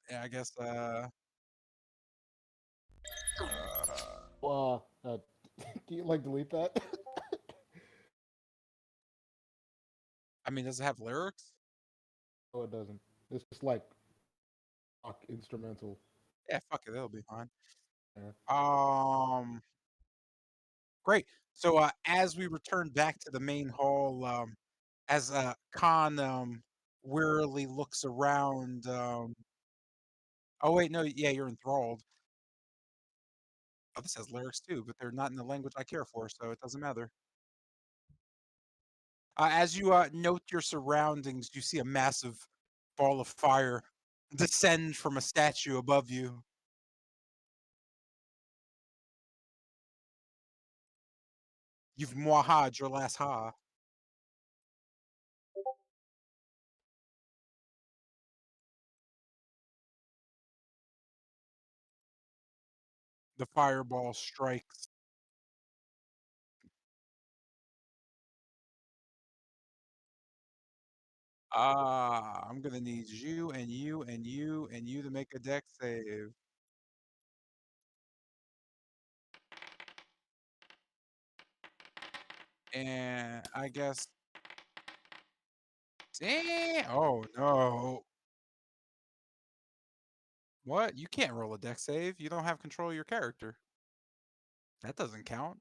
Yeah, I guess. Well, can you like delete that? I mean, does it have lyrics? No, it doesn't. It's just like rock instrumental. Yeah, fuck it, that'll be fine. Yeah. Um, Great. So, as we return back to the main hall, as Khan wearily looks around. Oh wait, no, yeah, you're enthralled. Oh, this has lyrics too, but they're not in the language I care for, so it doesn't matter. As you note your surroundings, you see a massive ball of fire descend from a statue above you. You've mwaha'd your last ha. The fireball strikes. I'm gonna need you and you and you and you to make a deck save. And I guess, damn. Oh no. What? You can't roll a deck save. You don't have control of your character. That doesn't count.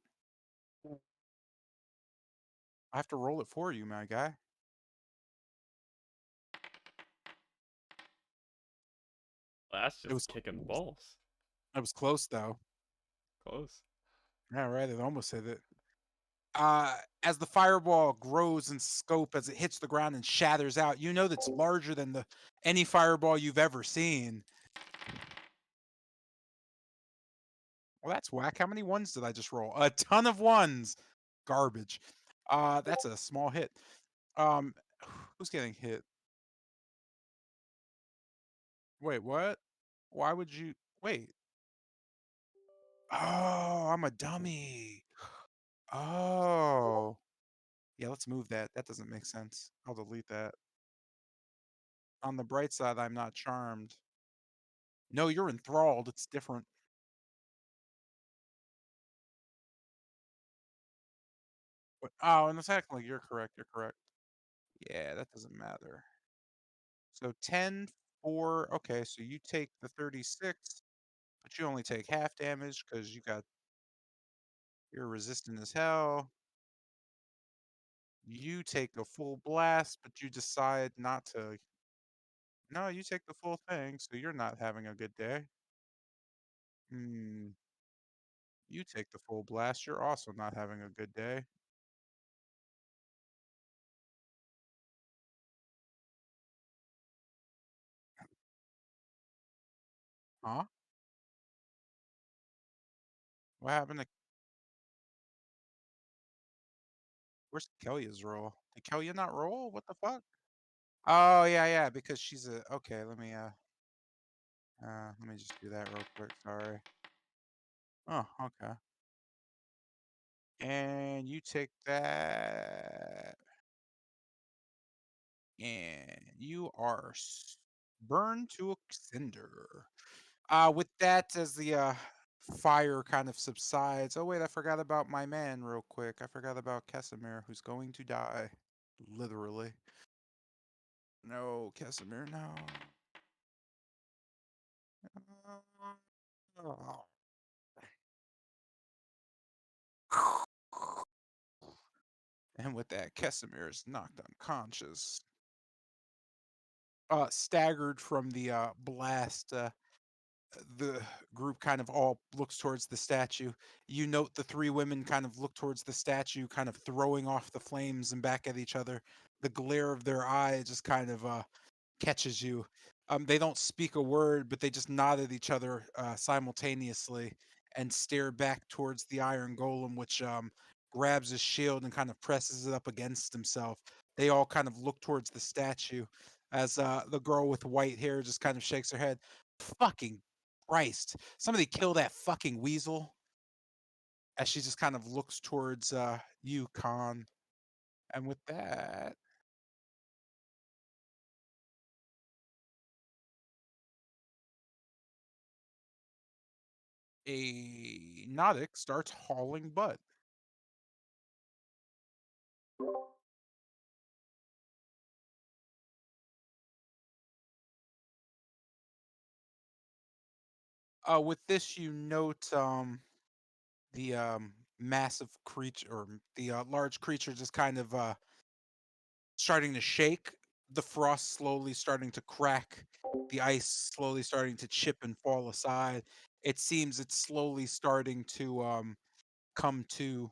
I have to roll it for you, my guy. That's It just was kicking balls. it was close though. Close. Yeah, right. It almost hit it. As the fireball grows in scope as it hits the ground and shatters out, you know that's larger than the any fireball you've ever seen. Well, that's whack. How many ones did I just roll? A ton of ones. Garbage. That's a small hit. Um, who's getting hit? Wait, what? Why would you wait? Oh, I'm a dummy. Oh. Yeah, let's move that. That doesn't make sense. I'll delete that. On the bright side, I'm not charmed. No, you're enthralled. It's different. But, oh, and technically, you're correct. You're correct. Yeah, that doesn't matter. So 10, 4. Okay, so you take the 36, but you only take half damage because you're resistant as hell. You take a full blast, but you decide not to. No, you take the full thing, so you're not having a good day. Hmm. You take the full blast. You're also not having a good day. Huh? What happened to where's Kelly's roll? Did Kelly not roll? What the fuck? Oh yeah, yeah, because she's a okay, let me just do that real quick, sorry. Oh, okay. And you take that and you are burned to a cinder. With that as the fire kind of subsides. Oh wait, I forgot about my man real quick. I forgot about Kesimir who's going to die. Literally. No, Kesimir, no. Oh. And with that, Kesimir is knocked unconscious. Staggered from the blast, the group kind of all looks towards the statue. You note the three women kind of look towards the statue, kind of throwing off the flames and back at each other. The glare of their eyes just kind of catches you. They don't speak a word, but they just nod at each other simultaneously and stare back towards the iron golem, which grabs his shield and kind of presses it up against himself. They all kind of look towards the statue as the girl with white hair just kind of shakes her head. Fucking Christ. Somebody kill that fucking weasel. As she just kind of looks towards you, Khan. And with that, A Nodic starts hauling butt. With this, you note the massive creature or the large creature just kind of starting to shake, the frost slowly starting to crack, the ice slowly starting to chip and fall aside. It seems it's slowly starting to come to.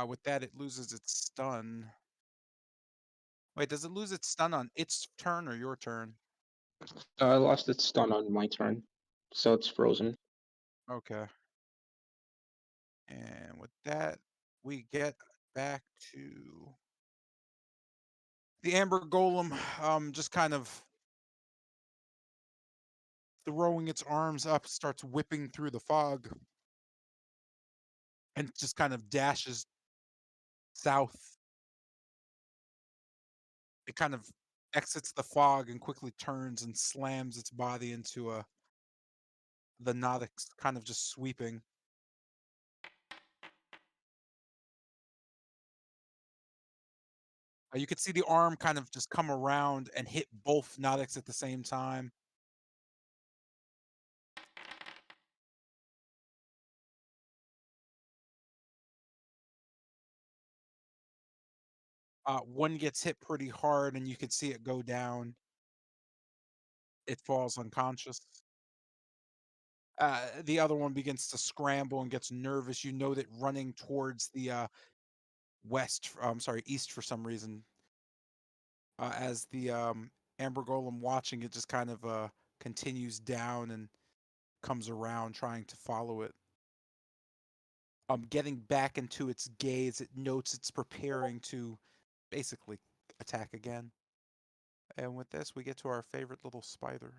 With that, it loses its stun. Wait, does it lose its stun on its turn or your turn? I lost its stun on my turn, so it's frozen. Okay. And with that, we get back to the Amber Golem, just kind of throwing its arms up, starts whipping through the fog, and just kind of dashes south. It kind of exits the fog and quickly turns and slams its body into the Nodix, kind of just sweeping. You could see the arm kind of just come around and hit both Nodix at the same time. One gets hit pretty hard, and you could see it go down. It falls unconscious. The other one begins to scramble and gets nervous. You know that running towards the east for some reason. As the Amber Golem watching it just kind of continues down and comes around trying to follow it. Getting back into its gaze, it notes it's preparing to basically attack again. And with this, we get to our favorite little spider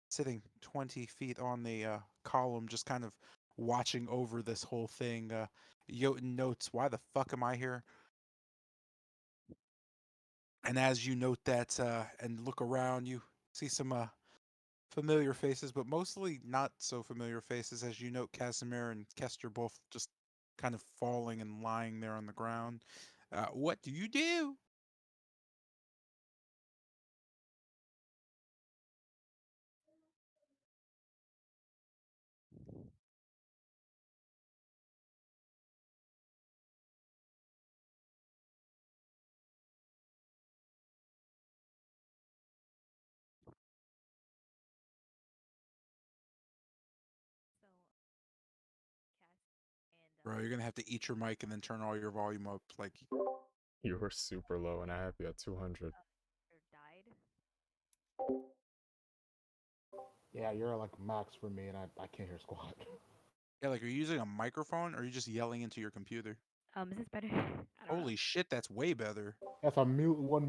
sitting 20 feet on the column, just kind of watching over this whole thing. Jotun notes, why the fuck am I here? And as you note that and look around, you see some familiar faces, but mostly not so familiar faces. As you note, Casimir and Kester both just kind of falling and lying there on the ground. What do you do? So cast and Bro, you're gonna have to eat your mic and then turn all your volume up. Like, You were super low, and I have you at 200. or died. Yeah, you're like max for me, and I can't hear squat. yeah, like, are you using a microphone or are you just yelling into your computer? Is this better? I don't know. Holy shit, that's way better. That's 1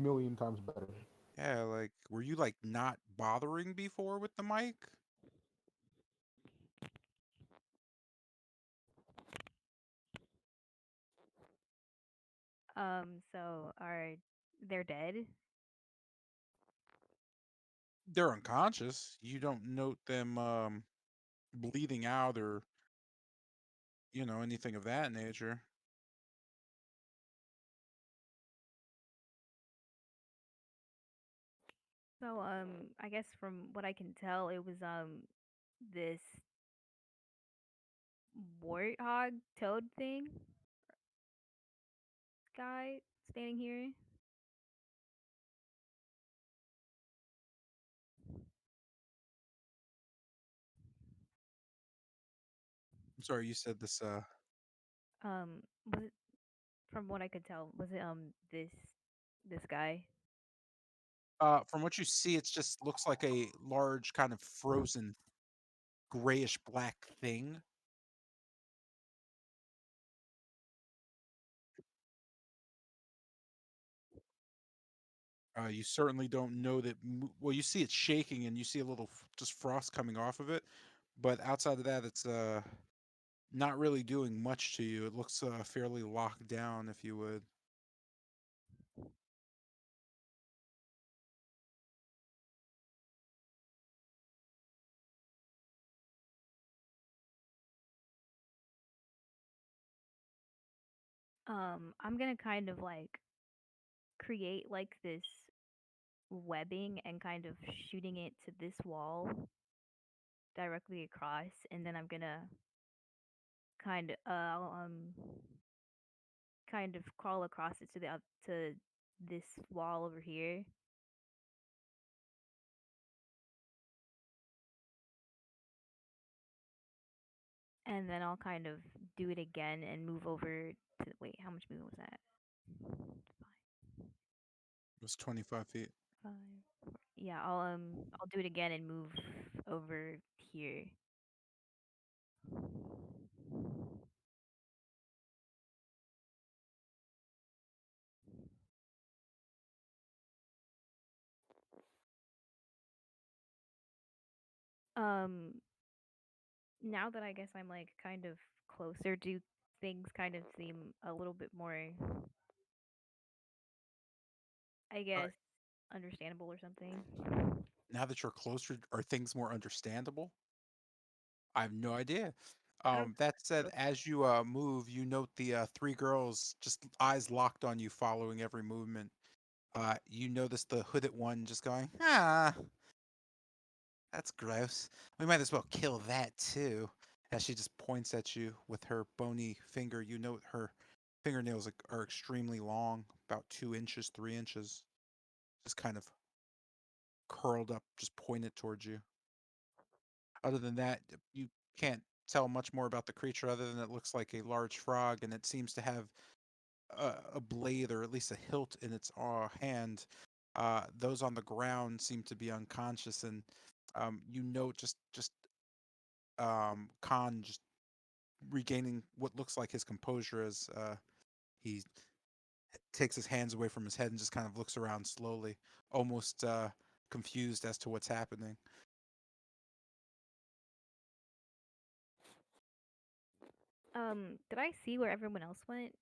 million times better. Yeah, like, were you like not bothering before with the mic? So are they're dead? They're unconscious. You don't note them bleeding out or anything of that nature. So I guess from what I can tell, it was this warthog toad thing guy standing here. I'm sorry, you said this Was it from what I could tell? Was it this guy? from what you see, it just looks like a large kind of frozen grayish black thing. You certainly don't know that. Well, you see it shaking, and you see a little just frost coming off of it, but outside of that, it's not really doing much to you. It looks fairly locked down, if you would. I'm gonna kind of like create like this webbing and kind of shooting it to this wall directly across, and then I'm gonna kind of kind of crawl across it to to this wall over here. And then I'll kind of do it again and move over to wait, how much movement was that? It was 25 feet. Five, yeah, I'll do it again and move over here. Um, now that I guess I'm like kind of closer, do things kind of seem a little bit more, I Uh, guess, understandable or something? now that you're closer, are things more understandable? I have no idea. I don't That said, know. as you move, you note the three girls just eyes locked on you, following every movement. You notice the hooded one just going, ah, that's gross. We might as well kill that too. As she just points at you with her bony finger, you note her fingernails are extremely long, about 2 inches, 3 inches, just kind of curled up, just pointed towards you. Other than that, you can't tell much more about the creature other than it looks like a large frog and it seems to have a blade or at least a hilt in its hand. Those on the ground seem to be unconscious, and you know just Khan just regaining what looks like his composure as he takes his hands away from his head and just kind of looks around slowly, almost confused as to what's happening. Did I see where everyone else went?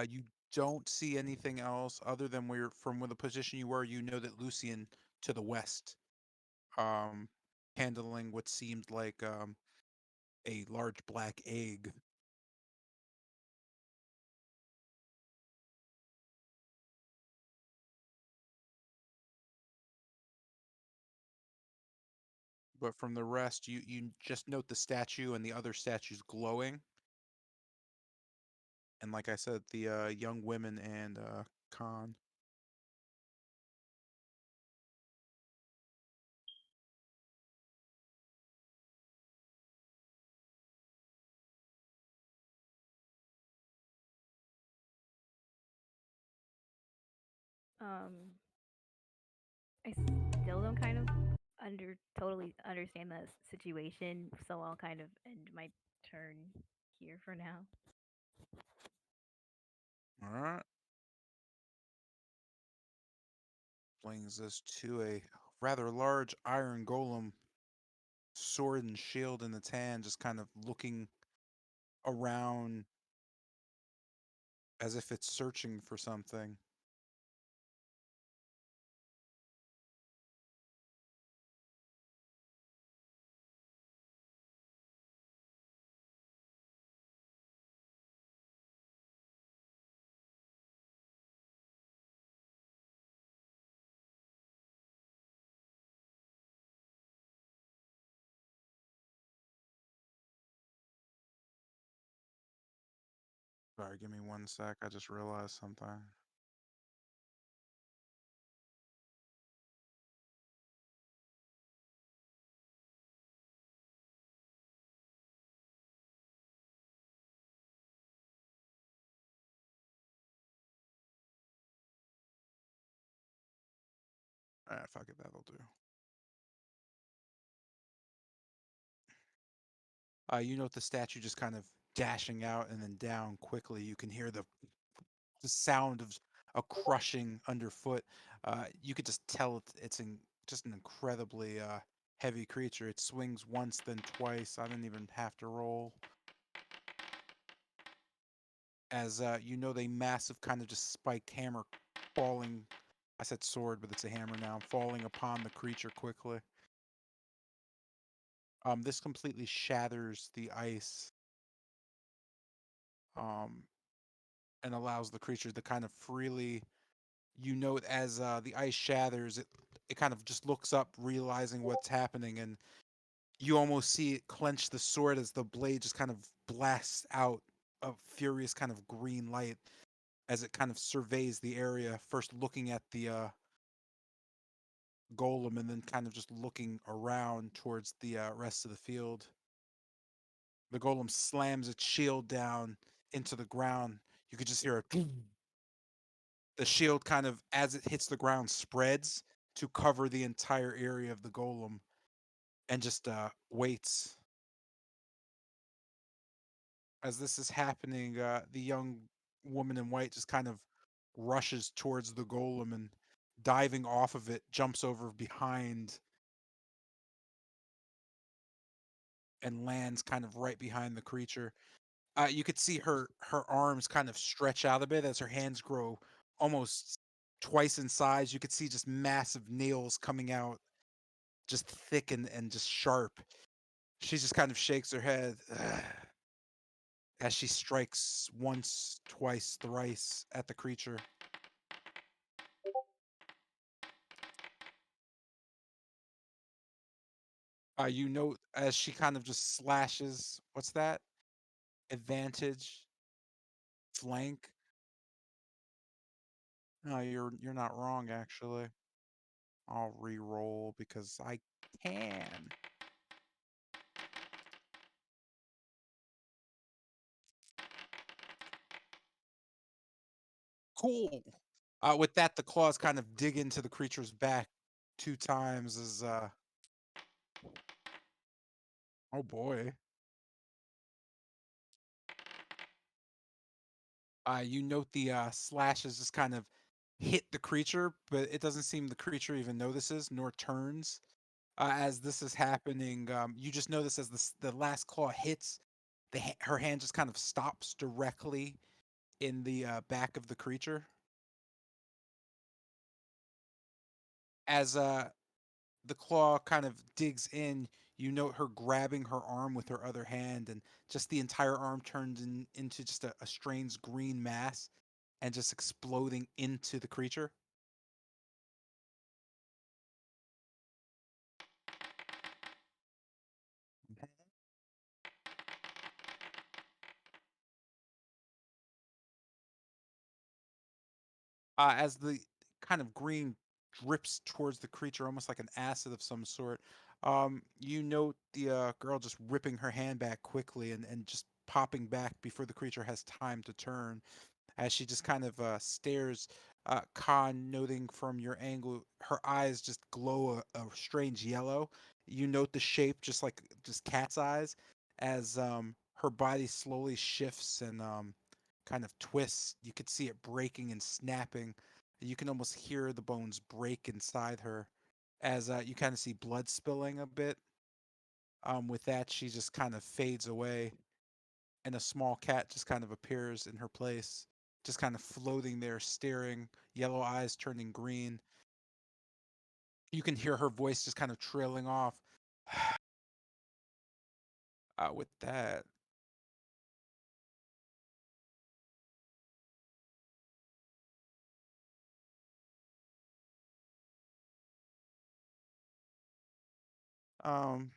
You don't see anything else other than where the position you were. You know that Lucian to the west, um, handling what seemed like a large black egg. But from the rest, you just note the statue and the other statues glowing. And like I said, the young women and Khan. Um, I still don't kind of totally understand the situation, so I'll kind of end my turn here for now. All right. Brings us to a rather large iron golem, sword and shield in its hand, just kind of looking around as if it's searching for something. Sorry, give me 1 sec. I just realized something. All right, fuck it, that'll do. You note the statue just kind of dashing out and then down quickly. You can hear the sound of a crushing underfoot. You could just tell just an incredibly heavy creature. It swings once, then twice. I didn't even have to roll. As you know, the massive kind of just spiked hammer falling. I said sword, but it's a hammer now, falling upon the creature quickly. This completely shatters the ice um, and allows the creature to kind of freely. You note as the ice shatters, it kind of just looks up, realizing what's happening, and you almost see it clench the sword as the blade just kind of blasts out a furious kind of green light as it kind of surveys the area, first looking at the golem and then kind of just looking around towards the rest of the field. The golem slams its shield down into the ground. You could just hear it. The shield kind of, as it hits the ground, spreads to cover the entire area of the golem and just waits. As this is happening, the young woman in white just kind of rushes towards the golem and diving off of it, jumps over behind and lands kind of right behind the creature. You could see her arms kind of stretch out a bit as her hands grow almost twice in size. You could see just massive nails coming out, just thick and just sharp. She just kind of shakes her head as she strikes once, twice, thrice at the creature. You note as she kind of just slashes. What's that? Advantage, flank. No, you're not wrong actually. I'll re-roll because I can. Cool. With that, the claws kind of dig into the creature's back 2 times as oh boy. You note the slashes just kind of hit the creature, but it doesn't seem the creature even notices nor turns. As this is happening, you just notice as the last claw hits, her hand just kind of stops directly in the back of the creature. As the claw kind of digs in, you note her grabbing her arm with her other hand, and just the entire arm turns into just a strange green mass and just exploding into the creature. As the kind of green drips towards the creature, almost like an acid of some sort, you note the girl just ripping her hand back quickly and just popping back before the creature has time to turn. As she just kind of stares, Khan, noting from your angle, her eyes just glow a strange yellow. You note the shape, just like just cat's eyes, as her body slowly shifts and kind of twists. You could see it breaking and snapping. You can almost hear the bones break inside her, as you kind of see blood spilling a bit. With that, she just kind of fades away and a small cat just kind of appears in her place, just kind of floating there, staring, yellow eyes turning green. You can hear her voice just kind of trailing off. With that, um,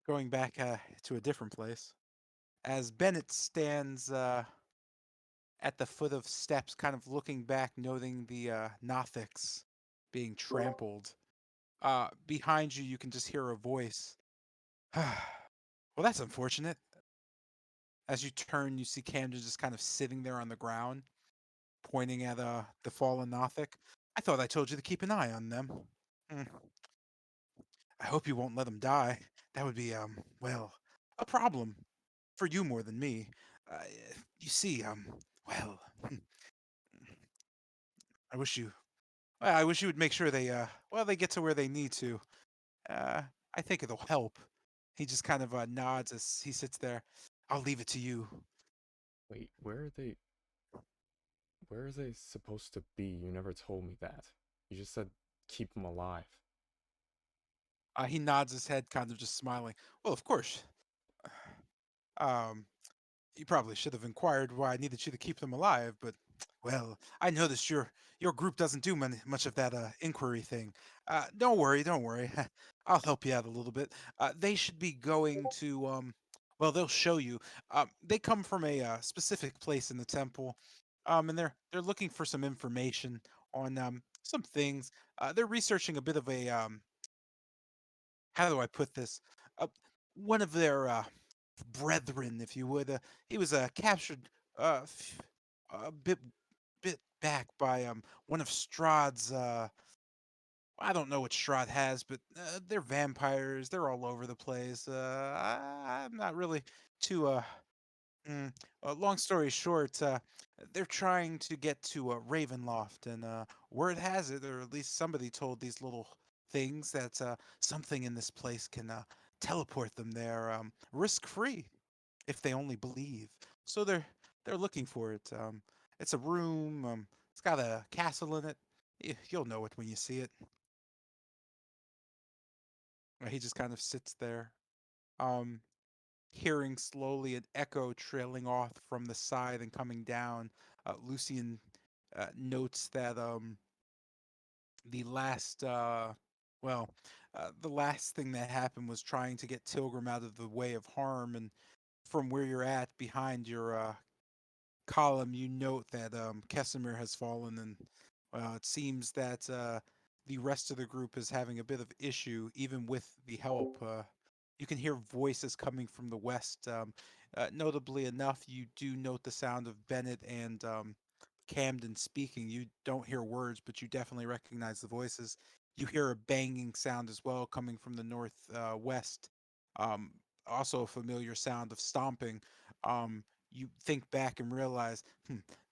going back to a different place, as Bennett stands at the foot of steps, kind of looking back, noting the Nothics being trampled. Behind you, you can just hear a voice. Well, that's unfortunate. As you turn, you see Camden just kind of sitting there on the ground, pointing at the fallen Nothic. I thought I told you to keep an eye on them. Hmm. I hope you won't let them die. That would be well, a problem for you more than me. Uh, you see, well, I wish you. Well, I wish you would make sure they well they get to where they need to. Uh, I think it'll help. He just kind of nods as he sits there. I'll leave it to you. Wait, where are they? Where are they supposed to be? You never told me that. You just said keep them alive. He nods his head, kind of just smiling. Well, of course. Um, You probably should have inquired why I needed you to keep them alive, but well, I noticed your group doesn't do much of that inquiry thing. Don't worry, don't worry. I'll help you out a little bit. They should be going to well, they'll show you. They come from a specific place in the temple, and they're looking for some information on some things. They're researching a bit of a how do I put this? Uh, one of their brethren, if you would. He was captured a bit back by one of Strahd's. I don't know what Strahd has, but they're vampires. They're all over the place. I'm not really too. Mm, long story short, they're trying to get to Ravenloft, and word has it, or at least somebody told these little things that something in this place can teleport them there, risk free, if they only believe. So they're looking for it. It's a room. It's got a castle in it. You'll know it when you see it. He just kind of sits there. Um, Hearing slowly an echo trailing off from the side and coming down. Lucian notes that the last, well, the last thing that happened was trying to get Tilgrim out of the way of harm. And from where you're at, behind your column, you note that Kesimir has fallen, and it seems that the rest of the group is having a bit of issue, even with the help. You can hear voices coming from the west. Notably enough, you do note the sound of Bennett and Camden speaking. You don't hear words, but you definitely recognize the voices. You hear a banging sound as well coming from the north west. Um, Also, a familiar sound of stomping. You think back and realize,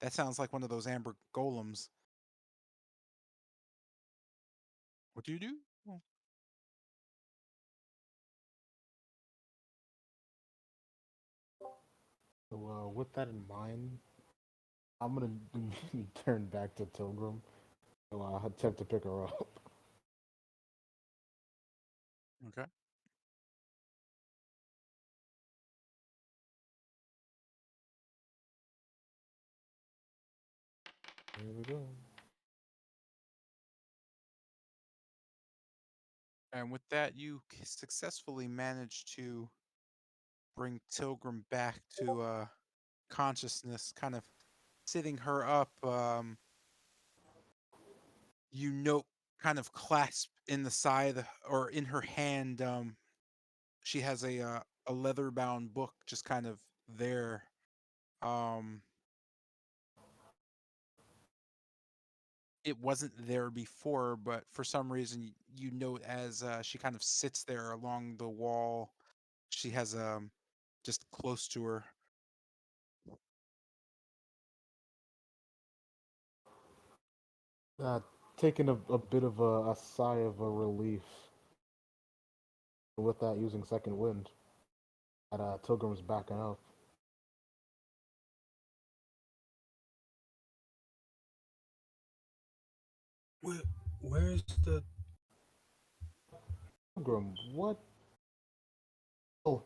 that sounds like one of those amber golems. What do you do? Oh, So, with that in mind, I'm gonna turn back to Tilgrim. So, attempt to pick her up. okay. Here we go. And with that, you successfully manage to bring Tilgrim back to consciousness, kind of sitting her up. You note kind of clasped in the side or in her hand. She has a leather bound book just kind of there. Um, it wasn't there before, but for some reason, you note as she kind of sits there along the wall, she has just close to her. Uh, Taking a bit of a sigh of a relief with that using second wind. At Tilgrim's backing up. Where, where's the? Tilgrim, what? Oh,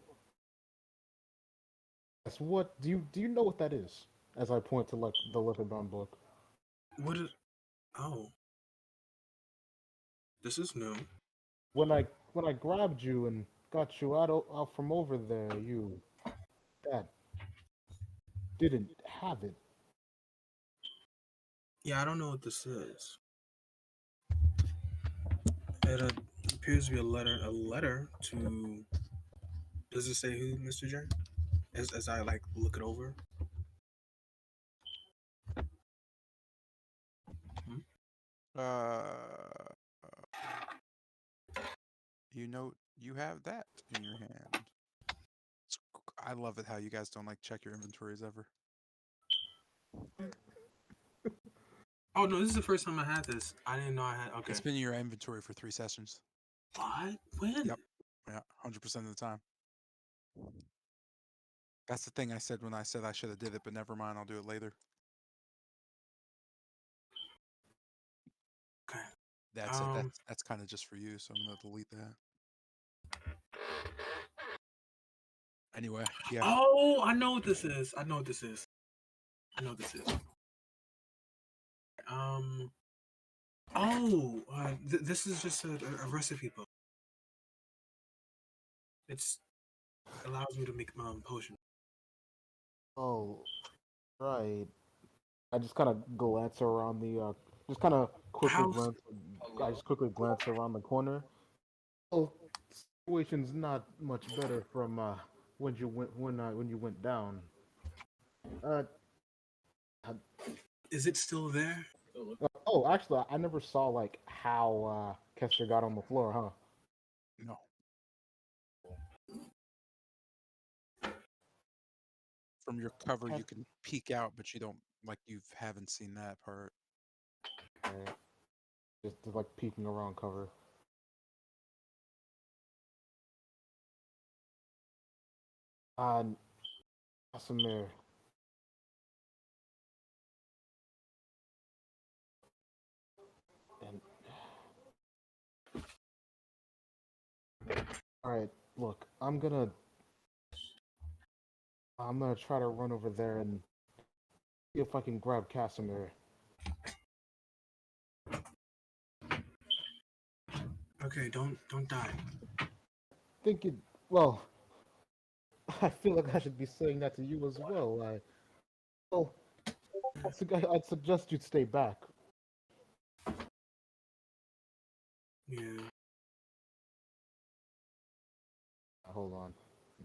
yes. What do you know what that is? As I point to like the leather bound book. What is? Oh, this is new. When I grabbed you and got you out from over there, you that didn't have it. Yeah, I don't know what this is. It appears to be a letter. A letter to. Does it say who, Mr. J? As I like look it over. Hmm? Uh, you note you have that in your hand. I love it how you guys don't like check your inventories ever. Oh no, this is the first time I had this. I didn't know I had. Okay. It's been in your inventory for 3 sessions. What? When? Yep. Yeah, 100% of the time. That's the thing I said when I said I should have did it, but never mind. I'll do it later. Okay. That's it. That's kind of just for you, so I'm gonna delete that. Anyway, yeah. Oh, I know what this is. I know what this is. I know what this is. Oh, this is just a recipe book. It's allows me to make potion. Oh, right. I just kind of glance around the, just kind of quickly House. glance. I just quickly glance around the corner. Oh, situation's not much better from when you went down. Uh, uh, Is it still there? oh, actually, I never saw like how Kester got on the floor, huh? No. From your cover, you can peek out, but you don't you haven't seen that part. Right. Just like peeking around cover. Asamir. And all right, look, I'm gonna try to run over there and see if I can grab Casimir. Okay, don't die. Thinking, well, I feel like I should be saying that to you as well. Well, I'd suggest you'd stay back. Yeah. Hold on.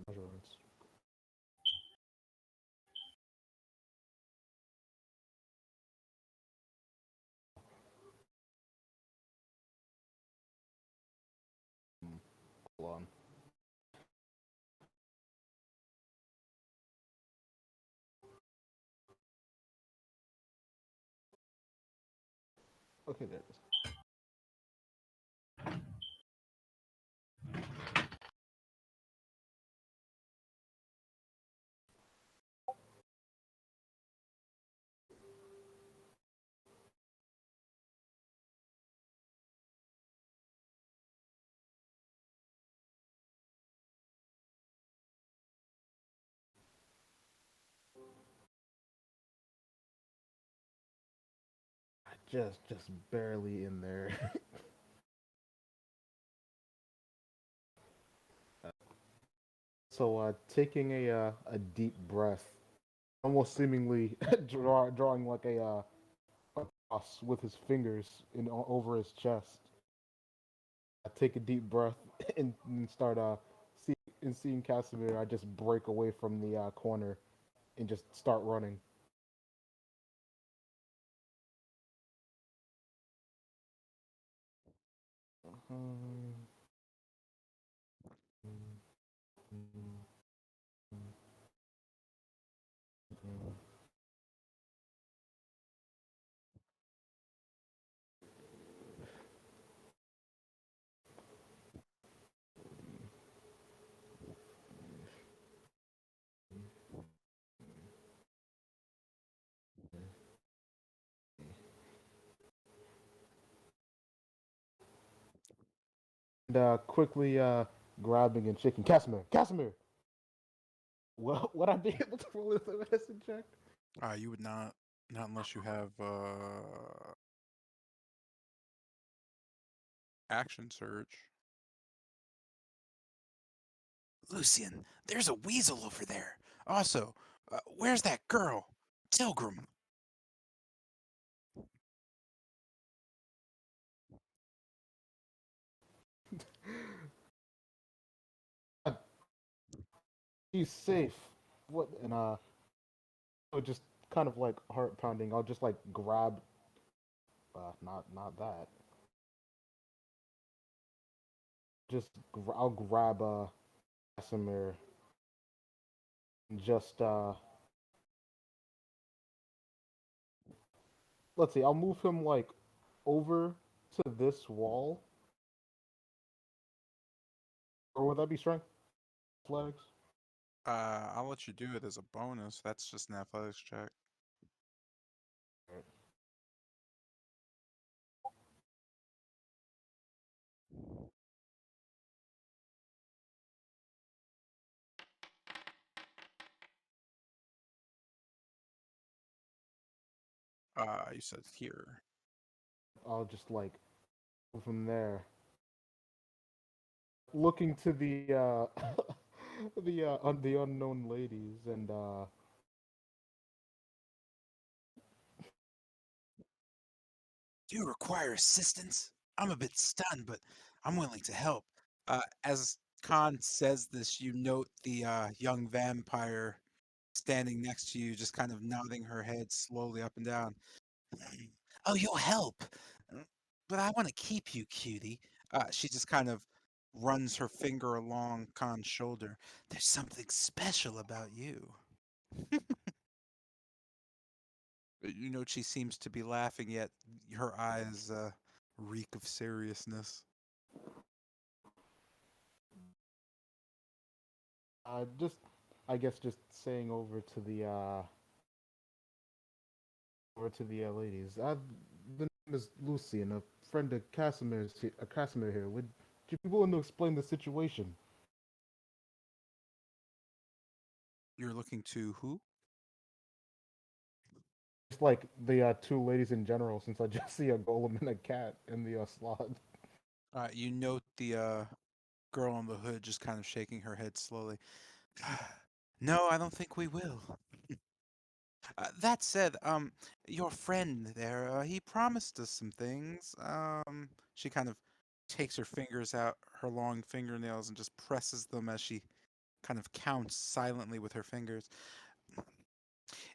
Measurements. Hold on. Okay, there it is. Just barely in there. So, taking a deep breath, almost seemingly drawing like a cross with his fingers over his chest. I take a deep breath and start seeing Casimir. I just break away from the corner and just start running. And quickly grabbing and shaking Casimir. Casimir, would I be able to roll a medicine check? You would not unless you have action surge. Lucian, there's a weasel over there. Also, where's that girl? Tilgrim. Uh, She's safe. What? And I would just kind of like heart pounding. I'll just like grab. Not that. I'll grab Casimir. And just let's see. I'll move him like over to this wall. Or would that be strength? Flags? I'll let you do it as a bonus. That's just an athletics check. You said here. I'll just like go from there, looking to the the unknown ladies, and Do you require assistance? I'm a bit stunned, but I'm willing to help. As Khan says this, you note the young vampire standing next to you, just kind of nodding her head slowly up and down. Oh, you'll help. "Mm, But I want to keep you, cutie." She just kind of runs her finger along Khan's shoulder. There's something special about you. You know, she seems to be laughing, yet her eyes reek of seriousness. just I guess just saying over to the ladies. The name is Lucy, and a friend of Casimir here. Would you be willing to explain the situation? You're looking to who? Just like the two ladies in general, since I just see a golem and a cat in the slot. You note the girl on the hood just kind of shaking her head slowly. No, I don't think we will. That said, your friend there, he promised us some things. She kind of takes her fingers out, her long fingernails, and just presses them as she kind of counts silently with her fingers.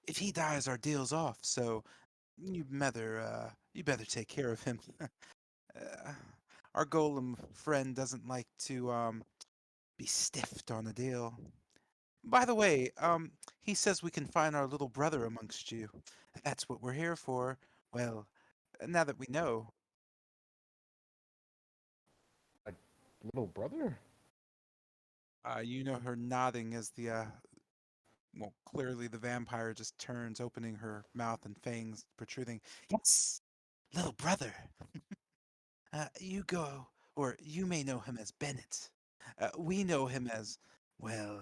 If he dies, our deal's off. So you better take care of him. uh, our golem friend doesn't like to be stiffed on a deal. By the way, he says we can find our little brother amongst you. That's what we're here for. Well, now that we know, Like little brother? you know her nodding as the well, clearly the vampire just turns, opening her mouth and fangs protruding. Yes, little brother. You go, or you may know him as Bennett. We know him as, well,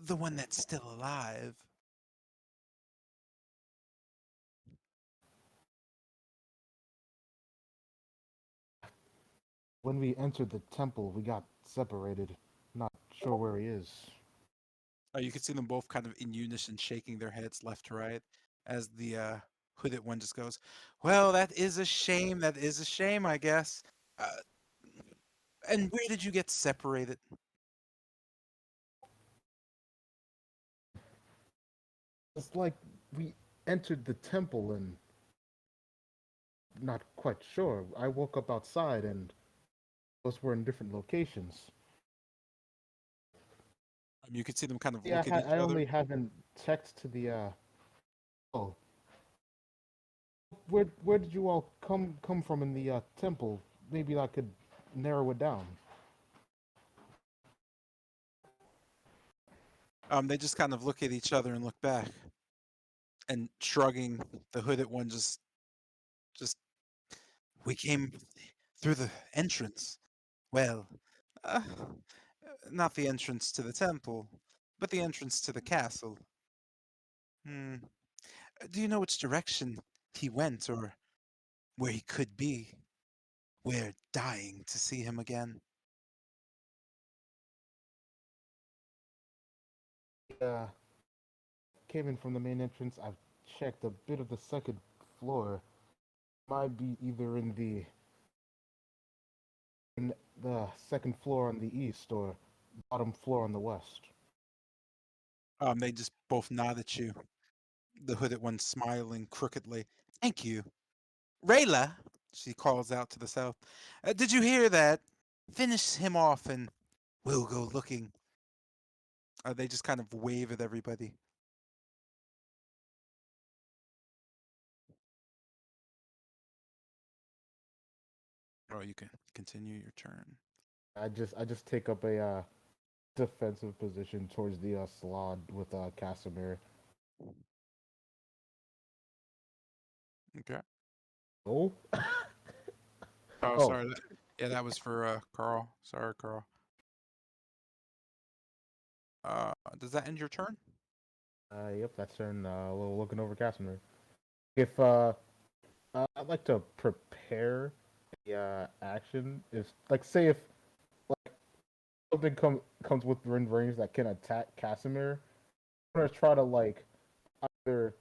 the one that's still alive. When we entered the temple, we got separated. Not sure where he is. You can see them both kind of in unison shaking their heads left to right as the hooded one just goes, well, that is a shame. That is a shame, I guess. Uh, and where did you get separated? It's like we entered the temple and not quite sure. I woke up outside and those were in different locations. You can see them kind of Yeah, look at each I other. only haven't checked to the oh, where did you all come from in the temple? Maybe I could narrow it down. They just kind of look at each other and look back, and shrugging, the hooded one just we came through the entrance. Well, not the entrance to the temple, but the entrance to the castle. Hmm. Do you know which direction he went, or where he could be? We're dying to see him again. Yeah, came in from the main entrance. I've checked a bit of the second floor. Might be either in the second floor on the east or bottom floor on the west. They just both nod at you. The hooded one smiling crookedly. Thank you. Rayla, she calls out to the south. Did you hear that? Finish him off and we'll go looking. They just kind of wave at everybody. Oh, you can continue your turn. I just take up a defensive position towards the slot with Casimir. Okay. Oh, Oh, oh, sorry. Yeah, that was for Carl. Sorry, Carl. Does that end your turn? yep, that's turn. Looking over Casimir. If I'd like to prepare a action. If like say if something comes within range that can attack Casimir, I'm gonna try to like either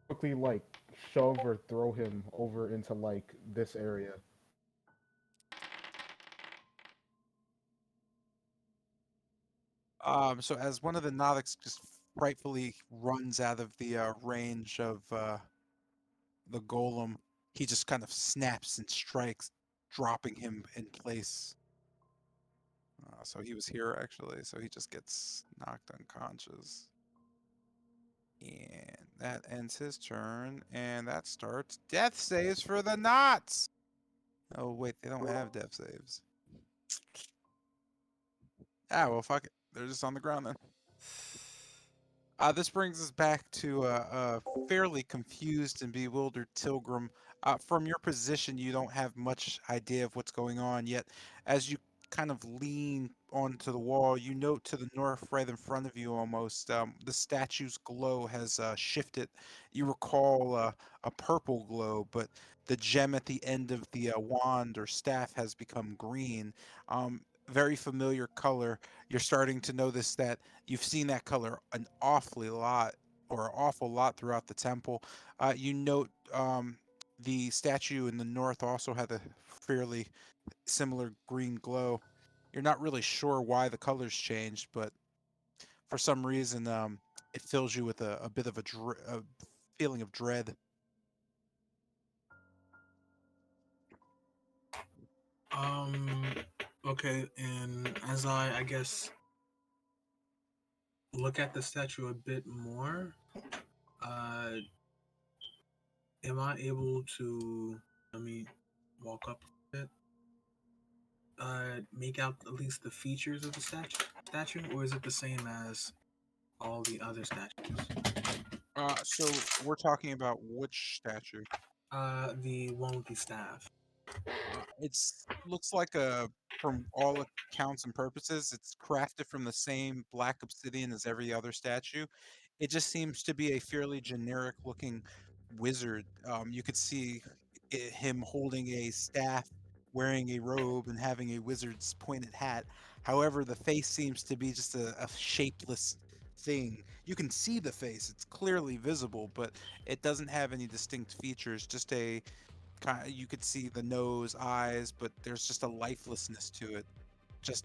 quickly like shove or throw him over into like this area. So as one of the Nodix just frightfully runs out of the range of the golem, he just kind of snaps and strikes, dropping him in place. So he was here actually, so he just gets knocked unconscious. And that ends his turn, and that starts death saves for the knots. Oh wait, they don't have death saves. Ah, well, fuck it. They're just on the ground then. This brings us back to a fairly confused and bewildered Tilgrim. From your position, you don't have much idea of what's going on, yet as you kind of lean onto the wall, you note to the north, right in front of you almost, the statue's glow has shifted. You recall a purple glow, but the gem at the end of the wand or staff has become green. Very familiar color. You're starting to notice that you've seen that color an awfully lot or an awful lot throughout the temple. You note the statue in the north also had a fairly similar green glow. You're not really sure why the colors changed, but for some reason, it fills you with a bit of a feeling of dread. Um. Okay, and as I guess look at the statue a bit more, uh, am I able to? Let me walk up a bit. Make out at least the features of the statue, or is it the same as all the other statues? So we're talking about which statue? The one with the staff. It's looks like from all accounts and purposes, it's crafted from the same black obsidian as every other statue. It just seems to be a fairly generic looking wizard. You could see him holding a staff, wearing a robe, and having a wizard's pointed hat. However, the face seems to be just a shapeless thing. You can see the face; it's clearly visible, but it doesn't have any distinct features. Just a kind you could see the nose, eyes, but there's just a lifelessness to it. Just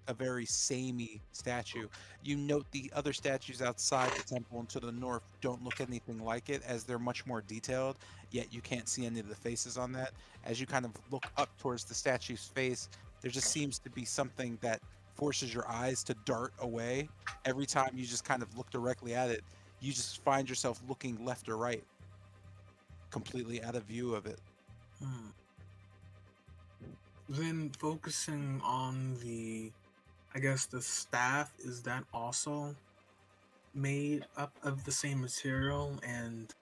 a very samey statue. You note the other statues outside the temple and to the north don't look anything like it, as they're much more detailed, yet you can't see any of the faces on that. As you kind of look up towards the statue's face, there just seems to be something that forces your eyes to dart away. Every time you just kind of look directly at it, you just find yourself looking left or right, completely out of view of it. Hmm. Then focusing on I guess the staff, is that also made up of the same material? And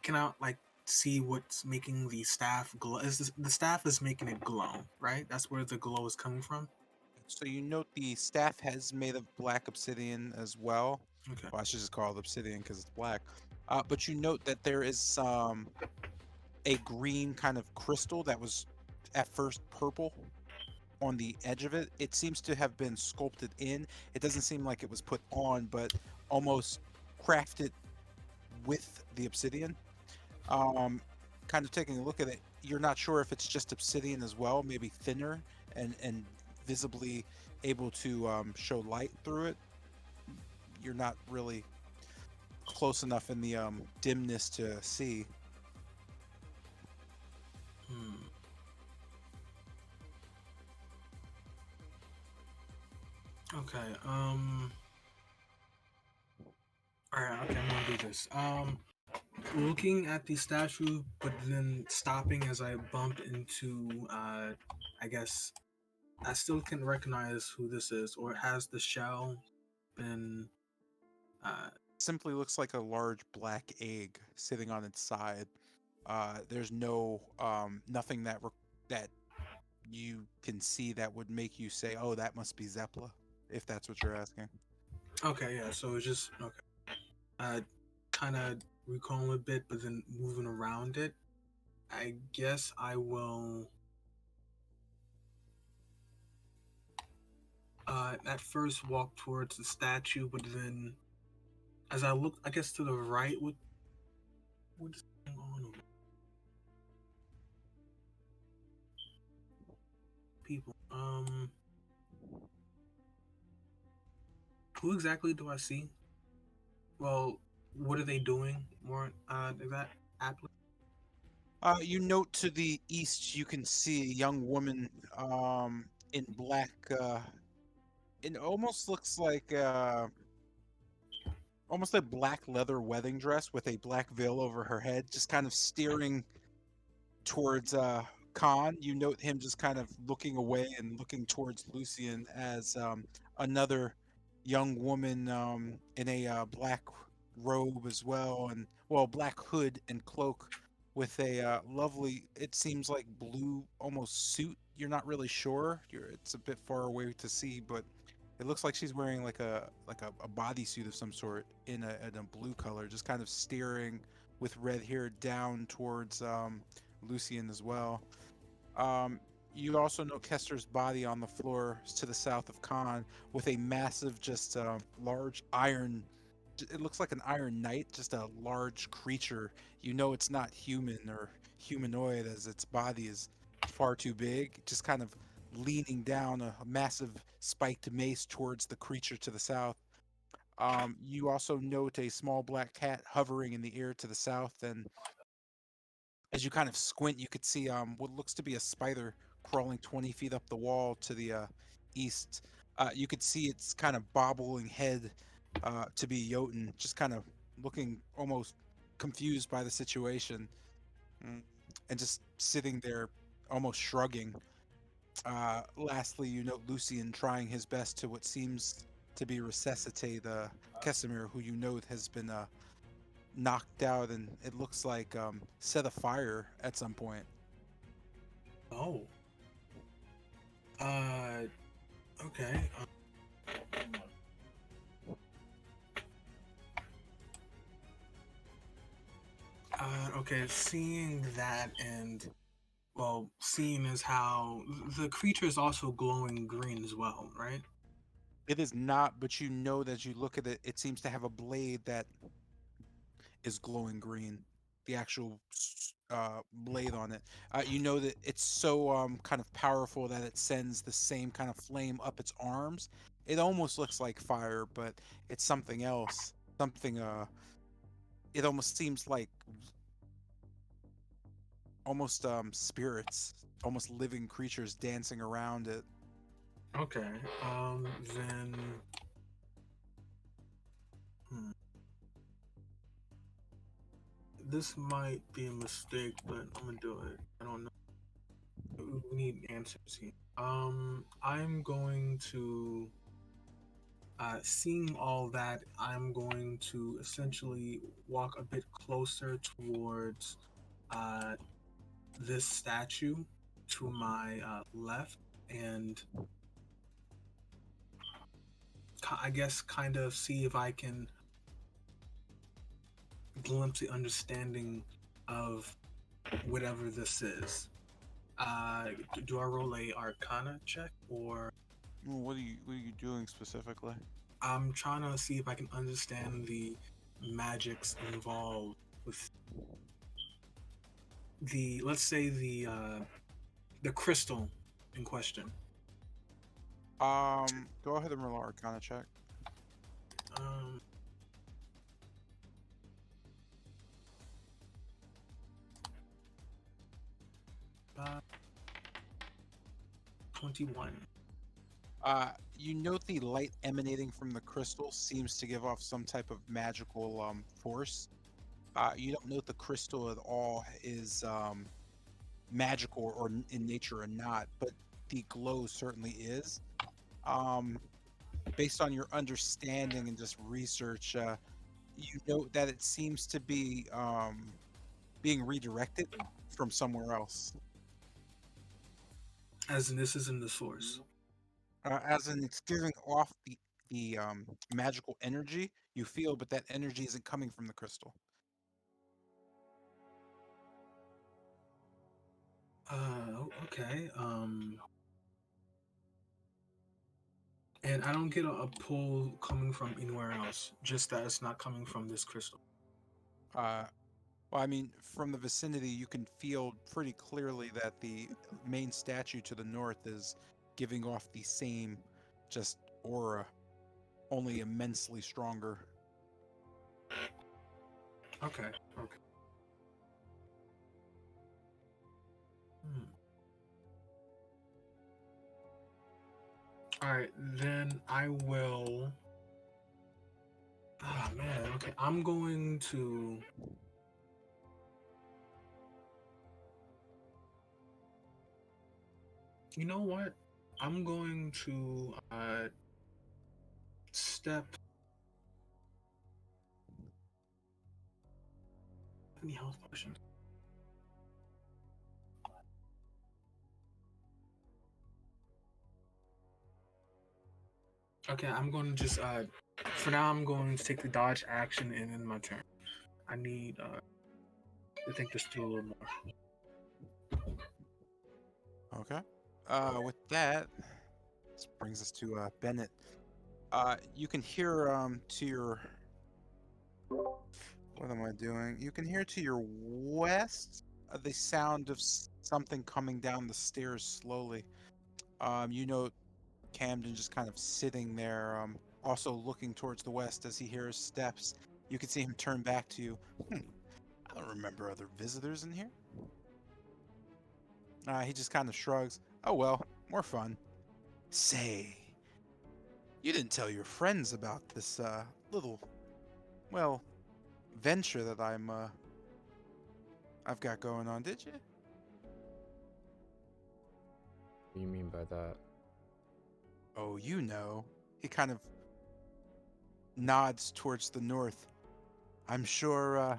can I like see what's making the staff glow? The staff is making it glow, right? That's where the glow is coming from. So you note the staff head's made of black obsidian as well. Okay. Well, I should just call it obsidian because it's black. But you note that there is a green kind of crystal that was at first purple on the edge of it. It seems to have been sculpted in. It doesn't seem like it was put on, but almost crafted with the obsidian. Um, Kind of taking a look at it, you're not sure if it's just obsidian as well, maybe thinner and visibly able to show light through it. You're not really close enough in the dimness to see. Hmm. Okay. All right. Okay. I'm gonna do this. Looking at the statue, but then stopping as I bump into. I guess I still can recognize who this is, or has the shell been? Uh. Simply looks like a large black egg sitting on its side. There's nothing that you can see that would make you say, "Oh, that must be Zepla," if that's what you're asking. Okay. Yeah. So it's just okay. Kind of recalling a bit, but then moving around it. I guess I will at first walk towards the statue, but then as I look, I guess to the right, what's going on over people? Who exactly do I see? Well, what are they doing? More, is that aptly? You note to the east, you can see a young woman in black. It almost looks like almost a black leather wedding dress with a black veil over her head, just kind of steering towards Khan. You note him just kind of looking away and looking towards Lucian as another young woman in a black robe as well, and well, black hood and cloak with a lovely, it seems like blue almost suit. You're not really sure. It's a bit far away to see, but it looks like she's wearing like a bodysuit of some sort in a blue color, just kind of steering with red hair down towards Lucian as well. Um, you also know Kester's body on the floor to the south of Khan with a massive, just large iron. It looks like an iron knight, just a large creature. You know it's not human or humanoid as its body is far too big. Just kind of leaning down a massive spiked mace towards the creature to the south. You also note a small black cat hovering in the air to the south, and as you kind of squint, you could see what looks to be a spider crawling 20 feet up the wall to the east. You could see its kind of bobbling head to be Jotun, just kind of looking almost confused by the situation, mm, and just sitting there, almost shrugging. Lastly, you note Lucian trying his best to what seems to be resuscitate Kesimir, who you note has been knocked out and it looks like set afire at some point. Oh, uh, okay. Okay, seeing that and well, seeing as how the creature is also glowing green as well, right? It is not, but you know that as you look at it, it seems to have a blade that is glowing green. The actual blade on it. You know that it's so kind of powerful that it sends the same kind of flame up its arms. It almost looks like fire, but it's something else. Something. It almost seems like almost spirits, almost living creatures dancing around it. Okay. Then. Hmm. This might be a mistake, but I'm gonna do it. I don't know. We need answers here. I'm going to. Seeing all that, I'm going to essentially walk a bit closer towards uh, this statue to my left and I guess kind of see if I can glimpse the understanding of whatever this is. Do I roll a Arcana check, or Well, what are you doing specifically? I'm trying to see if I can understand the magics involved with the, let's say the crystal in question. Go ahead and roll an Arcana check. Um, uh, 21. You note the light emanating from the crystal seems to give off some type of magical force. You don't note the crystal at all is magical or in nature or not, but the glow certainly is. Um, Based on your understanding and just research, you note that it seems to be being redirected from somewhere else. As in, this is in the source. As in it's giving off the magical energy you feel, but that energy isn't coming from the crystal. Okay. And I don't get a pull coming from anywhere else. Just that it's not coming from this crystal. Uh, well, I mean, from the vicinity, you can feel pretty clearly that the main statue to the north is giving off the same just aura, only immensely stronger. Okay. Okay. Hmm. All right, then I will. Ah man. Okay, I'm going to. You know what? I'm going to step. Any health potions? Okay, I'm going to just for now I'm going to take the dodge action and end my turn. I need to think this through a little more. Okay. With that, this brings us to Bennett. You can hear to your what am I doing? You can hear to your west the sound of something coming down the stairs slowly. You know Camden just kind of sitting there, also looking towards the west as he hears steps. You can see him turn back to you. I don't remember other visitors in here. He just kind of shrugs. Oh well, more fun. Say, you didn't tell your friends about this little, well, venture that I've got going on, did you? What do you mean by that? Oh, you know. He kind of nods towards the north. I'm sure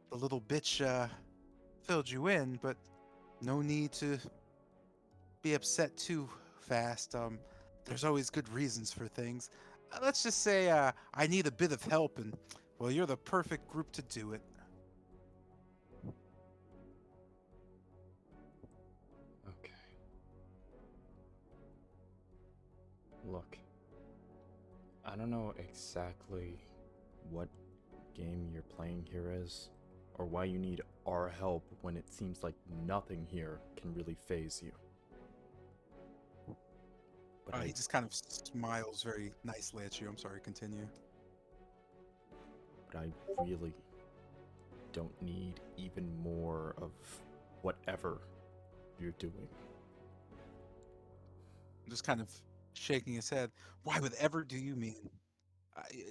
the little bitch filled you in, but no need to be upset too fast. There's always good reasons for things. Let's just say I need a bit of help, and well, you're the perfect group to do it. Okay. Look, I don't know exactly what game you're playing here is, or why you need our help when it seems like nothing here can really phase you. But He just kind of smiles very nicely at you. I'm sorry, continue. I really don't need even more of whatever you're doing. Just kind of shaking his head. Why would ever do you mean?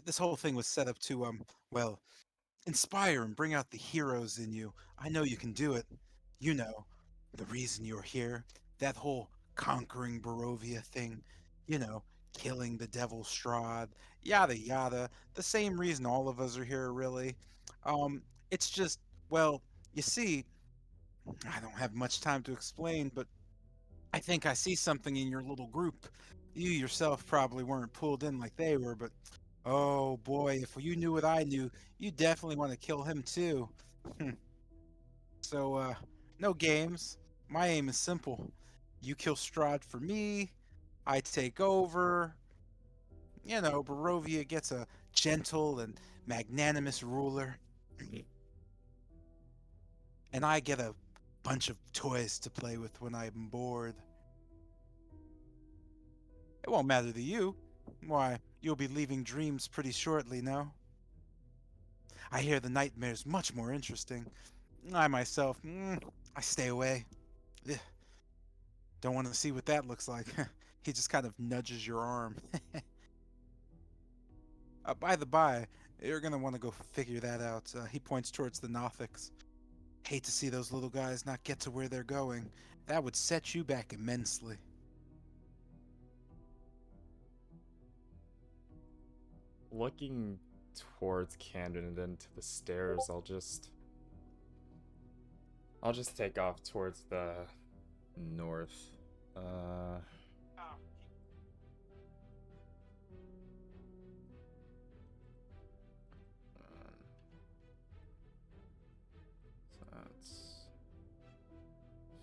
This whole thing was set up to, well, inspire and bring out the heroes in you. I know you can do it. You know, the reason you're here, that whole conquering Barovia thing, you know, killing the devil Strahd, yada yada. The same reason all of us are here, really. It's just, well, you see, I don't have much time to explain, but I think I see something in your little group. You yourself probably weren't pulled in like they were, but oh boy, if you knew what I knew, you definitely want to kill him too. So, no games. My aim is simple. You kill Strahd for me, I take over. You know, Barovia gets a gentle and magnanimous ruler, and I get a bunch of toys to play with when I'm bored. It won't matter to you. Why, you'll be leaving dreams pretty shortly, no? I hear the nightmare's much more interesting. I myself, I stay away. Ugh, don't want to see what that looks like. He just kind of nudges your arm. By the by, you're gonna want to go figure that out. He points towards the Nothics. Hate to see those little guys not get to where they're going. That would set you back immensely. Looking towards Camden and then to the stairs, I'll just take off towards the north. So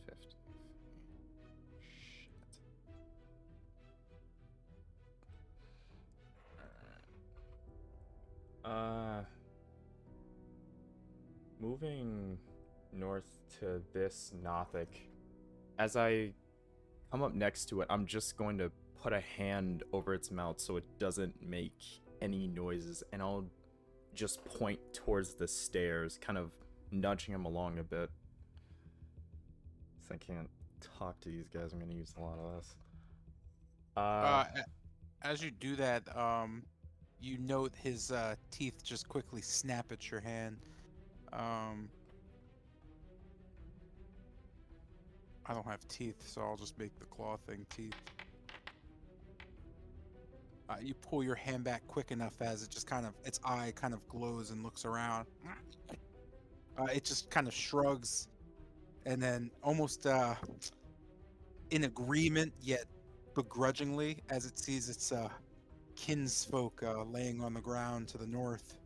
that's Uh, moving north to this Nothic. As I come up next to it, I'm just going to put a hand over its mouth so it doesn't make any noises, and I'll just point towards the stairs, kind of nudging him along a bit. Since I can't talk to these guys, I'm gonna use a lot of this. As you do that, you note his teeth just quickly snap at your hand. Um, I don't have teeth, so I'll just make the claw thing teeth. You pull your hand back quick enough as it just kind of, its eye kind of glows and looks around. It just kind of shrugs and then almost in agreement, yet begrudgingly, as it sees its kinsfolk laying on the ground to the north.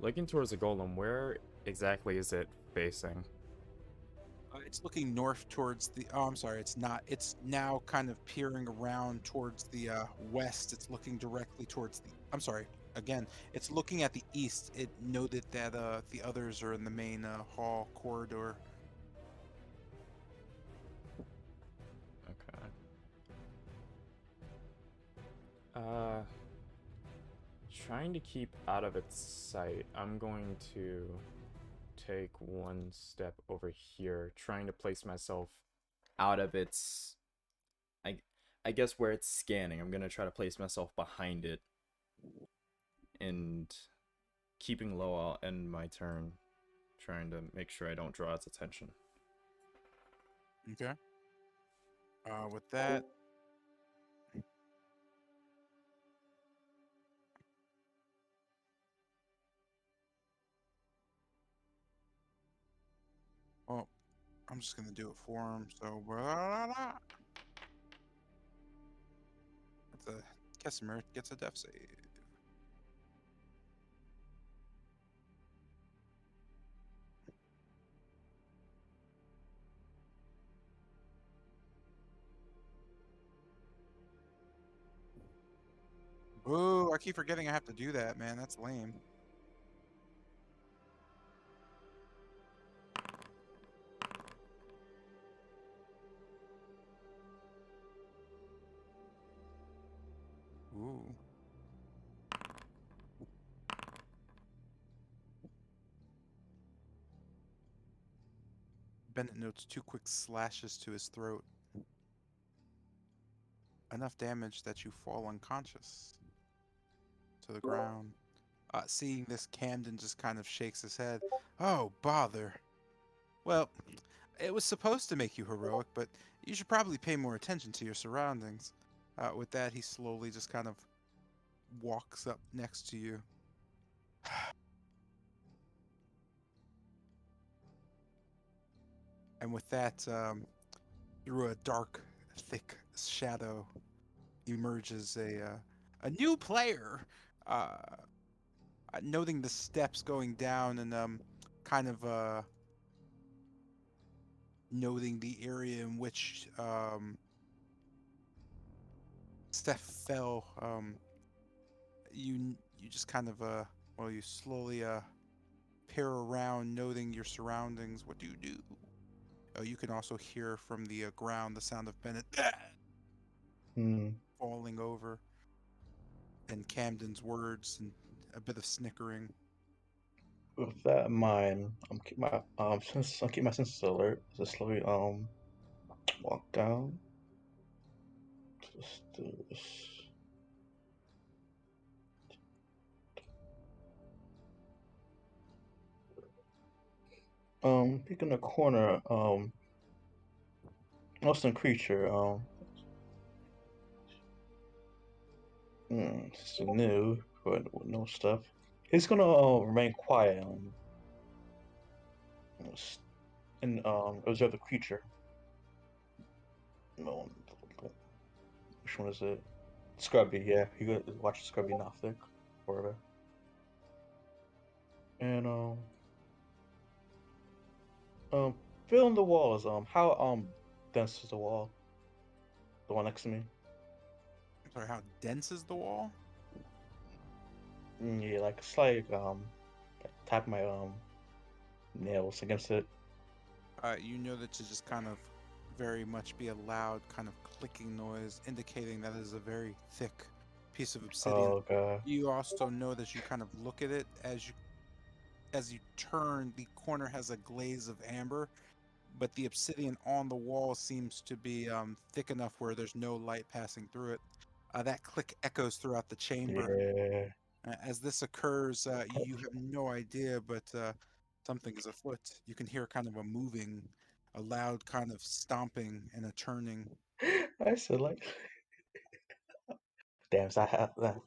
Looking towards the golem, where exactly is it facing? It's looking north towards the. Oh, I'm sorry. It's not. It's now kind of peering around towards the west. It's looking directly towards the. I'm sorry. Again, it's looking at the east. It noted that the others are in the main hall corridor. Okay. Uh, Trying to keep out of its sight, I'm going to take one step over here, trying to place myself out of its. I, I guess where it's scanning. I'm gonna try to place myself behind it, and keeping low, I'll end my turn, trying to make sure I don't draw its attention. Okay. With that, well, I'm just gonna do it for him. So, the Casimir gets a death save. Boo! I keep forgetting I have to do that, man. That's lame. Ooh. Bennett notes 2 quick slashes to his throat. Enough damage that you fall unconscious to the ground. Seeing this, Camden just kind of shakes his head. Oh, bother. Well, it was supposed to make you heroic, but you should probably pay more attention to your surroundings. With that, he slowly just kind of walks up next to you. And with that, through a dark, thick shadow emerges a new player. Uh, Noting the steps going down and kind of noting the area in which Steph fell. You just kind of well, you slowly peer around, noting your surroundings. What do you do? Oh, you can also hear from the ground the sound of Bennett Hmm. falling over, and Camden's words and a bit of snickering. With that in mind, I'll keep my senses alert. Just slowly walk down. Just do this. Peek in the corner. Awesome creature. This is new, but with no stuff. He's gonna remain quiet. And observe the creature. No, which one is it? Scrubby, yeah. You got watch Scrubby Nothic, whatever. And fill in the walls. How dense is the wall? the one next to me. I'm sorry, how dense is the wall? Yeah, like it's like tap my nails against it. You know that to just kind of very much be a loud kind of clicking noise, indicating that it is a very thick piece of obsidian. Oh god. You also know that you kind of look at it as you turn, the corner has a glaze of amber, but the obsidian on the wall seems to be thick enough where there's no light passing through it. That click echoes throughout the chamber. Yeah. As this occurs, you have no idea, but something is afoot. You can hear kind of a moving, a loud kind of stomping and a turning. I said like, damn, so I have that.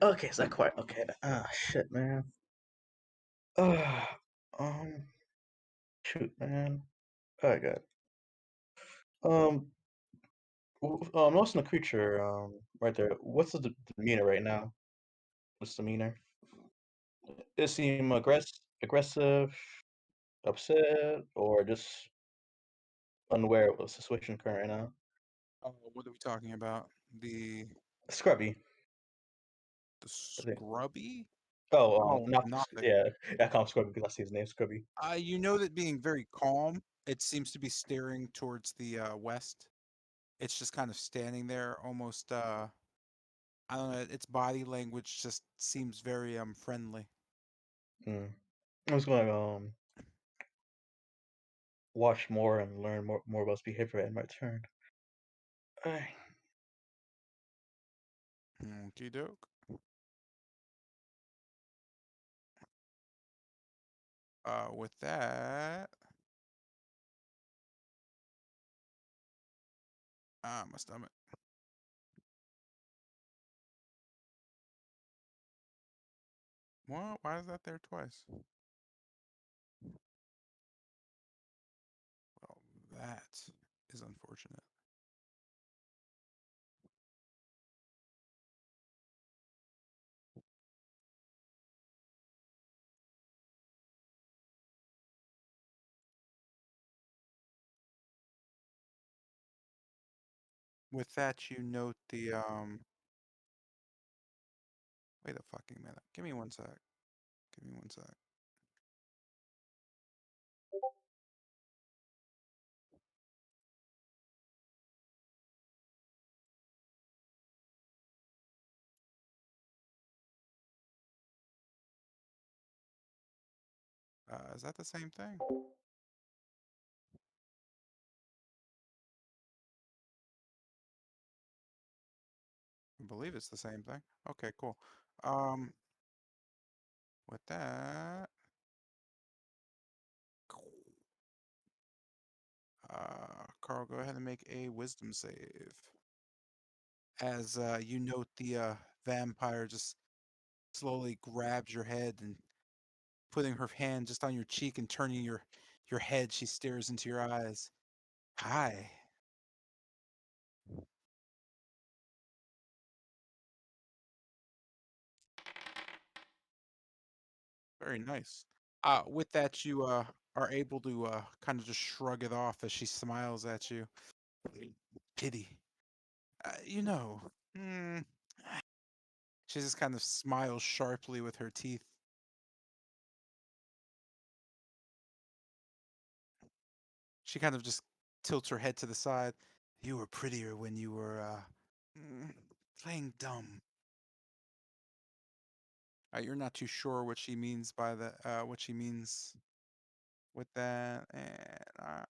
Okay, is that quiet? Okay. Ah, shit, man. Um, shoot, man. Oh god. Um, noticing the creature, right there. What's the demeanor right now? What's the demeanor? It seem aggressive, upset, or just unaware of the situation current right now? What are we talking about? The Scrubby, the I think. scrubby? Oh, Oh, not nothing. yeah. I call him Scrubby because I see his name, Scrubby. You know that being very calm, it seems to be staring towards the west. It's just kind of standing there, almost. I don't know. Its body language just seems very friendly. Hmm. I was going to watch more and learn more about his behavior in my turn. Ay. Okie doke. With that, my stomach. What? Why is that there twice? Well, that is unfortunate. With that, you note the wait a fucking minute. Give me one sec. Give me one sec. Is that the same thing? I believe it's the same thing. Okay, cool. Um, with that, Carl, go ahead and make a wisdom save. As you note the vampire just slowly grabs your head and putting her hand just on your cheek and turning your head, she stares into your eyes. Hi. Very nice. With that, you are able to kind of just shrug it off as she smiles at you. Pity. You know, mm. She just kind of smiles sharply with her teeth. She kind of just tilts her head to the side. You were prettier when you were mm, playing dumb. You're not too sure what she means by that. What she means with that, and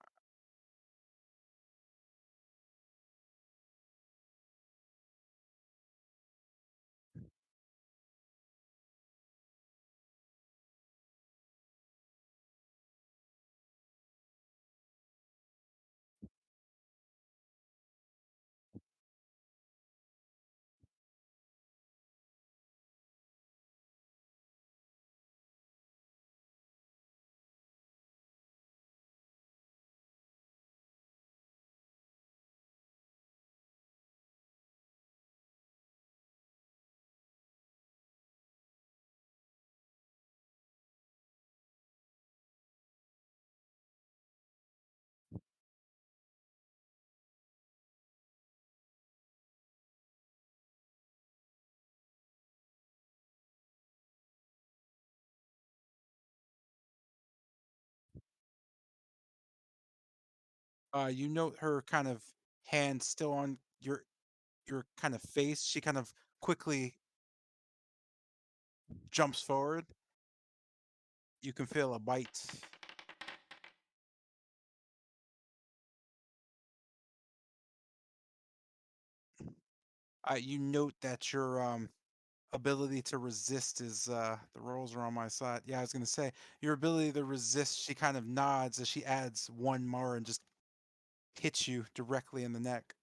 You note her kind of hand still on your kind of face. She kind of quickly jumps forward. You can feel a bite. You note that your ability to resist is the rolls are on my side. Yeah, I was gonna say your ability to resist. She kind of nods as she adds one more and just hits you directly in the neck.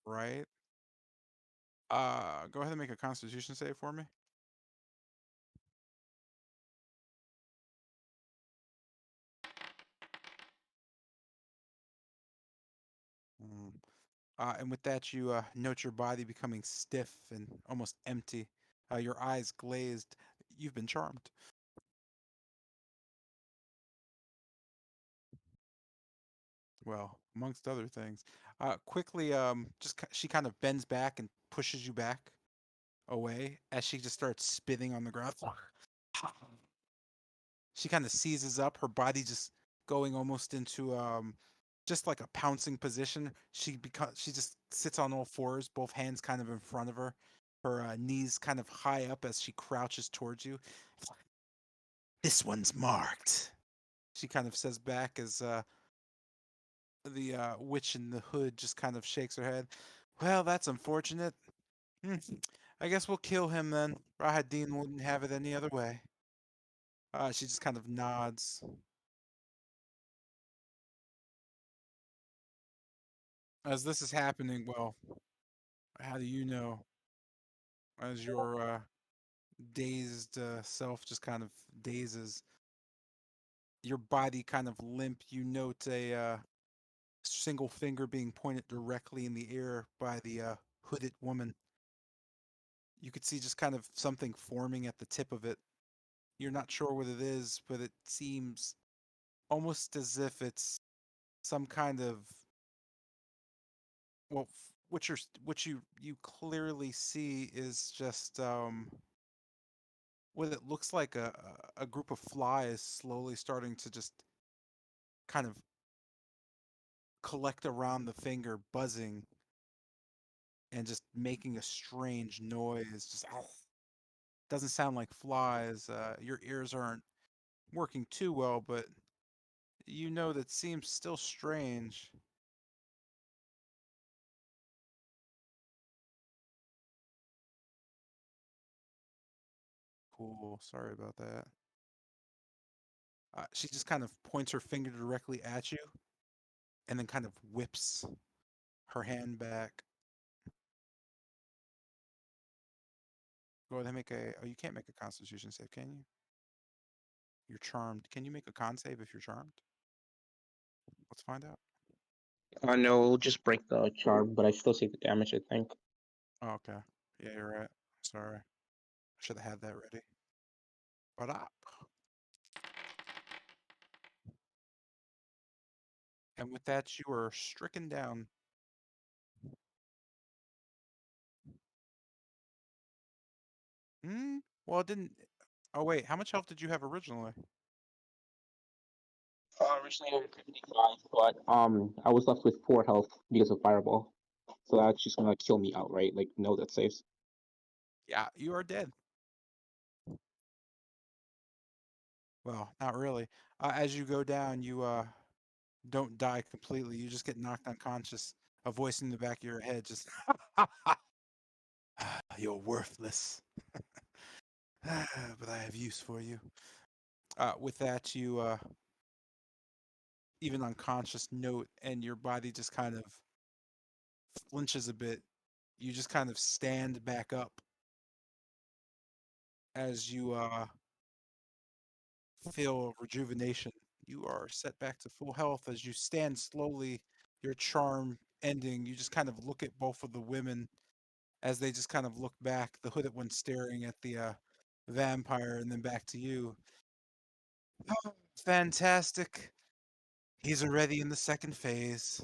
Right. Go ahead and make a Constitution save for me. Mm. And with that, you note your body becoming stiff and almost empty. Your eyes glazed. You've been charmed. Well, amongst other things. Quickly, she kind of bends back and pushes you back away as she just starts spitting on the ground. She kind of seizes up, her body just going almost into just like a pouncing position. She just sits on all fours, both hands kind of in front of her, her knees kind of high up as she crouches towards you. This one's marked. She kind of says back as the witch in the hood just kind of shakes her head. Well, that's unfortunate. Hmm. I guess we'll kill him then. Rahadin wouldn't have it any other way. She just kind of nods. As this is happening, well, how do you know? As your dazed self just kind of dazes, your body kind of limp, you note a single finger being pointed directly in the air by the hooded woman. You could see just kind of something forming at the tip of it. You're not sure what it is, but it seems almost as if it's some kind of well, what you clearly see is just what it looks like a group of flies slowly starting to just kind of collect around the finger, buzzing and just making a strange noise. Just doesn't sound like flies. Your ears aren't working too well, but you know that seems still strange. Cool. Sorry about that. She just kind of points her finger directly at you and then kind of whips her hand back. Go ahead and make a. Oh, you can't make a Constitution save, can you? You're charmed. Can you make a con save if you're charmed? Let's find out. No, it'll just break the charm, but I still take the damage, I think. Oh, okay. Yeah, you're right. Sorry. I should have had that ready. But and with that, you are stricken down. Hmm. Well, it didn't. Oh wait, how much health did you have originally? Originally I had 55, but I was left with 4 health because of fireball. So that's just gonna kill me outright. Like no death saves. Yeah, you are dead. Well, not really. As you go down, you don't die completely. You just get knocked unconscious. A voice in the back of your head just, you're worthless, but I have use for you. With that, you even unconscious note, and your body just kind of flinches a bit. You just kind of stand back up as you feel rejuvenation. You are set back to full health as you stand slowly, your charm ending. You just kind of look at both of the women as they just kind of look back, the hooded one staring at the vampire and then back to you. Oh, fantastic. He's already in the second phase.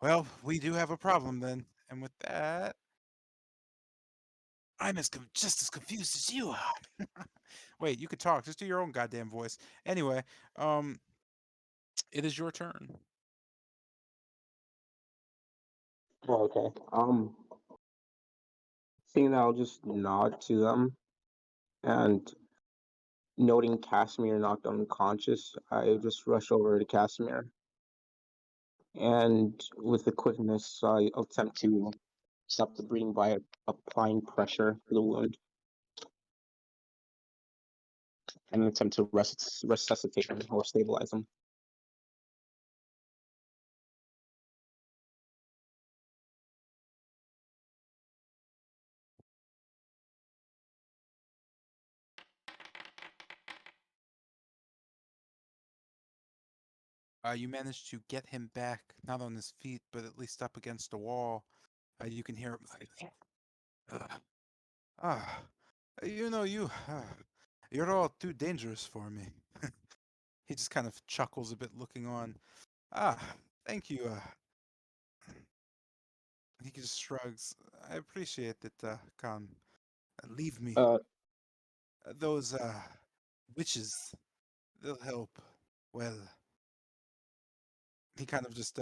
Well, we do have a problem then. And with that, I'm just as confused as you are. Wait, you could talk. Just do your own goddamn voice. Anyway, um, it is your turn. Okay. Seeing that, I'll just nod to them, and noting Casimir knocked unconscious, I just rush over to Casimir, and with the quickness, I attempt to stop the bleeding by applying pressure to the wound and attempt to resuscitate him or stabilize him. You managed to get him back, not on his feet, but at least up against a wall. You can hear him like, ah, you're all too dangerous for me. He just kind of chuckles a bit, looking on. Ah, thank you. He just shrugs. I appreciate it, Khan. Leave me. Uh, Those witches, they'll help. Well, he kind of just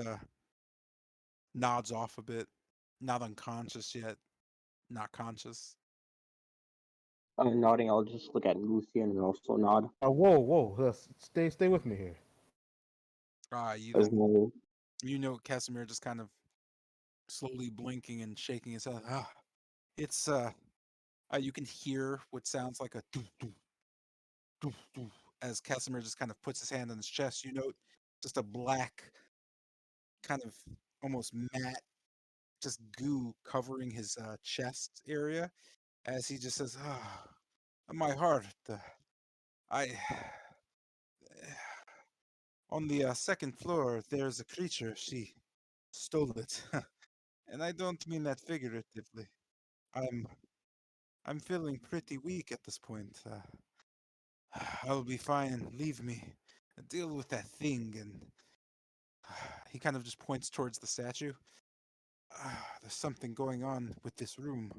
nods off a bit. Not unconscious yet. Not conscious. nodding, I'll just look at Lucian and also nod. Whoa, whoa, stay with me here. You There's don't. no. You know, Casimir just kind of slowly blinking and shaking his head. Ah, it's you can hear what sounds like a doo doo doo doo as Casimir just kind of puts his hand on his chest. You note just a black, kind of almost matte, just goo covering his chest area as he just says, "Ah, my heart. I on the second floor. There's a creature. She stole it, and I don't mean that figuratively. I'm I'm feeling pretty weak at this point. I'll be fine. Leave me. Deal with that thing." And he kind of just points towards the statue. There's something going on with this room.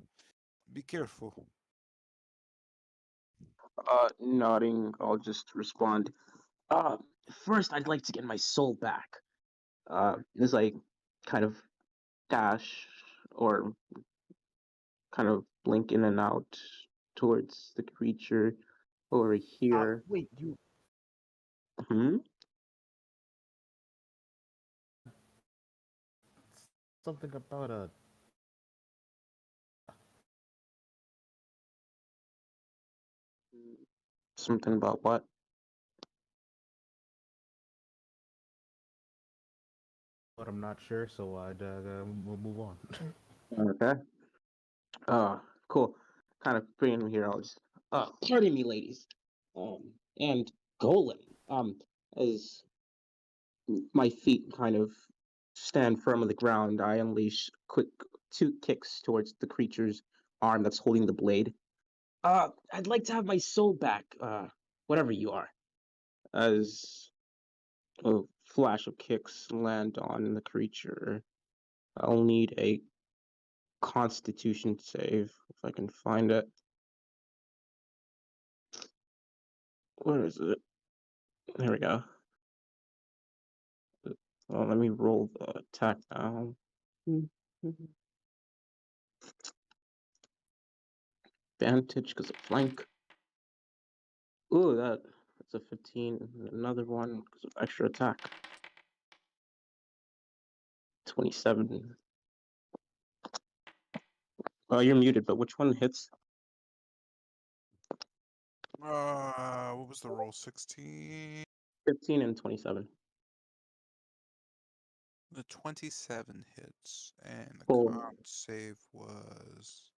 Be careful. Nodding, I'll just respond. Uh, First, I'd like to get my soul back. As I kind of dash or kind of blink in and out towards the creature over here. Wait, you Hmm? something about a Something about what? but I'm not sure, so we'll move on. Okay. Cool. Kind of bringing him here. I'll just. Pardon me, ladies. And Golem. As my feet kind of stand firm on the ground, I unleash quick two kicks towards the creature's arm that's holding the blade. I'd like to have my soul back. Whatever you are. As a flash of kicks land on the creature, I'll need a Constitution save if I can find it. Where is it? There we go. Well, let me roll the attack now. Advantage because of flank. Ooh, that's a 15. Another one because of extra attack. 27. Oh, you're muted, but which one hits? What was the roll? 16. 15 and 27. The 27 hits, and the Full con save was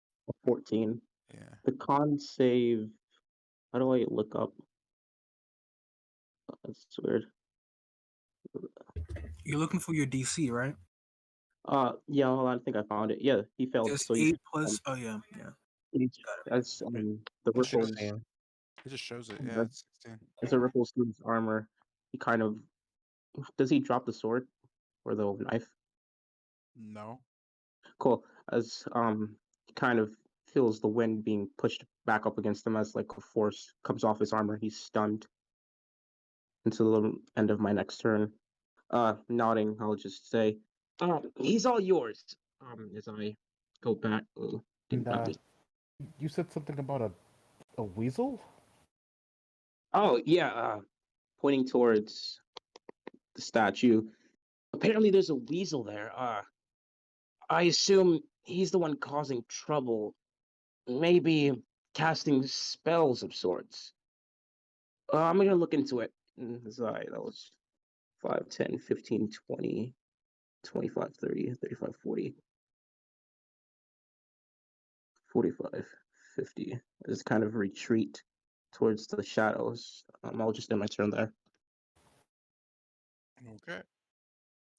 14. yeah. The con save. How do I look up? That's weird. You're looking for your DC, right? Yeah, hold on. I think I found it. Yeah, he failed. Just So you 8 can. plus. Oh yeah, yeah. That's It, the it shows ripples. it just shows it. Yeah, That's it's 16. it's a ripples through his armor. He kind of does he drop the sword or the knife? No. Cool. As he kind of feels the wind being pushed back up against him as like a force comes off his armor. He's stunned until the end of my next turn. Nodding, I'll just say, he's all yours. As I go back. Oh, And didn't that me. you said something about a weasel? Oh yeah. Pointing towards the statue. Apparently, there's a weasel there. I assume he's the one causing trouble. Maybe casting spells of sorts. I'm gonna look into it. Sorry, that was 5, 10, 15, 20, 25, 30, 35, 40, 45, 50. I just kind of retreat towards the shadows. I'll just end my turn there. Okay.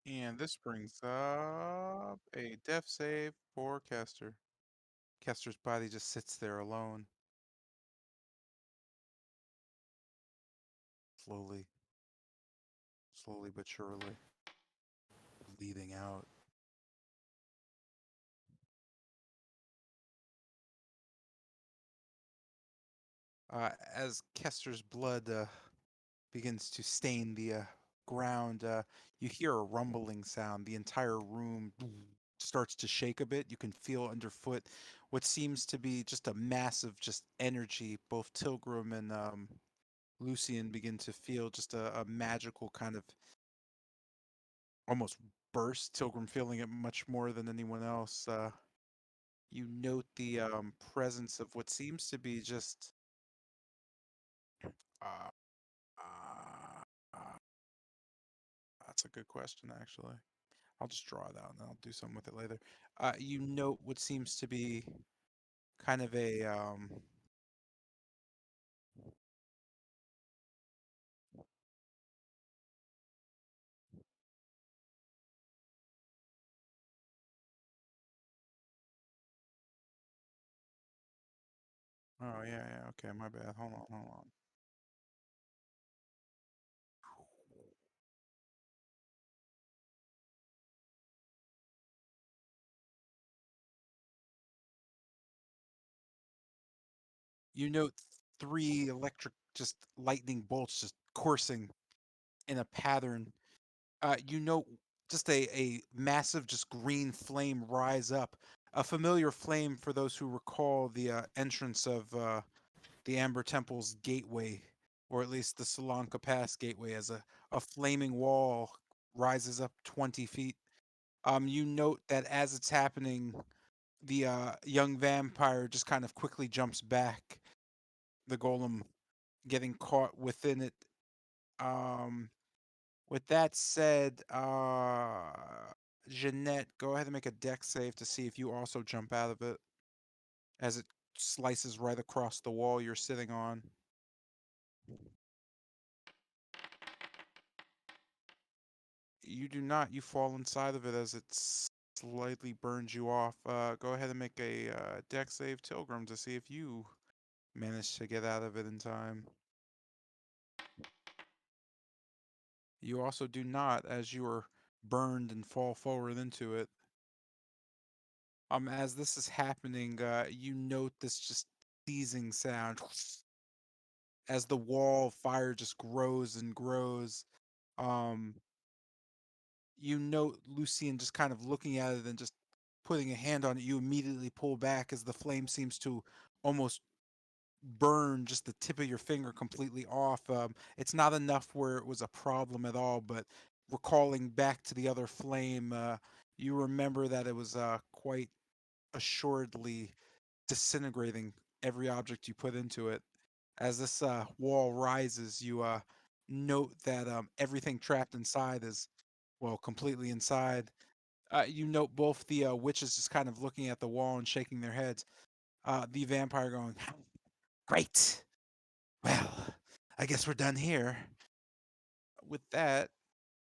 And this brings up a death save for Kester. Kester's body just sits there alone, slowly, slowly but surely, bleeding out. As Kester's blood begins to stain the ground, you hear a rumbling sound. The entire room starts to shake a bit. You can feel underfoot what seems to be just a massive just energy. Both Tilgrim and Lucian begin to feel just a magical kind of almost burst. Tilgrim feeling it much more than anyone else. You note the presence of what seems to be just uh, uh, uh, that's a good question, actually. I'll just draw it out and I'll do something with it later. You note what seems to be kind of a oh yeah, okay, my bad. Hold on. You note three electric just lightning bolts just coursing in a pattern. You note just a massive just green flame rise up. A familiar flame for those who recall the entrance of the Amber Temple's gateway, or at least the Solanka Pass gateway, as a flaming wall rises up 20 feet. You note that as it's happening, the young vampire just kind of quickly jumps back, the golem getting caught within it. Um, with that said, Jeanette, go ahead and make a dex save to see if you also jump out of it as it slices right across the wall you're sitting on. You do not. You fall inside of it as it slightly burns you off. Go ahead and make a dex save, Tilgrim, to see if you manage to get out of it in time. You also do not, as you are burned and fall forward into it. As this is happening, you note this just seizing sound as the wall of fire just grows and grows. Um, you note Lucian just kind of looking at it and just putting a hand on it. You immediately pull back as the flame seems to almost burn just the tip of your finger completely off. It's not enough where it was a problem at all, but recalling back to the other flame, you remember that it was quite assuredly disintegrating every object you put into it. As this wall rises, you note that everything trapped inside is, well, completely inside. You note both the witches just kind of looking at the wall and shaking their heads. The vampire going, great. Well, I guess we're done here. With that,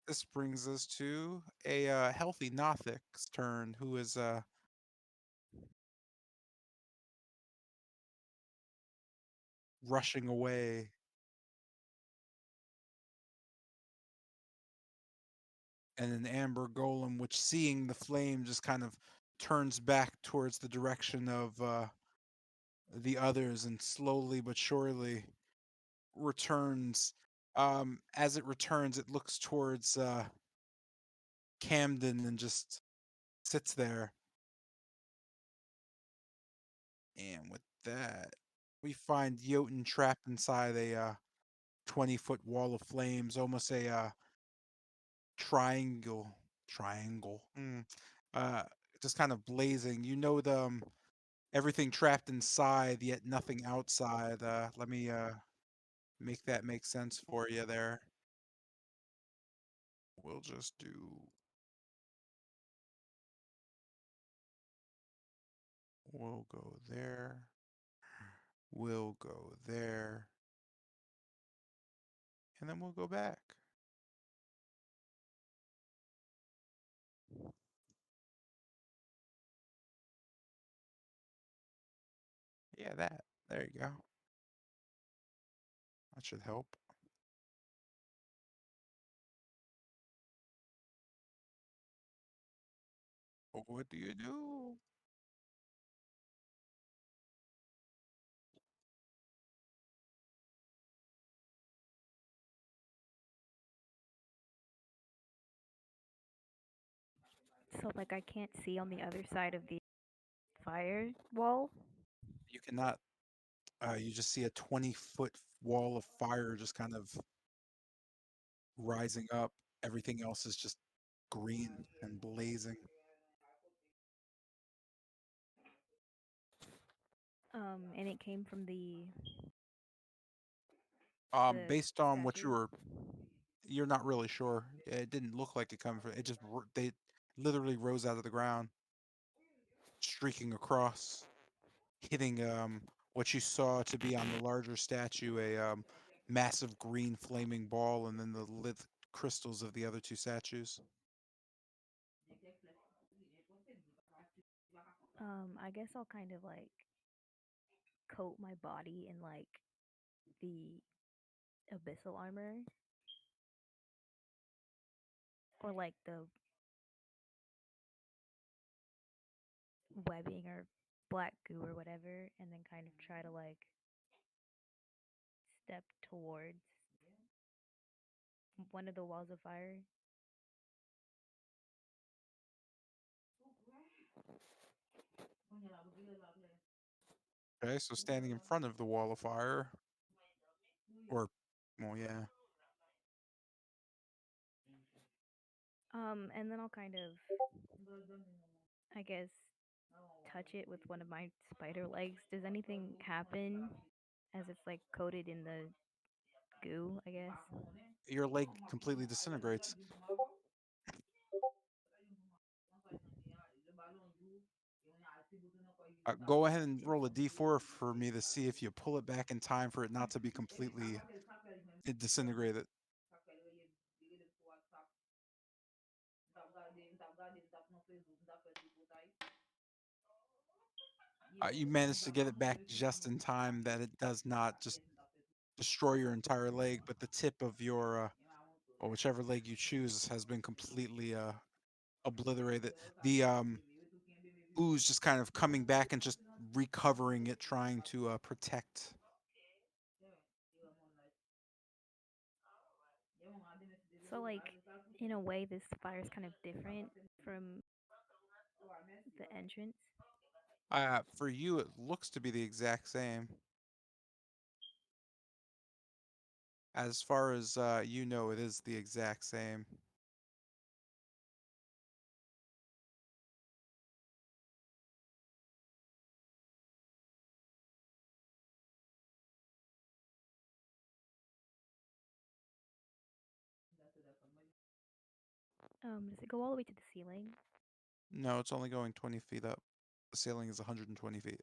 this brings us to a healthy Nothic's turn, who is rushing away. And an amber golem, which seeing the flame just kind of turns back towards the direction of the others and slowly but surely returns. As it returns, it looks towards Camden and just sits there. And with that, we find Jotun trapped inside a 20-foot wall of flames, almost a triangle. Triangle. Uh, just kind of blazing. You know the everything trapped inside, yet nothing outside. Let me make that make sense for you there. We'll just do. We'll go there. We'll go there. And then we'll go back. Yeah, that. There you go. That should help. What do you do? So like I can't see on the other side of the fire wall. You cannot. You just see a 20-foot wall of fire just kind of rising up. Everything else is just green and blazing. And it came from the Based on what statue. you're not really sure. It didn't look like it coming from. It just they literally rose out of the ground, streaking across, hitting what you saw to be on the larger statue a massive green flaming ball, and then the lit crystals of the other two statues. I guess I'll kind of like coat my body in like the abyssal armor or like the webbing or black goo or whatever, and then kind of try to like step towards one of the walls of fire. Okay, so standing in front of the wall of fire, or, well, yeah. And then I'll kind of, I guess, touch it with one of my spider legs. Does anything happen as it's like coated in the goo, I guess? Your leg completely disintegrates. Go ahead and roll a d4 for me to see if you pull it back in time for it not to be completely disintegrated. You managed to get it back just in time that it does not just destroy your entire leg, but the tip of your, or whichever leg you choose, has been completely obliterated. The ooze just kind of coming back and just recovering it, trying to protect. So like in a way this fire is kind of different from the entrance. For you, it looks to be the exact same. As far as you know, it is the exact same. Does it go all the way to the ceiling? No, it's only going 20 feet up. The ceiling is 120 feet.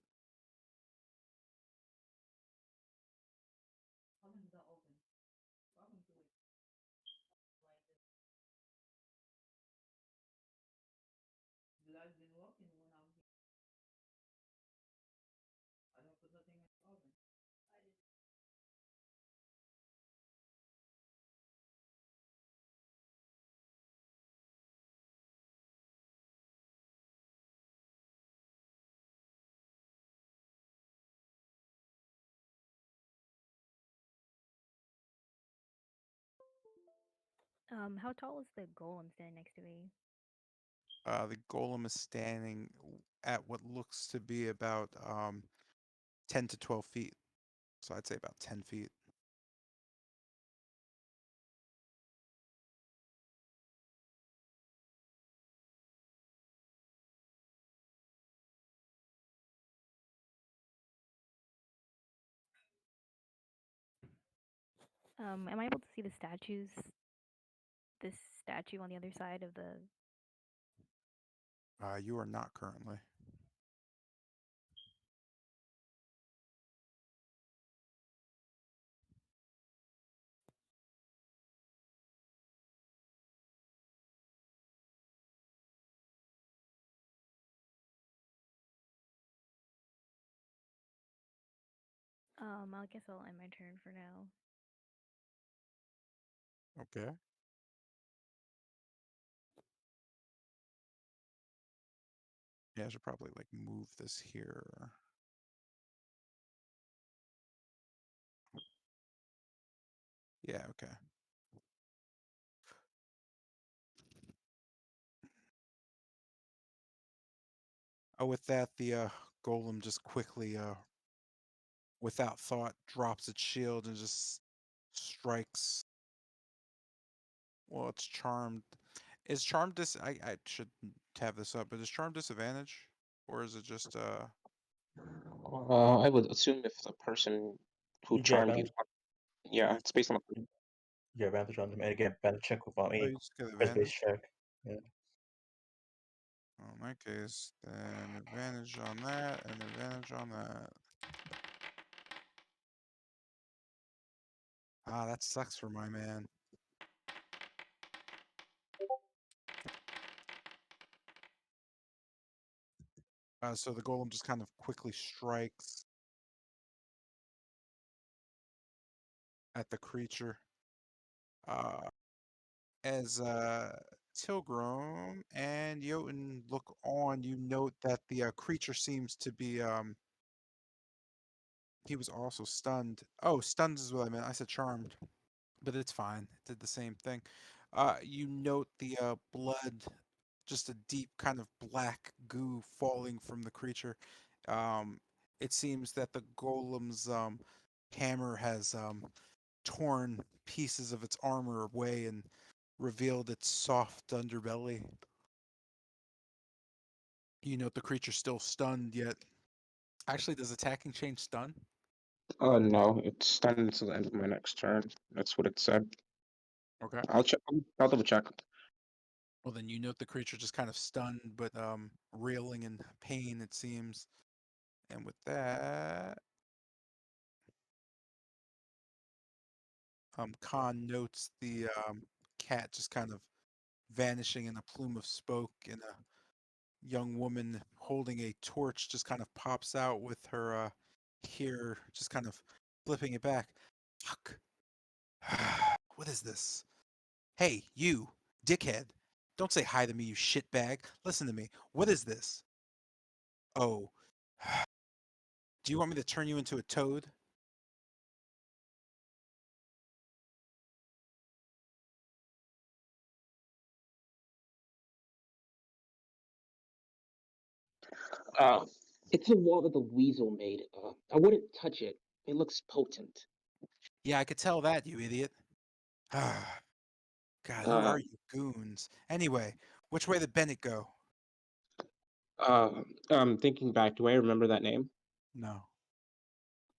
How tall is the golem standing next to me? The golem is standing at what looks to be about 10 to 12 feet. So I'd say about 10 feet. Am I able to see the statues? This statue on the other side of the. You are not currently. I guess I'll end my turn for now. Okay. Yeah, I should probably like move this here. Yeah, okay. Oh, with that, the golem just quickly, without thought, drops its shield and just strikes. Well, it's charmed. Is charmed I should have this up, but is charm disadvantage? Or is it just I would assume if the person who You get charmed you, advantage. yeah, You it's based on. you get advantage on them, and again, advantage check with oh any you just get first base advantage? check. Yeah. Well, in that case, then advantage on that and advantage on that. Ah, that sucks for my man. So the golem just kind of quickly strikes at the creature. Uh, as Tilgrim and Jotun look on, you note that the creature seems to be he was also stunned. Oh, stunned is what I meant. I said charmed, but it's fine. It did the same thing. You note the blood, just a deep kind of black goo falling from the creature. Um, it seems that the golem's hammer has torn pieces of its armor away and revealed its soft underbelly. You note the creature still stunned, yet actually, does attacking change stun? No, it's stunned until the end of my next turn. That's what it said. Okay. I'll check. I'll double check. Well, then you note the creature just kind of stunned, but reeling in pain, it seems. And with that, Khan notes the cat just kind of vanishing in a plume of smoke, and a young woman holding a torch just kind of pops out with her here, just kind of flipping it back. Fuck. What is this? Hey, you, dickhead. Don't say hi to me, you shitbag. Listen to me. What is this? Oh. Do you want me to turn you into a toad? Uh, it's a wall that the weasel made. I wouldn't touch it. It looks potent. Yeah, I could tell that, you idiot. God, who Uh, are you goons? Anyway, which way did Bennett go? uh, thinking back, do I remember that name? No.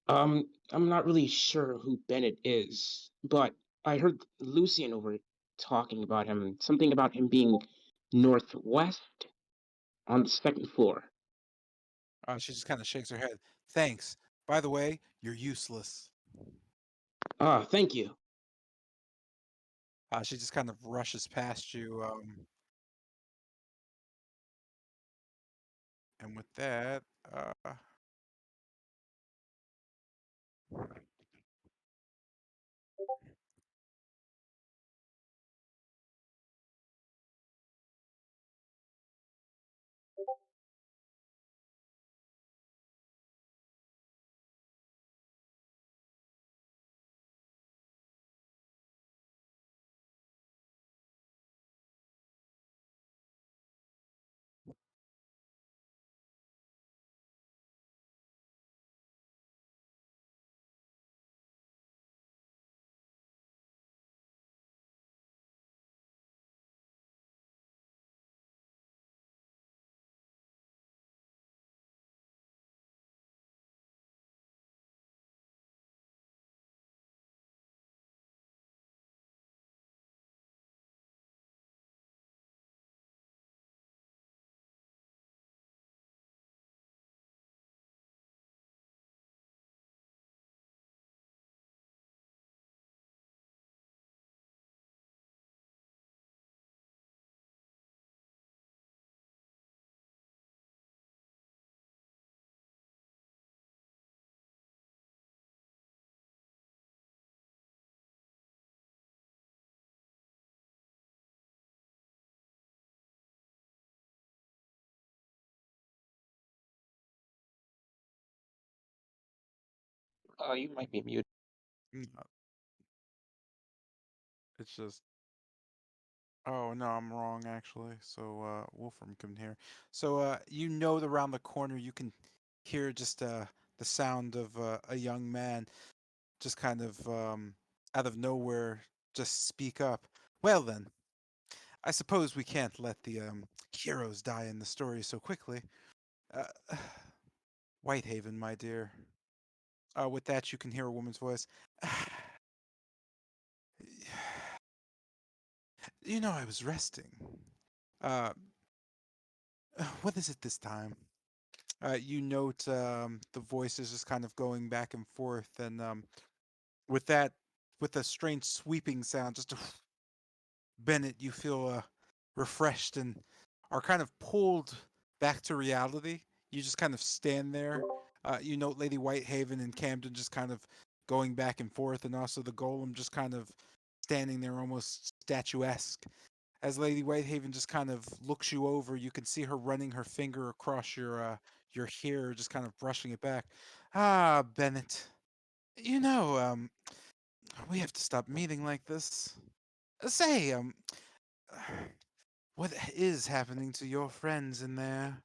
I'm not really sure who Bennett is, but I heard Lucian over talking about him. Something about him being northwest on the second floor. She just kind of shakes her head. Thanks. By the way, you're useless. Thank you. She just kind of rushes past you. And with that, uh, You might be muted. No, it's just. Oh no, I'm wrong actually. So Wolfram can hear. So you know, around the corner you can hear just the sound of a young man just kind of out of nowhere just speak up. Well then, I suppose we can't let the heroes die in the story so quickly. Uh, Whitehaven, my dear. With that, you can hear a woman's voice. You know, I was resting. Uh, what is it this time? You note the voice is just kind of going back and forth, and with that, with a strange sweeping sound, just a Bennett, you feel refreshed and are kind of pulled back to reality. You just kind of stand there. You note Lady Whitehaven and Camden just kind of going back and forth, and also the golem just kind of standing there almost statuesque. As Lady Whitehaven just kind of looks you over, you can see her running her finger across your hair, just kind of brushing it back. Ah, Bennett, you know, we have to stop meeting like this. Say, what is happening to your friends in there?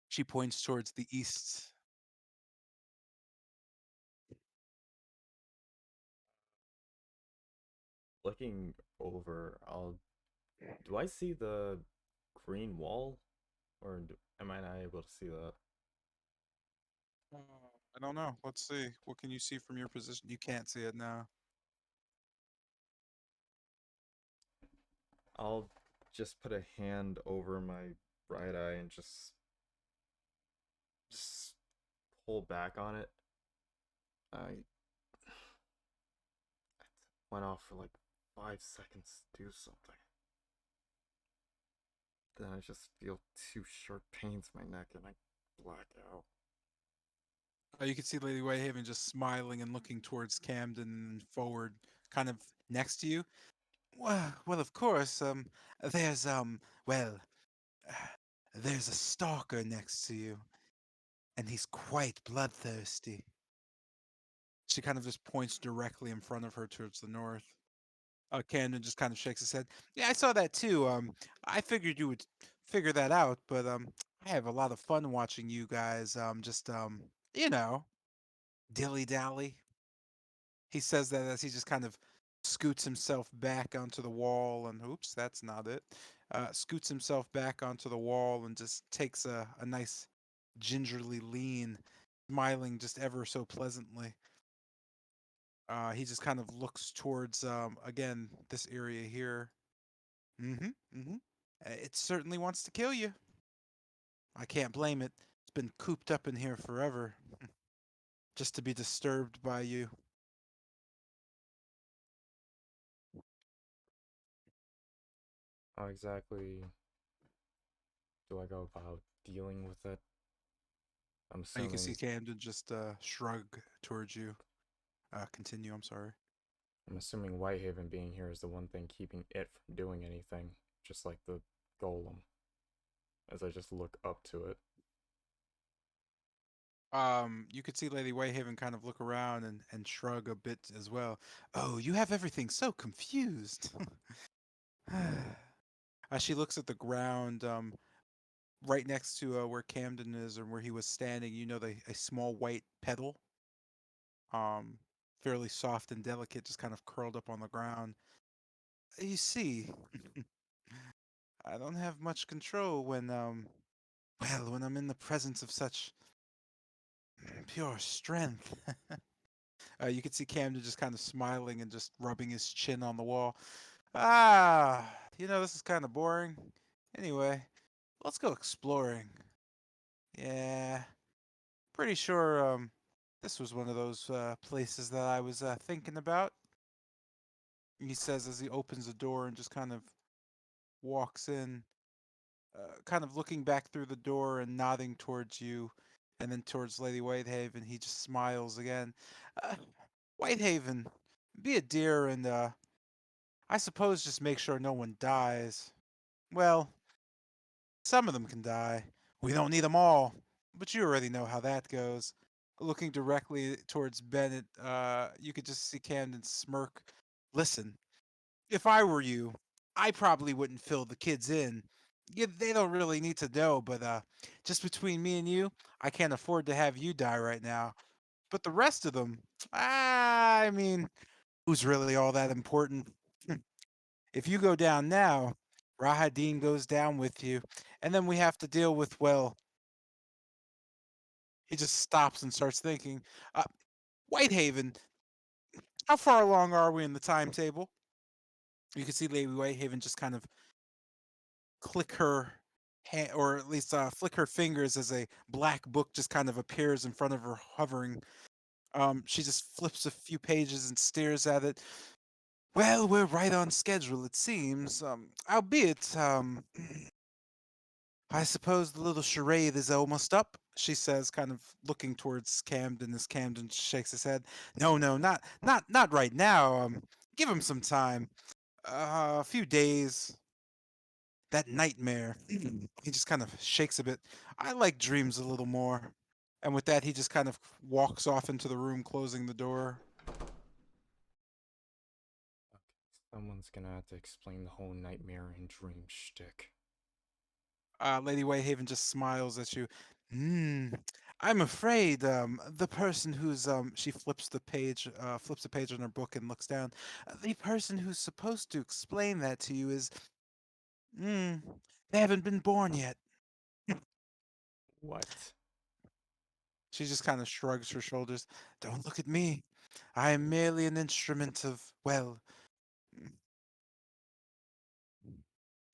She points towards the east. Looking over, do I see the green wall, or am I not able to see that? Uh, I don't know. Let's see. What can you see from your position? You can't see it now. I'll just put a hand over my right eye and just pull back on it. I went off for like 5 seconds to do something. Then I just feel two sharp pains in my neck and I black out. You can see Lady Whitehaven just smiling and looking towards Camden and forward, kind of next to you. Well, of course. There's well, there's a stalker next to you, and he's quite bloodthirsty. She kind of just points directly in front of her towards the north. Camden just kind of shakes his head. Yeah, I saw that too. I figured you would figure that out, but I have a lot of fun watching you guys. Just you know, dilly dally. He says that as he just kind of scoots himself back onto the wall, and oops, that's not it. Scoots himself back onto the wall and just takes a nice gingerly lean, smiling just ever so pleasantly. He just kind of looks towards again this area here. Mm-hmm. Mm-hmm. It certainly wants to kill you. I can't blame it. It's been cooped up in here forever, just to be disturbed by you. How exactly do I go about dealing with it? I'm You can see assuming Camden just shrug towards you. Continue. I'm sorry. I'm assuming Whitehaven being here is the one thing keeping it from doing anything, just like the golem. As I just look up to it. You could see Lady Whitehaven kind of look around and shrug a bit as well. Oh, you have everything so confused. As she looks at the ground, right next to where Camden is or where he was standing, you know, a small white petal, um, fairly soft and delicate, just kind of curled up on the ground. You see, I don't have much control when, well, when I'm in the presence of such pure strength. You could see Camden just kind of smiling and just rubbing his chin on the wall. Ah, this is kind of boring. Anyway, let's go exploring. Yeah, pretty sure this was one of those places that I was thinking about. He says as he opens the door and just kind of walks in, kind of looking back through the door and nodding towards you, and then towards Lady Whitehaven. He just smiles again. Uh, Whitehaven, be a dear and I suppose just make sure no one dies. Well, some of them can die. We don't need them all, but you already know how that goes. looking directly towards Bennett. You could just see Camden smirk. Listen, if I were you, I probably wouldn't fill the kids in. Yeah, they don't really need to know, but just between me and you, I can't afford to have you die right now. But the rest of them, I mean, who's really all that important? If you go down now, Rahadin goes down with you, and then we have to deal with, well, he just stops and starts thinking. Whitehaven, how far along are we in the timetable? You can see Lady Whitehaven just kind of click her hand, or at least flick her fingers as a black book just kind of appears in front of her, hovering. She just flips a few pages and stares at it. Well, we're right on schedule, it seems. Albeit, I suppose the little charade is almost up, she says, kind of looking towards Camden as Camden shakes his head. No, no, not right now. Give him some time. A few days. That nightmare. He just kind of shakes a bit. I like dreams a little more. And with that, he just kind of walks off into the room, closing the door. Okay, someone's gonna have to explain the whole nightmare and dream shtick. Lady Whitehaven just smiles at you. Hmm. I'm afraid the person who's she flips a page on her book and looks down. The person who's supposed to explain that to you is hmm. They haven't been born yet. What? She just kind of shrugs her shoulders. Don't look at me. I am merely an instrument of, well,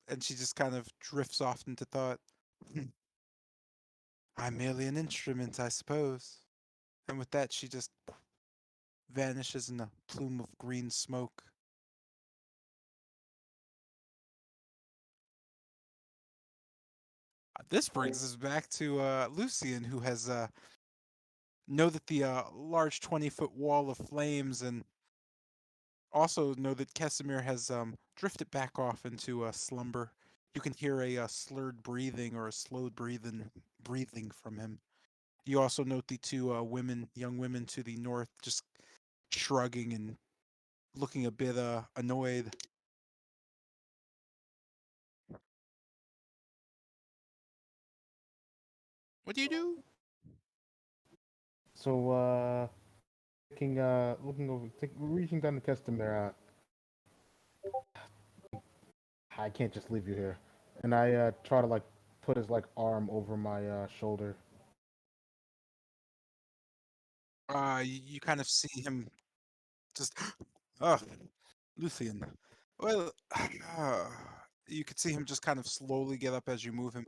and she just kind of drifts off into thought. I'm merely an instrument, I suppose. And with that, she just vanishes in a plume of green smoke. This brings us back to Lucian, who has know that the large 20-foot wall of flames, and also know that Kesimir has drifted back off into slumber. You can hear a slurred breathing or a slowed breathing from him. You also note the two young women to the north, just shrugging and looking a bit annoyed. What do you do? So, looking over, reaching down the customer, I can't just leave you here. And I try to like put his like arm over my shoulder. You kind of see him just, oh, Lucian. Well, you could see him just kind of slowly get up as you move him.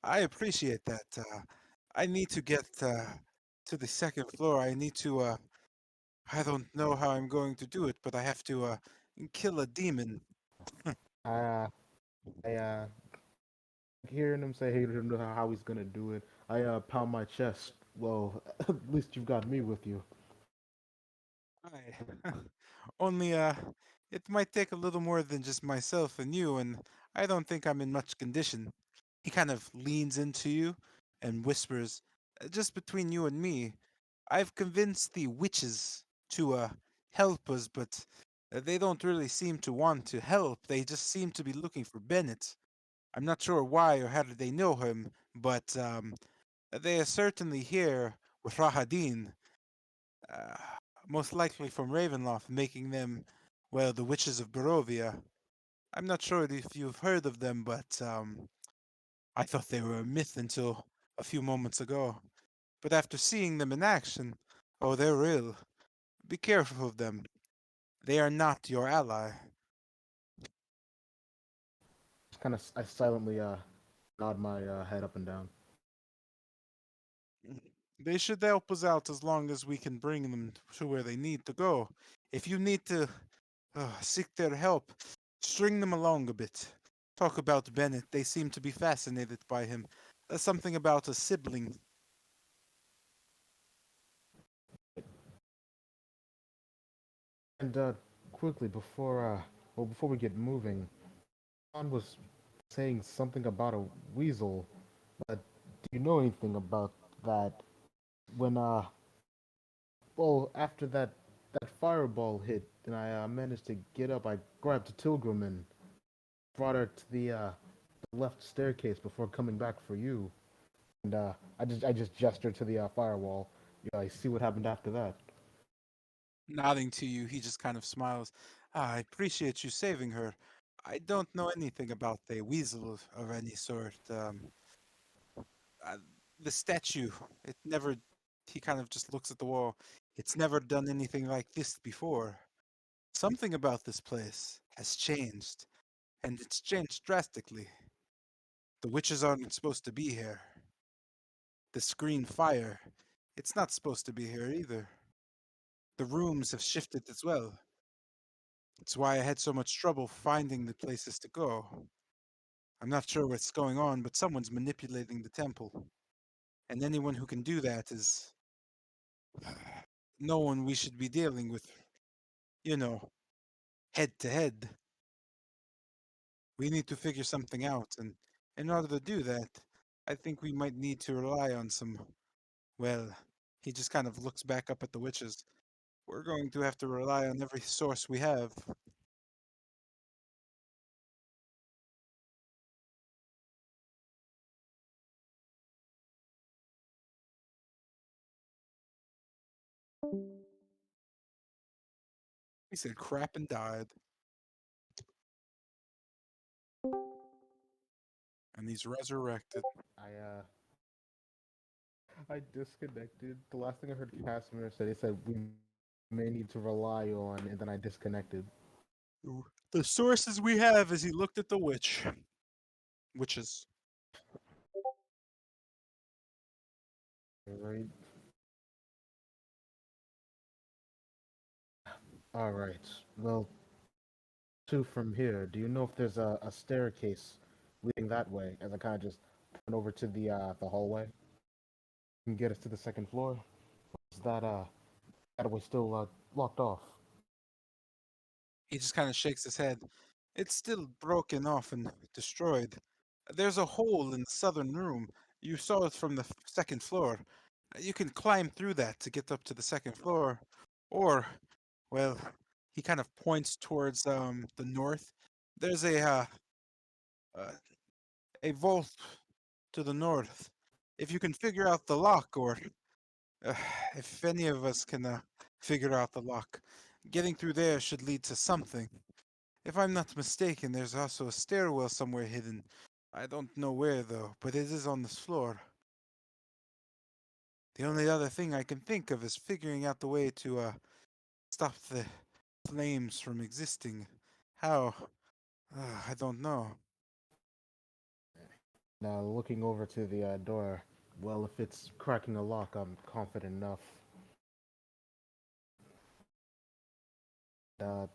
I appreciate that. I need to get to the second floor. I need to. I don't know how I'm going to do it, but I have to kill a demon. I hearing him say he don't know how he's gonna do it. I pound my chest. Well, at least you've got me with you. Hi. Only it might take a little more than just myself and you, and I don't think I'm in much condition. He kind of leans into you and whispers, just between you and me, I've convinced the witches to help us, but they don't really seem to want to help. They just seem to be looking for Bennett. I'm not sure why or how did they know him, but they are certainly here with Rahadin, uh, most likely from Ravenloft, making them, well, the witches of Barovia. I'm not sure if you've heard of them, but I thought they were a myth until a few moments ago. But after seeing them in action, oh, they're real. Be careful of them. They are not your ally. Just kind of, I silently nod my head up and down. They should help us out as long as we can bring them to where they need to go. If you need to seek their help, string them along a bit. Talk about Bennett. They seem to be fascinated by him. There's something about a sibling. And quickly before we get moving, John was saying something about a weasel. Do you know anything about that? When Well, after that fireball hit, and I managed to get up, I grabbed Tilgrim and brought her to the left staircase before coming back for you. And I just gestured to the firewall. Yeah, I see what happened after that. Nodding to you, he just kind of smiles. "Ah, I appreciate you saving her. I don't know anything about a weasel of any sort. Uh, the statue, it never. He kind of just looks at the wall. It's never done anything like this before. Something about this place has changed, and it's changed drastically. The witches aren't supposed to be here. The screen fire, it's not supposed to be here either. The rooms have shifted as well. It's why I had so much trouble finding the places to go. I'm not sure what's going on, but someone's manipulating the temple. And anyone who can do that is no one we should be dealing with, you know, head to head. We need to figure something out, and in order to do that, I think we might need to rely on some, well, he just kind of looks back up at the witches. We're going to have to rely on every source we have. He said crap and died, and he's resurrected. I disconnected. The last thing I heard Casimir say, he said we may need to rely on, and then I disconnected. The sources we have is he looked at the witches. Right. All right. Well, two from here. Do you know if there's a staircase leading that way? As I kind of just point over to the hallway and get us to the second floor. Is that way still locked off? He just kind of shakes his head. It's still broken off and destroyed. There's a hole in the southern room. You saw it from the second floor. You can climb through that to get up to the second floor. Or, well, he kind of points towards the north. There's uh, a vault to the north. If you can figure out the lock, or uh, if any of us can figure out the lock, getting through there should lead to something. If I'm not mistaken, there's also a stairwell somewhere hidden. I don't know where though, but it is on this floor. The only other thing I can think of is figuring out the way to stop the flames from existing. How? I don't know. Now, looking over to the door, well, if it's cracking a lock, I'm confident enough. Uh,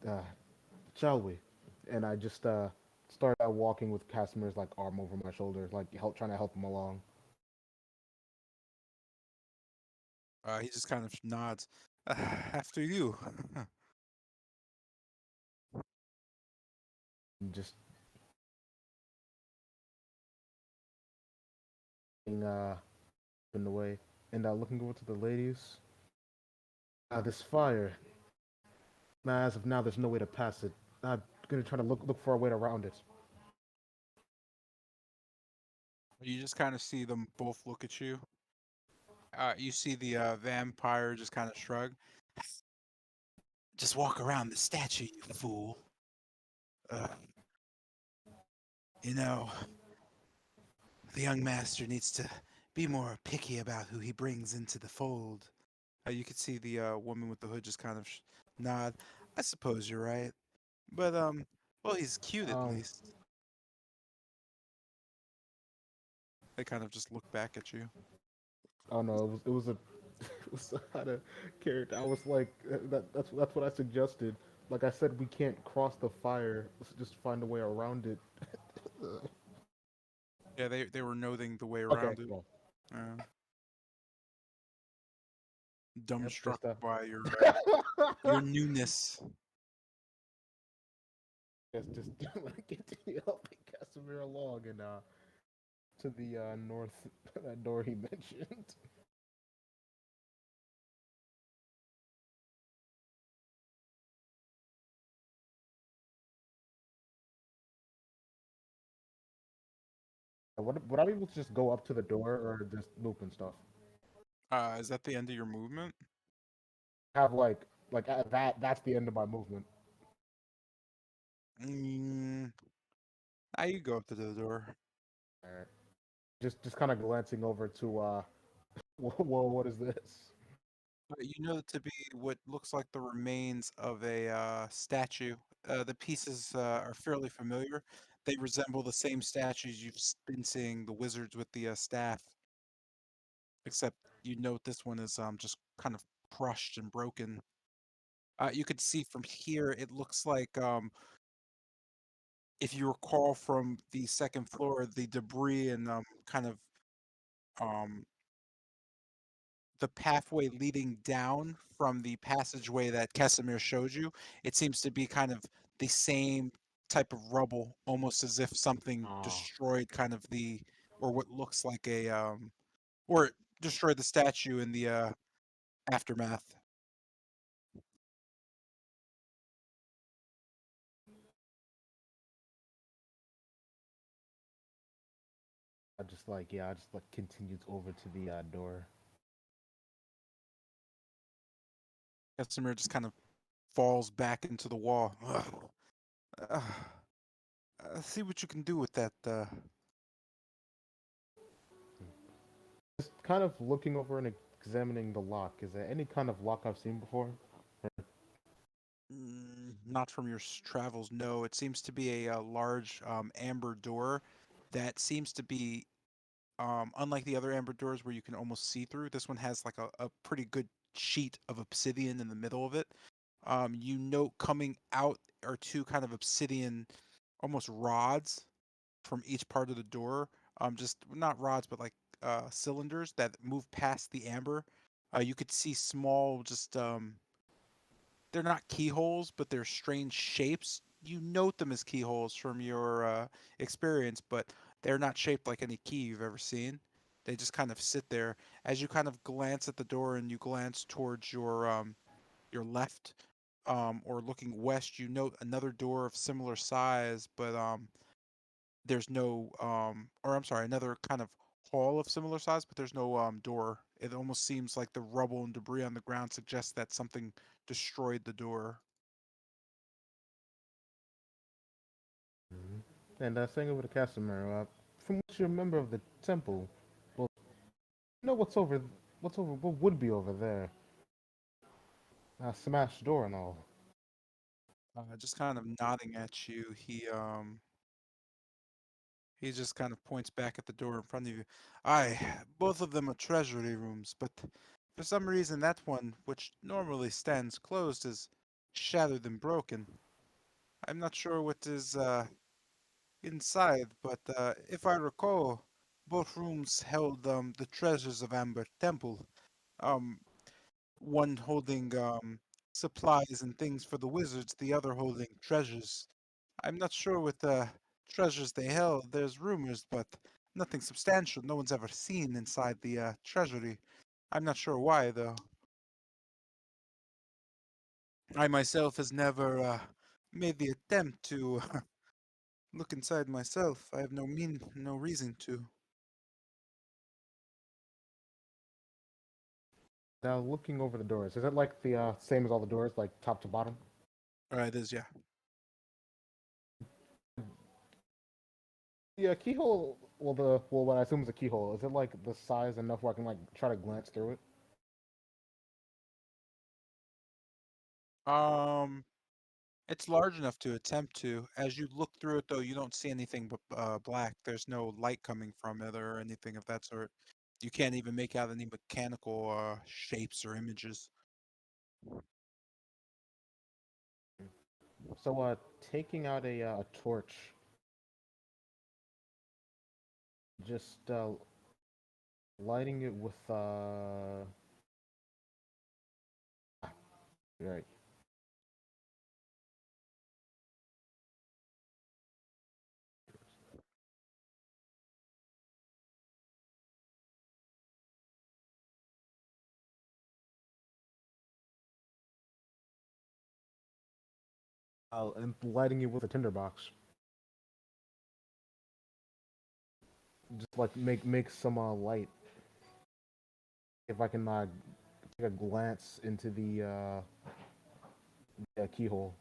uh, shall we? And I just start out walking with Casimir's like arm over my shoulder, like trying to help him along. He just kind of nods. After you. And just uh in the way, and looking over to the ladies. This fire. Now, as of now, there's no way to pass it. I'm gonna try to look for a way around it. You just kind of see them both look at you. You see the vampire just kind of shrug. Just walk around the statue, you fool. Uh, you know, the young master needs to be more picky about who he brings into the fold. You could see the woman with the hood just kind of nod. I suppose you're right, but well, he's cute at Um, least. They kind of just look back at you. oh no, it was a it was out of character. I was like that's what I suggested. Like I said, we can't cross the fire. Let's just find a way around it. Yeah, they were noting the way Okay, around it. well, Uh, yep, dumbstruck just by your newness. just continue helping Casimir along and to the north that door he mentioned. Would I be able to just go up to the door or just loop and stuff? Is that the end of your movement? Have that's the end of my movement. Mm, you go up to the door. Alright. Just kind of glancing over to whoa, what is this? You know it to be what looks like the remains of a statue. The pieces are fairly familiar. They resemble the same statues you've been seeing, the wizards with the staff, except you note this one is just kind of crushed and broken. You could see from here, it looks like if you recall from the second floor, the debris and kind of um, the pathway leading down from the passageway that Casimir showed you, it seems to be kind of the same type of rubble, almost as if something Oh, destroyed kind of the, or what looks like a, or destroyed the statue in the aftermath. I just like continued over to the door. Casimir just kind of falls back into the wall. Uh, see what you can do with that. Just kind of looking over and examining the lock. Is there any kind of lock I've seen before? Not from your travels, no. It seems to be a large amber door that seems to be unlike the other amber doors where you can almost see through. This one has like a pretty good sheet of obsidian in the middle of it. You note coming out are two kind of obsidian, almost rods from each part of the door. Just not rods, but like cylinders that move past the amber. You could see small, just they're not keyholes, but they're strange shapes. You note them as keyholes from your experience, but they're not shaped like any key you've ever seen. They just kind of sit there. As you kind of glance at the door and you glance towards your left, or looking west, you note another door of similar size, but there's no or I'm sorry, another kind of hall of similar size, but there's no door. It almost seems like the rubble and debris on the ground suggests that something destroyed the door. Mhm. And saying over to Casimir, from what you remember of the temple, well, you know what would be over there? Smashed door and all. Just kind of nodding at you, he just kind of points back at the door in front of you. Aye, both of them are treasury rooms, but for some reason that one, which normally stands closed, is shattered and broken. I'm not sure what is inside, but if I recall, both rooms held the treasures of Amber Temple. Um, one holding supplies and things for the wizards, the other holding treasures. I'm not sure what treasures they held. There's rumors, but nothing substantial. No one's ever seen inside the treasury. I'm not sure why, though. I myself has never made the attempt to look inside myself. I have no reason to. Now looking over the doors, is it like the same as all the doors, like top to bottom? It is, yeah. The keyhole, what I assume is a keyhole. Is it like the size enough where I can like try to glance through it? Um, it's large enough to attempt to. As you look through it, though, you don't see anything but black. There's no light coming from it or anything of that sort. You can't even make out any mechanical shapes or images. So, taking out a torch, just lighting it with right. And lighting it with a tinderbox. just like make some light. If I can take a glance into the keyhole.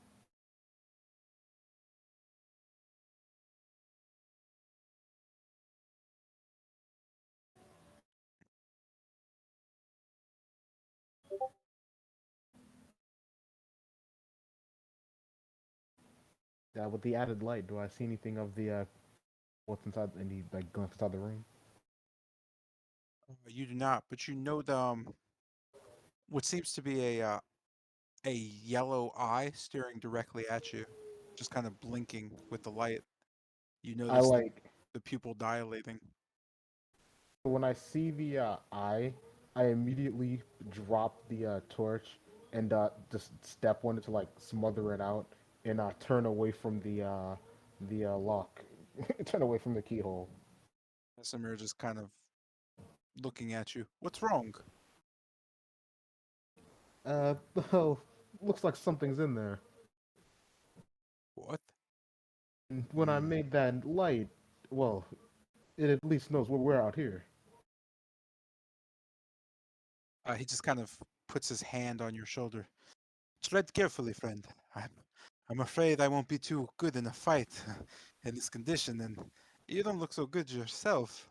With the added light, do I see anything of the what's inside? Any like glimpse inside the room? You do not, but you know the what seems to be a yellow eye staring directly at you, just kind of blinking with the light. You I notice like the pupil dilating. when I see the eye, I immediately drop the torch and just step on it to like smother it out and turn away from the lock, turn away from the keyhole. Vesemir just kind of looking at you. What's wrong? Uh, oh, looks like something's in there. What? And when I Hmm. made that light, well, it at least knows we're out here. He just kind of puts his hand on your shoulder. Tread carefully, friend. I'm afraid I won't be too good in a fight in this condition, and you don't look so good yourself.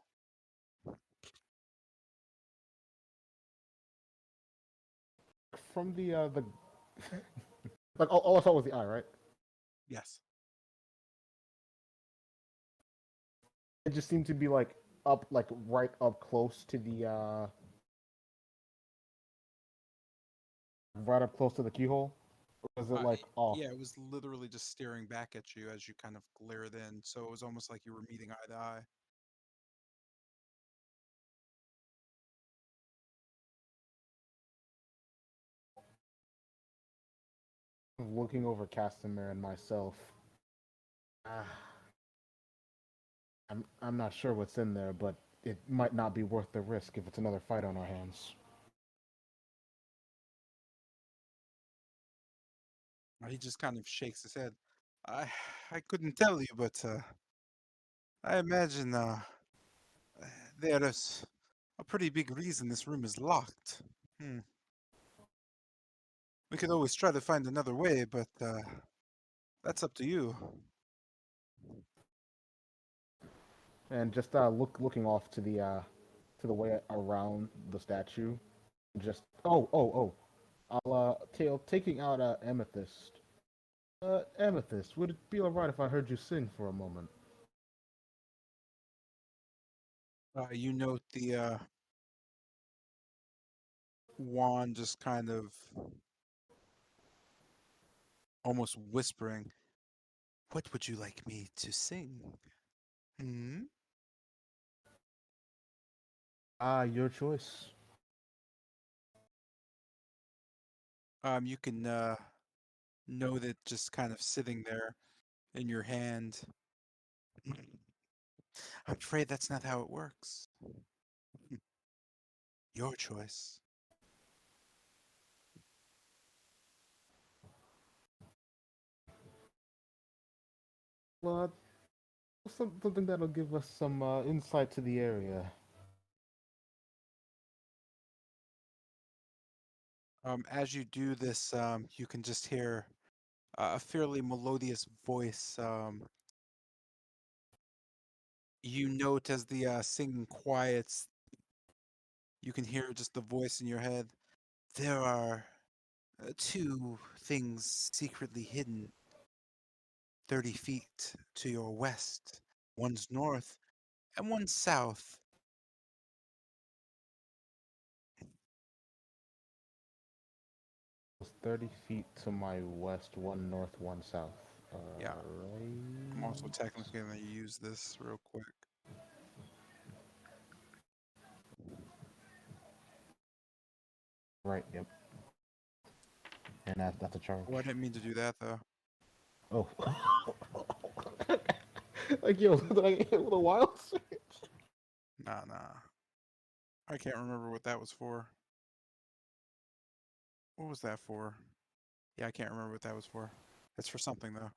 From the like all I saw was the eye, right? Yes. It just seemed to be like up, like right up close to the right up close to the keyhole. Or was it Uh, like off? yeah, it was literally just staring back at you as you kind of glared in, so it was almost like you were meeting eye to eye. Looking over Castamere and myself. Ah, I'm not sure what's in there, but it might not be worth the risk if it's another fight on our hands. He just kind of shakes his head. I I couldn't tell you, but I imagine there's a pretty big reason this room is locked. Hmm. We could always try to find another way, but that's up to you. And just looking off to the way around the statue. Just oh. I'll taking out Amethyst. Amethyst, would it be alright if I heard you sing for a moment? You note the wand just kind of almost whispering, "What would you like me to sing?" Hmm? Your choice. You can know that just kind of sitting there in your hand. I'm afraid that's not how it works. Your choice. Well, something that'll give us some insight to the area. As you do this, you can just hear a fairly melodious voice. You note as the singing quiets, you can hear just the voice in your head. There are two things secretly hidden 30 feet to your west. One's north and one's south. 30 feet to my west, one north, one south. Yeah, I'm also Right. technically going to use this real quick. Right, yep. And that's a charge. Oh, I didn't mean to do that though. Oh. Like, yo, did I get hit with a wild switch? Nah, nah. I can't remember what that was for. What was that for? Yeah, I can't remember what that was for. It's for something though.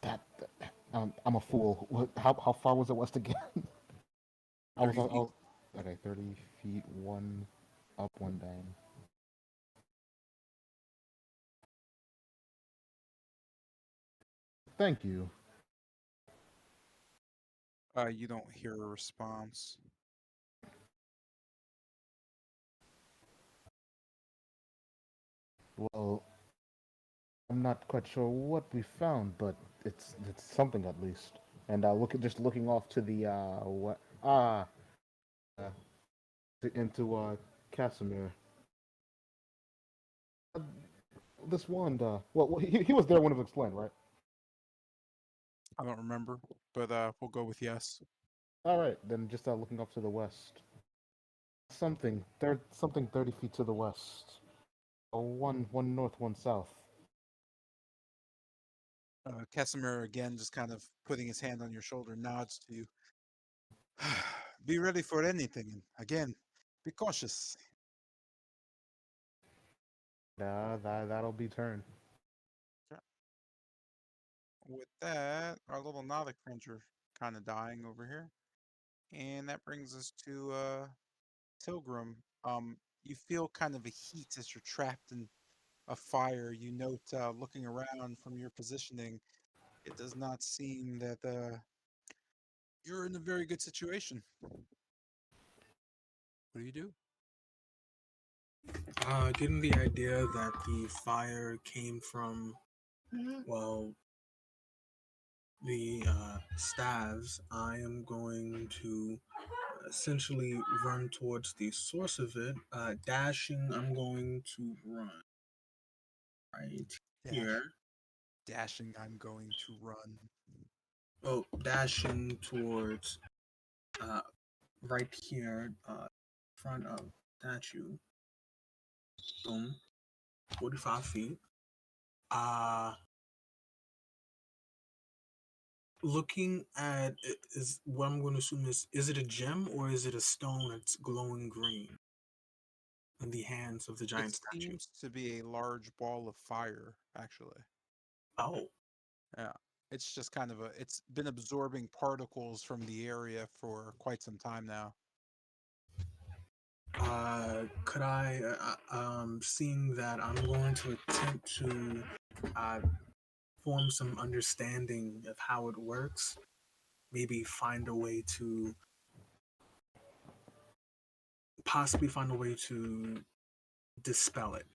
That, I'm a fool. How far was it west again? I was 30 I feet. was okay. 30 feet, one up, one down. Thank you. You don't hear a response. Well, I'm not quite sure what we found, but it's something at least. And just looking off to the what uh, into Casimir. Uh, this one, well, he was there when it was explained, right? I don't remember, but we'll go with yes. All right, then just looking off to the west. Something 30 feet to the west. One north, one south. Casimir again, just kind of putting his hand on your shoulder, nods to you. Be ready for anything. And again, be cautious. That'll be turned. Okay. With that, our little Nodic friends are kind of dying over here. And that brings us to Tilgrim. You feel kind of a heat as you're trapped in a fire. You note, looking around from your positioning, it does not seem that you're in a very good situation. What do you do? Getting the idea that the fire came from, well, the staves, I am going to essentially run towards the source of it. Dashing, I'm going to run right Dash, here. dashing, I'm going to run. Oh, dashing towards uh, right here, front of statue. Boom, 45 feet. Uh, Looking at it is what I'm going to assume is it a gem or is it a stone that's glowing green in the hands of the It giant statue? seems to be a large ball of fire, actually. Oh, Yeah. It's just kind of it's been absorbing particles from the area for quite some time now. could I, seeing that I'm going to attempt to uh, form some understanding of how it works, maybe find a way to possibly find a way to dispel it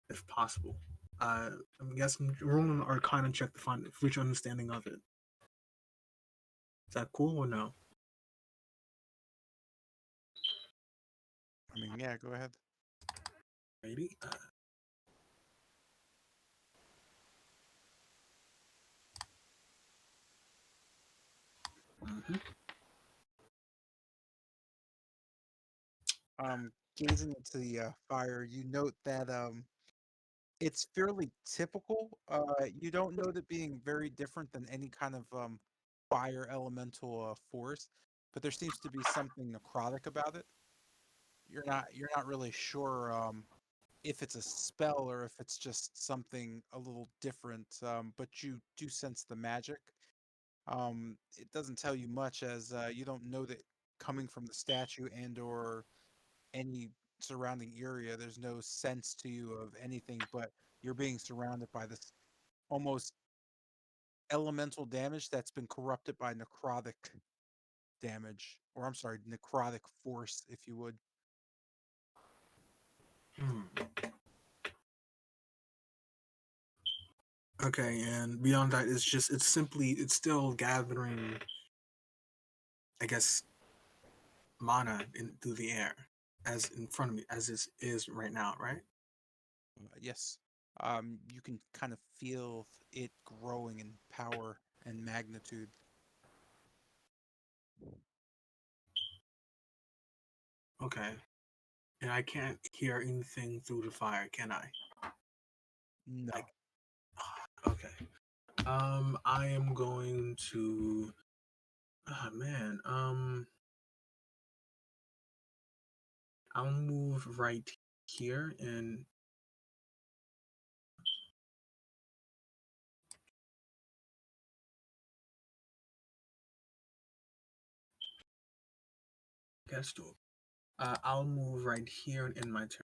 if possible. I guess I'm rolling an Arcana check to find reach understanding of it. Is that cool or no? I mean, yeah, go ahead. Maybe. Mhm. Gazing into the fire, you note that it's fairly typical. You don't note it being very different than any kind of fire elemental force, but there seems to be something necrotic about it. You're not really sure if it's a spell or if it's just something a little different. But you do sense the magic. It doesn't tell you much as you don't know that coming from the statue and or any surrounding area. There's no sense to you of anything, but you're being surrounded by this almost elemental damage that's been corrupted by necrotic damage, or I'm sorry, necrotic force, if you would. Hmm. Okay, and beyond that, it's still gathering, I guess, mana through the air, as in front of me, as it is right now, right? Yes, you can kind of feel it growing in power and magnitude. Okay, and I can't hear anything through the fire, can I? No. Like, okay. I am going to. Ah, man. I'll move right here and That's dope. I'll move right here in my turn.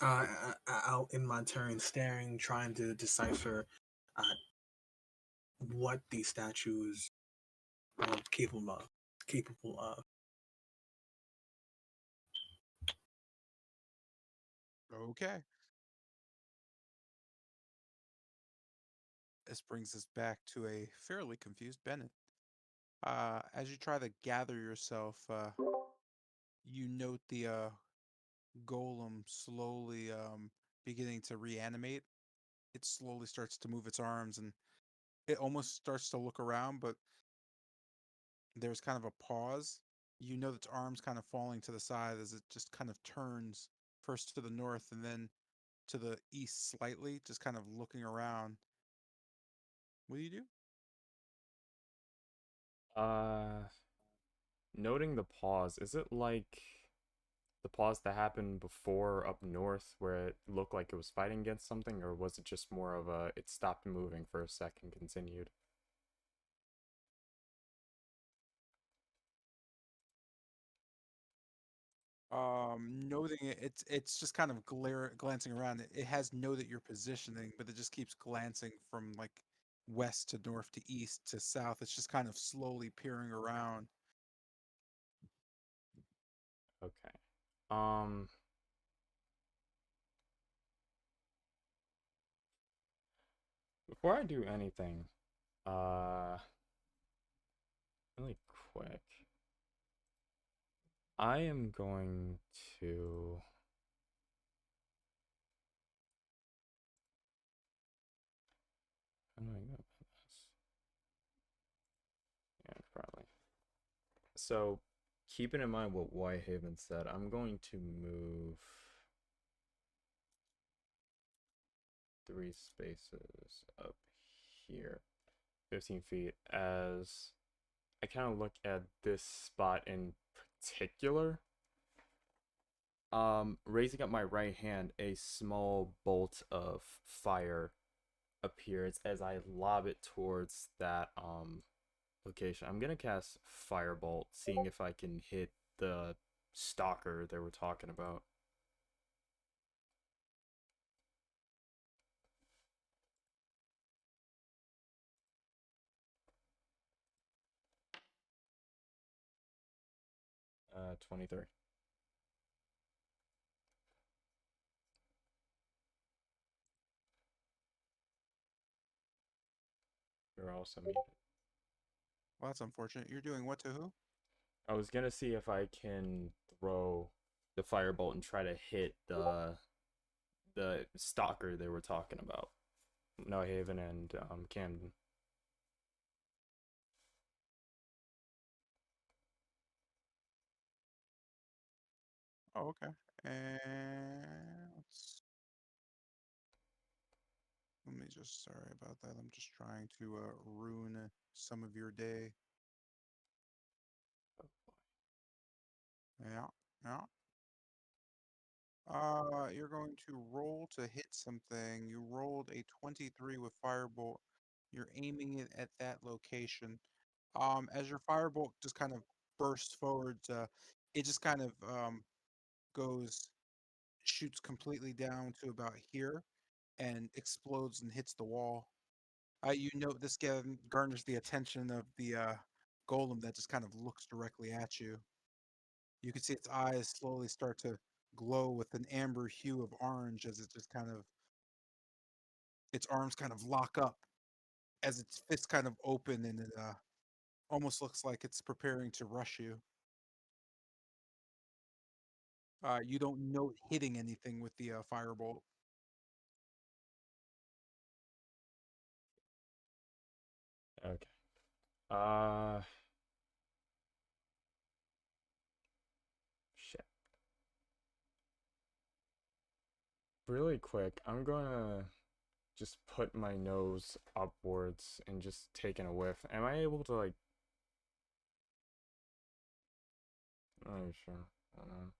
Out in my turn, staring, trying to decipher uh, what these statues are capable of. Capable of. Okay. This brings us back to a fairly confused Bennett. As you try to gather yourself, you note the golem slowly beginning to reanimate. It slowly starts to move its arms and it almost starts to look around, but there's kind of a pause. You know its arms kind of falling to the side as it just kind of turns first to the north and then to the east slightly, just kind of looking around. What do you do? Uh, Noting the pause, is it like the pause that happened before up north where it looked like it was fighting against something, or was it just more of a it stopped moving for a second, continued? Noting it, it's just kind of glancing around. It has noted your positioning, but it just keeps glancing from like west to north to east to south. It's just kind of slowly peering around. Okay. Um, Before I do anything, uh, really quick, I am going to. How do I go about this? Yeah, probably. So, keeping in mind what Whitehaven said, I'm going to move 3 spaces up here, 15 feet, as I kind of look at this spot in particular. Raising up my right hand, a small bolt of fire appears as I lob it towards that location. I'm gonna cast Firebolt, seeing if I can hit the stalker they were talking about. Uh, 23. You're also muted. Well, that's unfortunate. You're doing what to who? I was gonna see if I can throw the firebolt and try to hit the stalker they were talking about. No Haven and Camden. Oh, okay. And let me just, sorry about that. I'm just trying to ruin some of your day. Yeah, yeah. You're going to roll to hit something. You rolled a 23 with Firebolt. You're aiming it at that location. As your Firebolt just kind of bursts forward, it just kind of goes, shoots completely down to about here and explodes and hits the wall. You note this garners the attention of the golem that just kind of looks directly at you. You can see its eyes slowly start to glow with an amber hue of orange as it just kind of, its arms kind of lock up as its fists kind of open and it almost looks like it's preparing to rush you. You don't note hitting anything with the firebolt. Okay. Uh, Shit. Really quick, I'm gonna just put my nose upwards and just taking a whiff. Am I able to like? Oh, sure. I don't know.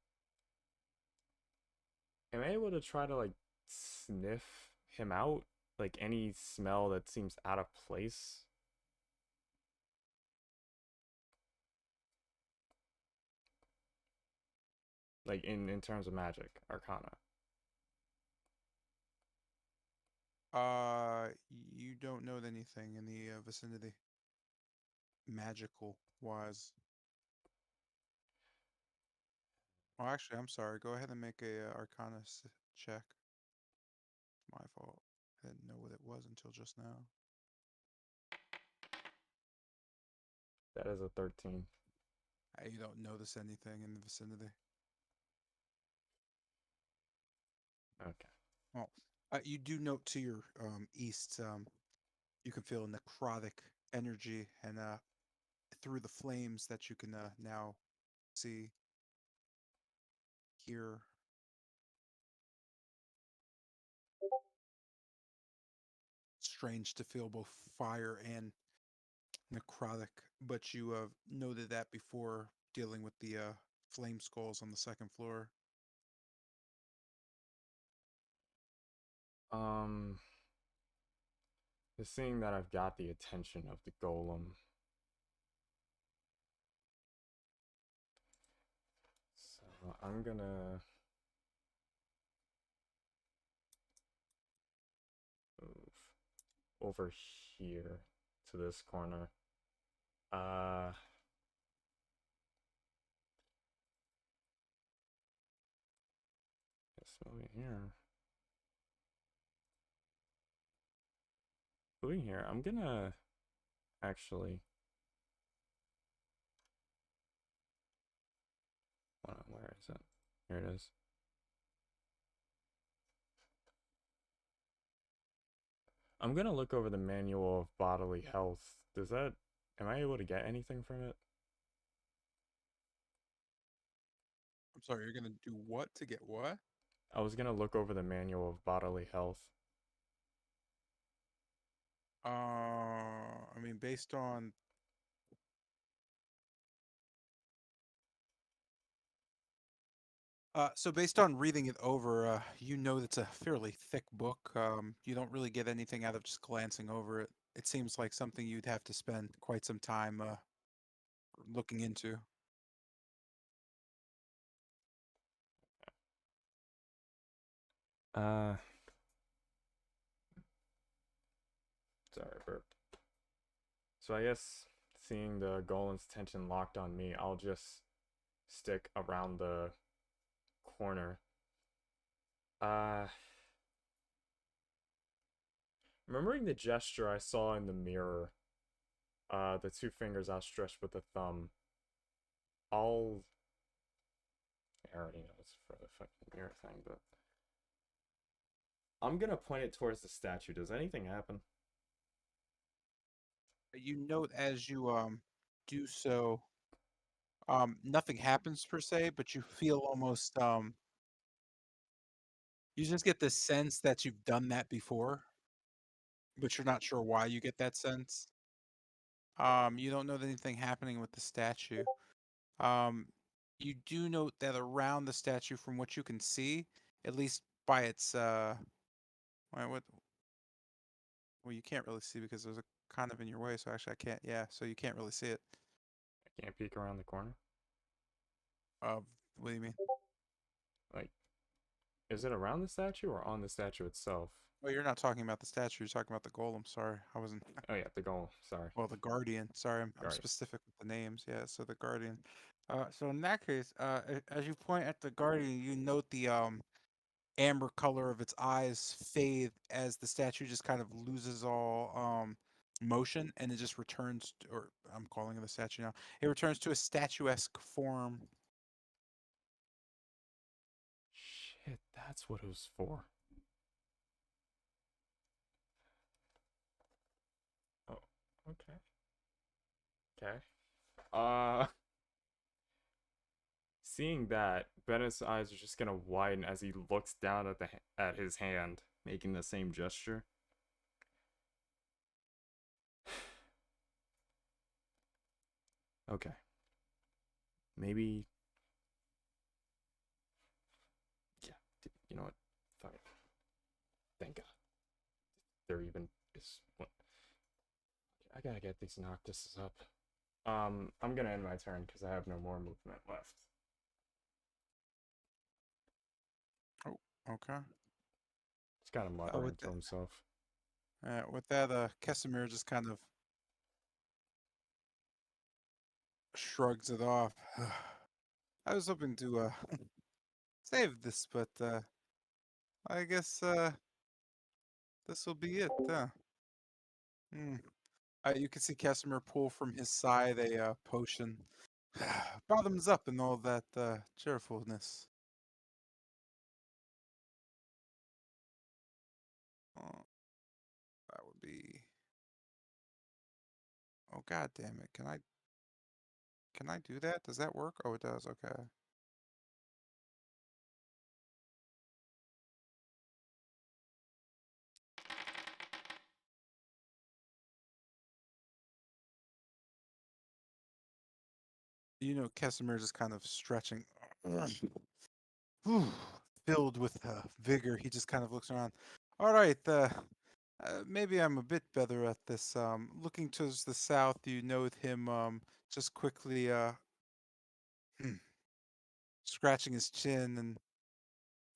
Am I able to try to like sniff him out? Like any smell that seems out of place? Like in terms of magic, arcana. You don't know anything in the vicinity, magical wise. Well, actually, I'm sorry. Go ahead and make a Arcana check. My fault. I didn't know what it was until just now. That is a 13. You don't notice anything in the vicinity. Okay. Well, you do note to your east. You can feel necrotic energy, and through the flames that you can now see, hear. Strange to feel both fire and necrotic, but you noted that before dealing with the flame skulls on the second floor. Um, just seeing that I've got the attention of the golem. So I'm gonna move over here to this corner. Just moving here. Moving here, I'm gonna actually. Hold on, where is it? Here it is. I'm gonna look over the manual of bodily health. Does that? Am I able to get anything from it? I'm sorry, you're gonna do what to get what? I was gonna look over the manual of bodily health. I mean, based on so based on reading it over, you know it's a fairly thick book. You don't really get anything out of just glancing over it. It seems like something you'd have to spend quite some time looking into. Uh, sorry, burp. So I guess seeing the golem's tension locked on me, I'll just stick around the corner. Remembering the gesture I saw in the mirror, the two fingers outstretched with the thumb, I'll. I already know it's for the fucking mirror thing, but I'm gonna point it towards the statue. Does anything happen? You note as you do so, nothing happens per se, but you feel almost you just get the sense that you've done that before, but you're not sure why you get that sense. You don't know that anything happening with the statue. Um, you do note that around the statue, from what you can see, at least by its what well, you can't really see because there's a kind of in your way, so actually I can't, yeah, so you can't really see it. I can't peek around the corner. What do you mean? Like, is it around the statue or on the statue itself? Well, you're not talking about the statue, you're talking about the golem. Sorry, I wasn't. Oh yeah, the golem. Sorry. Well, the guardian. Sorry, I'm Guardian. specific with the names. Yeah, so the guardian. So in that case, as you point at the guardian, you note the amber color of its eyes fade as the statue just kind of loses all motion, and it just returns, or I'm calling it a statue now. It returns to a statuesque form. Shit, that's what it was for. Oh, okay. Okay. Seeing that, Bennett's eyes are just gonna widen as he looks down at at his hand, making the same gesture. Okay. Maybe. Yeah. You know what? Fuck it. Thank God. There even is one. I gotta get these Noctises up. I'm gonna end my turn because I have no more movement left. Okay. He's kind of Uh, muttering with to that, himself. Kesimir just kind of shrugs it off. I was hoping to save this, but I guess this will be it. Hmm. You can see Kesimir pull from his side a potion. Bottoms up and all that cheerfulness. Oh, that would be. Oh god damn it! Can I do that? Does that work? Oh, it does. Okay. Kesimir is kind of stretching. Whew, filled with vigor. He just kind of looks around. All right, maybe I'm a bit better at this. Looking towards the south, you note him just quickly scratching his chin and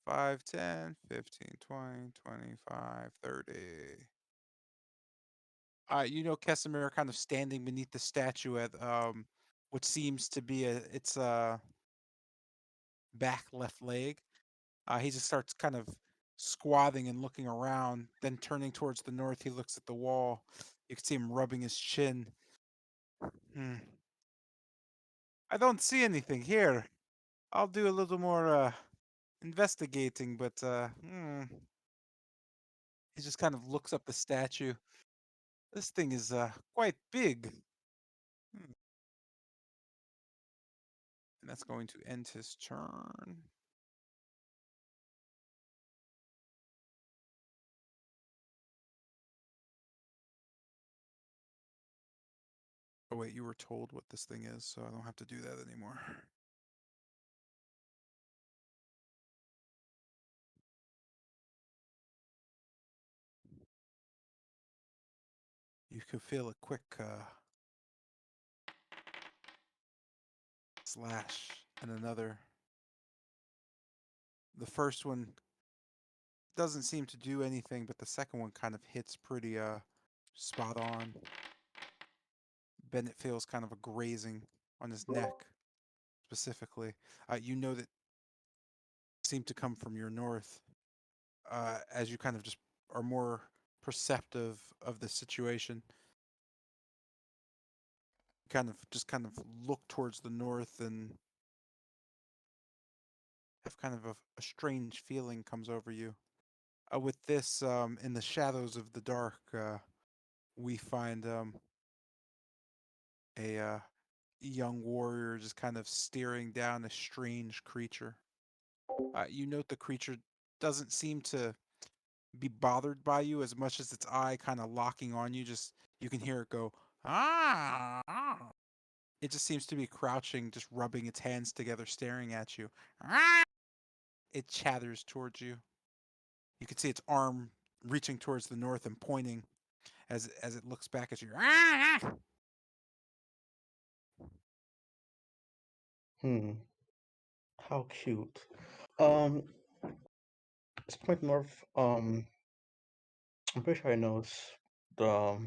5, 10, 15, 20, 25, 30. Kesimir kind of standing beneath the statue at what seems to be its back left leg. He just starts kind of squatting and looking around. Then turning towards the north, he looks at the wall. You can see him rubbing his chin. Hmm. I don't see anything here. I'll do a little more investigating, but he just kind of looks up the statue. This thing is quite big. Hmm. And that's going to end his turn. Oh wait, you were told what this thing is, so I don't have to do that anymore. You could feel a quick slash and another. The first one doesn't seem to do anything, but the second one kind of hits pretty spot on. Bennett feels kind of a grazing on his neck specifically. You know that seemed to come from your north. As you kind of just are more perceptive of the situation, kind of look towards the north and have kind of a strange feeling comes over you. With this, in the shadows of the dark, we find a young warrior just kind of staring down a strange creature. You note the creature doesn't seem to be bothered by you as much as its eye kind of locking on you. Just you can hear it go, ah. It just seems to be crouching, just rubbing its hands together, staring at you. Ah! It chatters towards you. You can see its arm reaching towards the north and pointing as it looks back at you. Ah! Hmm. How cute. Um, it's point north. I'm pretty sure I know the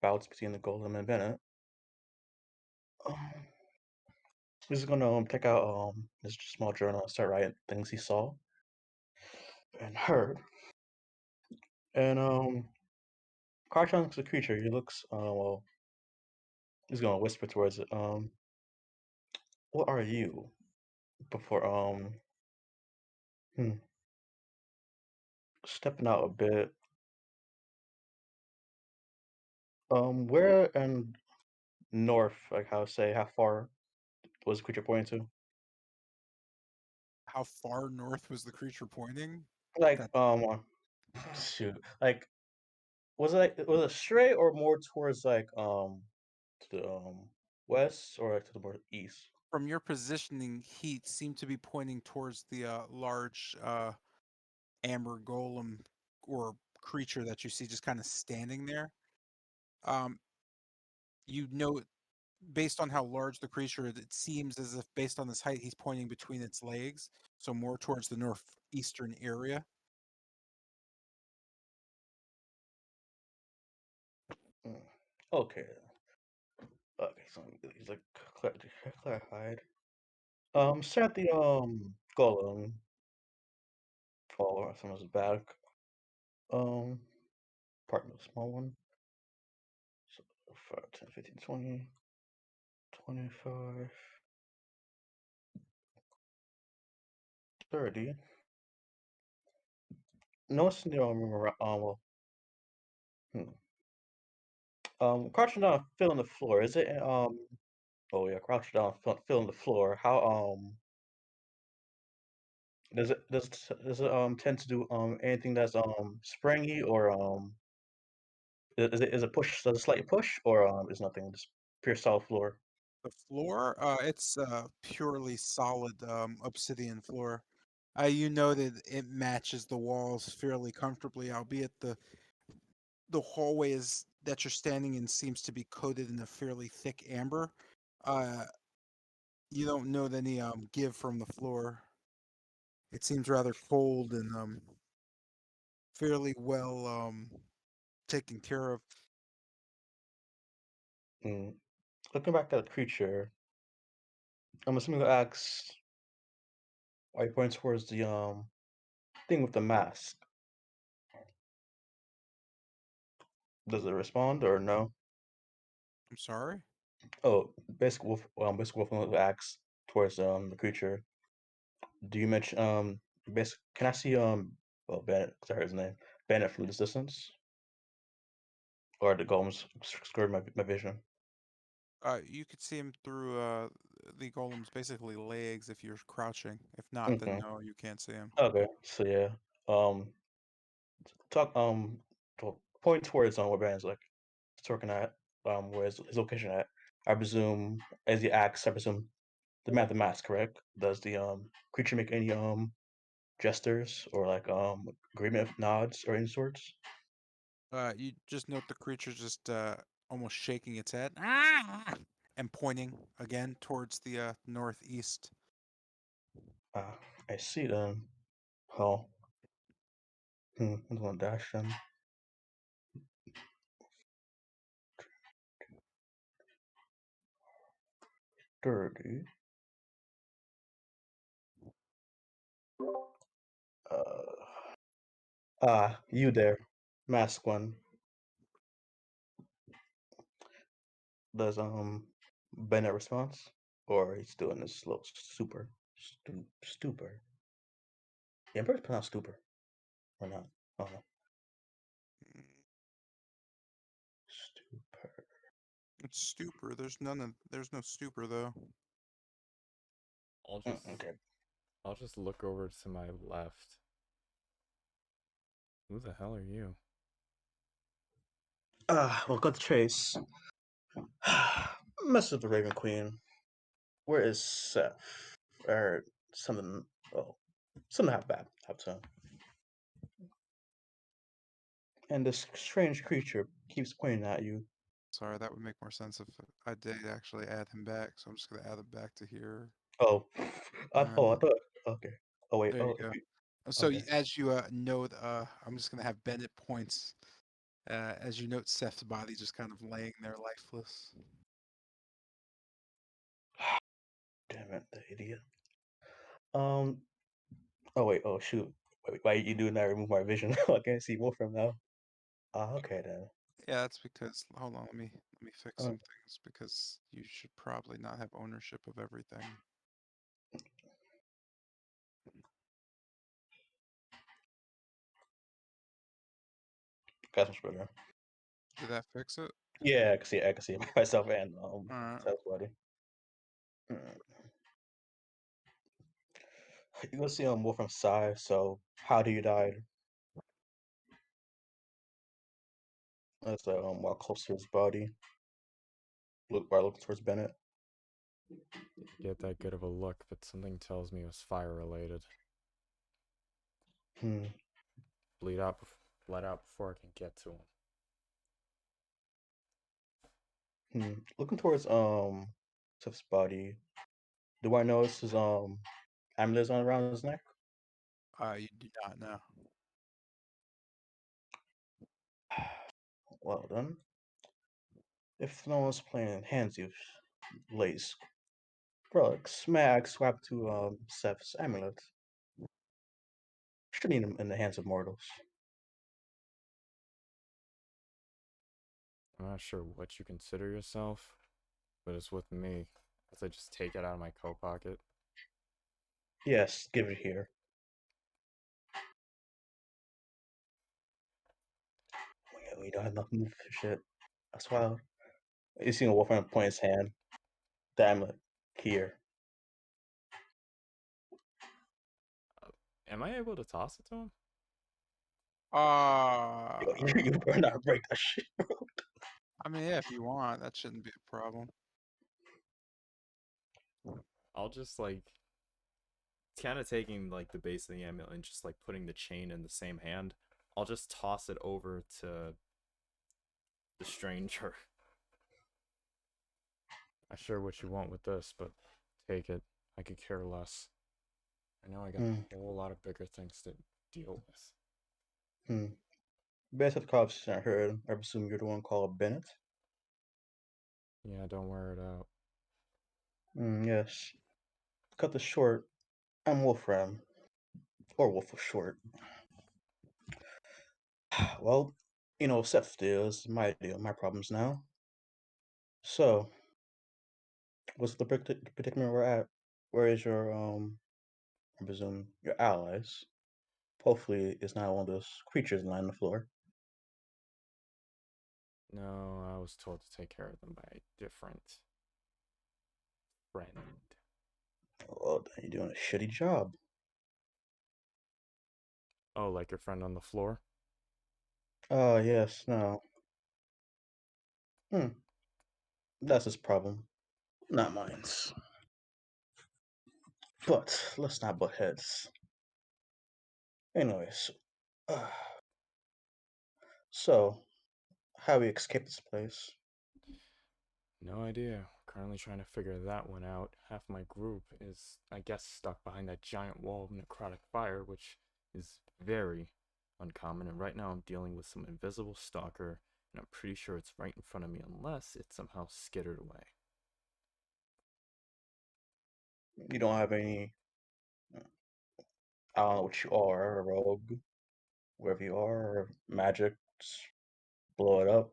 bouts between the golem and Bennett. Um, he's just gonna take out his small journal and start writing things he saw and heard. And crouching next to the creature, he looks well. He's gonna whisper towards it. What are you? Before hmm, stepping out a bit. Where and north, like how far was the creature pointing to? How far north was the creature pointing? Like That shoot, like was it straight or more towards like to the west or like to the more east? from your positioning, he seemed to be pointing towards the large amber golem or creature that you see just kind of standing there. Um, you know based on how large the creature is, it seems as if based on this height, he's pointing between its legs, so more towards the northeastern area. Mm. Okay. Okay, so he's like clarified. Stare at the golem fall from his back. Um, partner, small one. So 5, 10, 15, 20, 25, 30. Notice the around, well, hmm. Crouching down, feeling the floor. Is it Oh yeah, crouching down, feeling the floor. How does it tend to do anything that's springy or is it push, does it slightly push, or is nothing, just pure solid floor? The floor, it's purely solid obsidian floor. You know that it matches the walls fairly comfortably, albeit the hallway is that you're standing in seems to be coated in a fairly thick amber. Uh, you don't know any give from the floor. It seems rather cold and fairly well taken care of. Mm. Looking back at the creature, I'm assuming the axe are you pointing towards the thing with the mask. Does it respond or no? I'm sorry. Oh, basic wolf with the axe towards the creature. Do you mention basic? Can I see well Bennett? 'Cause I heard his name. Bennett from this distance, or the golems skirted my vision? You could see him through the golem's basically legs if you're crouching. If not, then Okay. no, you can't see him. Okay. So yeah. Um. Talk. Point towards where Bennett's like talking at. Where his location at. I presume as the axe. I presume the man with the mask. Correct. Does the creature make any gestures or like agreement nods or any sorts? You just note the creature just almost shaking its head "Ah!" and pointing again towards the northeast. Ah, I see then. Oh, I'm gonna dash them. 30. Uh, you there. Mask one. Does Bennett response? Or he's doing this little stupor. Yeah, I'm pronounce stupor. Or not. Oh no. Mm, Stupor. It's stupor. There's no stupor though. I'll just Okay. I'll just look over to my left. Who the hell are you? Well, got the chase. Mess with the Raven Queen. Where is Seth? I heard something. Oh, something happened. And this strange creature keeps pointing at you. Sorry, that would make more sense if I did actually add him back. So I'm just gonna add him back to here. Oh, Uh, I thought. Okay. Oh wait. there you Oh, if go. you. So Okay. as you note, I'm just gonna have Bennett points. As you note, Seth's body just kind of laying there lifeless. Damn it, the idiot. Um. Oh wait. Oh shoot. Wait. Why are you doing that? Remove my vision. I can't see more from now. Okay then. Yeah, that's because hold on, let me fix Uh, some things because you should probably not have ownership of everything. that's much better. Did that fix it? Yeah, I can see. I can see myself and All right. Seth's body. Mm. You can see more from side. So how do you die? That's while close to his body. Look towards Bennett. Get that good of a look, but something tells me it was fire related. Hmm. Bled out before I can get to him. Looking towards Tiff's body. Do I notice his amulet on around his neck? You do not know. Well then, if no one's playing hands use lace, relic, smack, swap to Seth's amulet. Should need him in the hands of mortals. I'm not sure what you consider yourself, but it's with me, as I just take it out of my coat pocket. Yes, give it here. We don't have enough move for shit. That's wild. You see a wolfman point his hand. The amulet here. Am I able to toss it to him? You better not break that shit. I mean, yeah, if you want, that shouldn't be a problem. I'll just like kind of taking like the base of the amulet and just like putting the chain in the same hand. I'll just toss it over to the stranger. Not sure what you want with this, but take it. I could care less. I know I got a whole lot of bigger things to deal with. Based on the conversation I heard, I presume you're the one called Bennett? Yeah, don't wear it out. Yes. Cut this short. I'm Wolfram. Or Wolf of Short. Well, Seth deals my deal, my problems now. So, what's the predicament we're at? Where is your I presume your allies? Hopefully, it's not one of those creatures lying on the floor. No, I was told to take care of them by a different friend. Well, then you're doing a shitty job. Oh, like your friend on the floor? Oh, yes, no. That's his problem, not mine. But let's not butt heads. Anyways, uh, so how we escape this place? No idea. Currently trying to figure that one out. Half my group is, I guess, stuck behind that giant wall of necrotic fire, which is very uncommon. And right now I'm dealing with some invisible stalker, and I'm pretty sure it's right in front of me unless it somehow skittered away. You don't have any. I don't know what you are, a rogue, wherever you are, or magic. Just blow it up.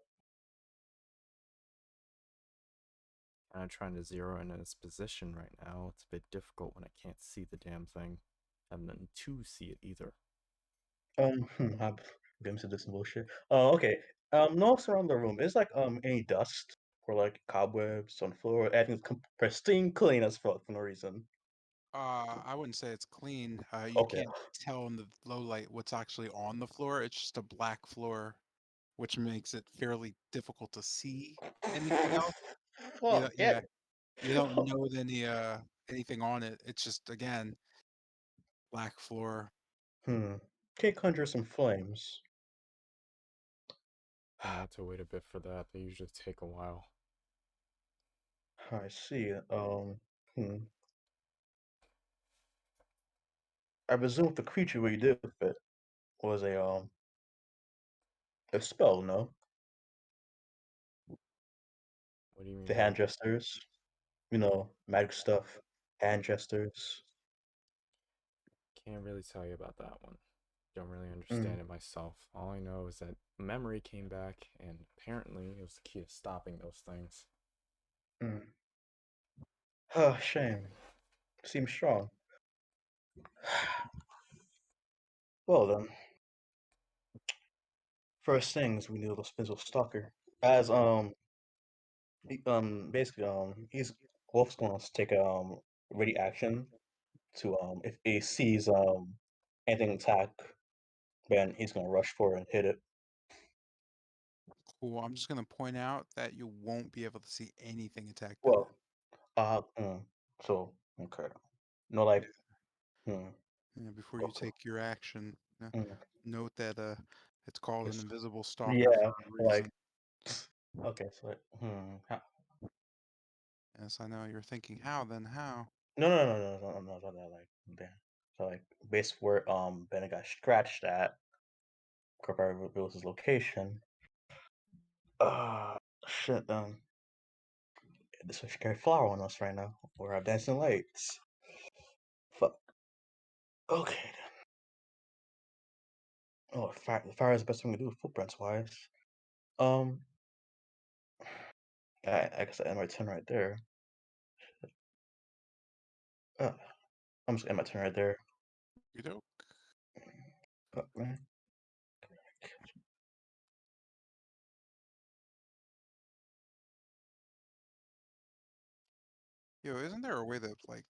I'm trying to zero in its position right now. It's a bit difficult when I can't see the damn thing. I have nothing to see it either. I'm getting into this bullshit. Oh, okay. Notice around the room. Is like any dust or like cobwebs on the floor? Everything's pristine clean as fuck for no reason. I wouldn't say it's clean. You Okay. can't tell in the low light what's actually on the floor. It's just a black floor, which makes it fairly difficult to see anything else. Fuck Yeah, it. you don't know anything on it. It's just again black floor. Can't conjure some flames. Gonna have to wait a bit for that. They usually take a while. I see. Hmm. I presume the creature we did with it was a spell, no? What do you mean The by hand that? gestures, magic stuff, hand gestures. Can't really tell you about that one. Don't really Hmm. understand it myself. All I know is that memory came back, and apparently it was the key to stopping those things. Hmm. Oh, shame. Seems strong. Well then, first things we need a spinzel stalker. As basically he's Wolf's going to take a ready action to if he sees anything attack, then he's gonna rush for it and hit it. Cool. I'm just gonna point out that you won't be able to see anything attack them. Well, uh, mm, so okay, no like, Yeah. hmm, Yeah, before you okay, take your action, mm, note that it's called an it's, invisible stalker yeah, for a like reason. Okay, so like, how? Yes, I know you're thinking, how then? How? No, no, like, damn. So like, base where Bennett got scratched at, Cooper reveals his location. Ah, shit. This one should carry flower on us right now. Or have dancing lights. Fuck. Okay. Oh, fire is the best thing to do footprints wise. Um, I guess I end my turn right there. I'm just gonna end my turn right there. You know. Fuck, man. Yo, isn't there a way that like,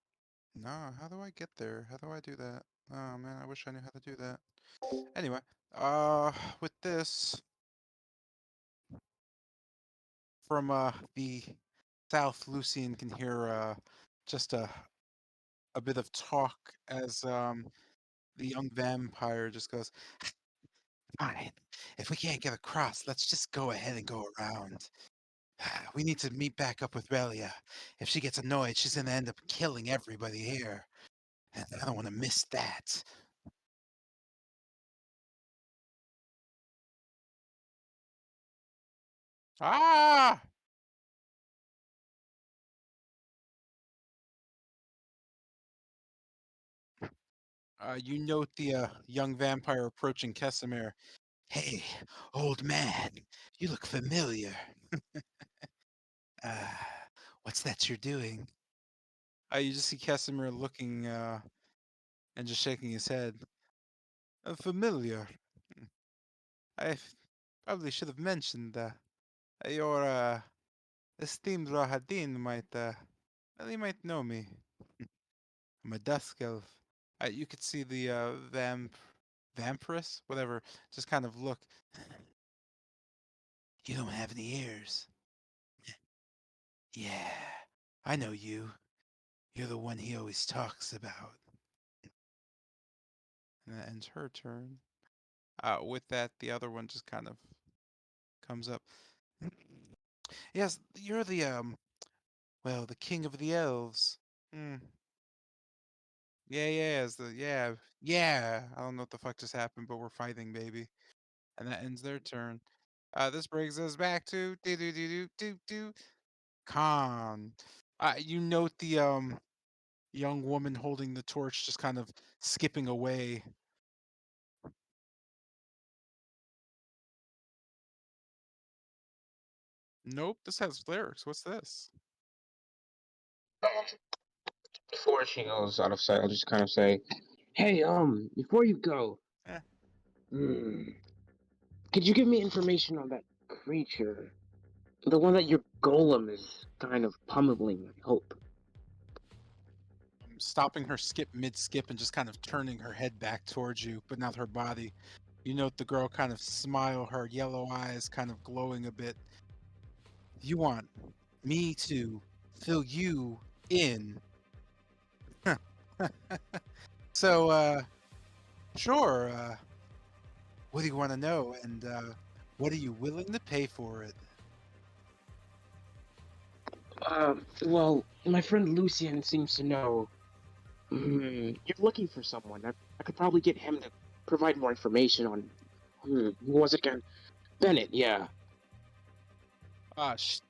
nah, how do I get there? How do I do that? Oh man, I wish I knew how to do that. Anyway, uh, with this from the south, Lucian can hear just a bit of talk as the young vampire just goes, "Fine, if we can't get across, let's just go ahead and go around. We need to meet back up with Relia. If she gets annoyed, she's gonna end up killing everybody here, and I don't want to miss that." Ah! You note the young vampire approaching Kesimir. Hey, old man, you look familiar. Uh, what's that you're doing? You just see Kesimir looking and just shaking his head. Familiar. I probably should have mentioned your esteemed Rahadin might, well, he might know me. I'm a dusk elf. You could see the vampiress, whatever, just kind of look. You don't have any ears. Yeah, I know you. You're the one he always talks about. And that ends her turn. With that, the other one just kind of comes up. Yes, you're the well, the king of the elves. Hmm. Yeah, yeah. I don't know what the fuck just happened, but we're fighting, baby. And that ends their turn. This brings us back to do Khan. You note the young woman holding the torch just kind of skipping away. Nope, this has lyrics. What's this? Before she goes out of sight, I'll just kind of say, "Hey, before you go, Eh, hmm, could you give me information on that creature? The one that your golem is kind of pummeling, I hope." stopping her skip mid skip and just kind of turning her head back towards you, but not her body. You note the girl kind of smile, her yellow eyes kind of glowing a bit. You want me to fill you in? So, sure. What do you want to know? And what are you willing to pay for it? Well, my friend Lucian seems to know. You're looking for someone. I could probably get him to provide more information on. Who was it again? Bennett, yeah.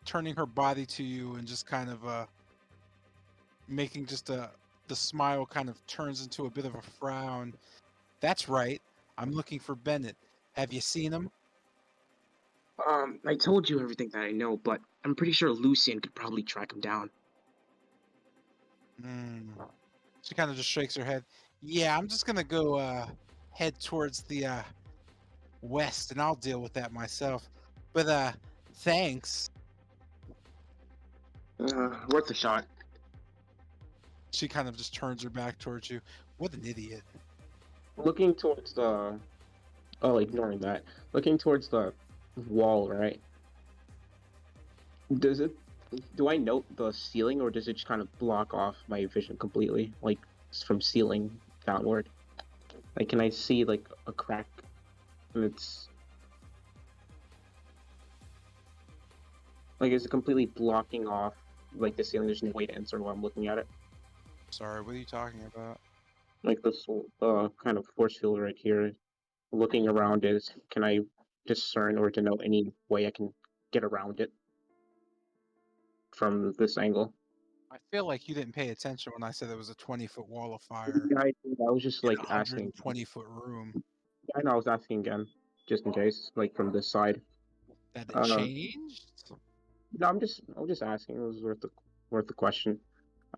Turning her body to you and just kind of making just the smile kind of turns into a bit of a frown. That's right. I'm looking for Bennett. Have you seen him? I told you everything that I know, but I'm pretty sure Lucian could probably track him down. Hmm. She kind of just shakes her head. Yeah, I'm just gonna go head towards the west, and I'll deal with that myself. But thanks. Worth a shot. She kind of just turns her back towards you. What an idiot. Looking towards the. Oh, ignoring that. Looking towards the wall, right? Does it? Do I note the ceiling, or does it just kind of block off my vision completely, like from ceiling downward? Like, can I see like a crack? And it's Like, is it completely blocking off like the ceiling? There's no way to enter while I'm looking at it. Sorry, what are you talking about? Like this kind of force field right here. Looking around it, can I discern or denote any way I can get around it from this angle? I feel like you didn't pay attention when I said there was a 20-foot wall of fire Yeah, I was just in like a asking. 120-foot room. I know I was asking again, just in case, like from this side. That it Uh, changed? no, I was just asking. It was worth the question.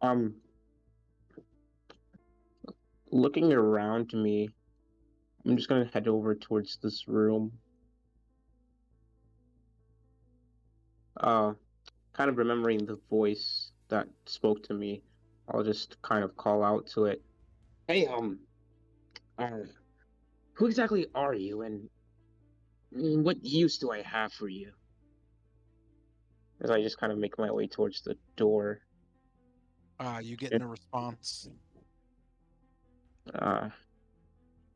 Um, looking around me, I'm just gonna head over towards this room. Uh, kind of remembering the voice that spoke to me. I'll just kind of call out to it. Hey, uh, who exactly are you, and what use do I have for you? As I just kind of make my way towards the door. You get no response. Uh,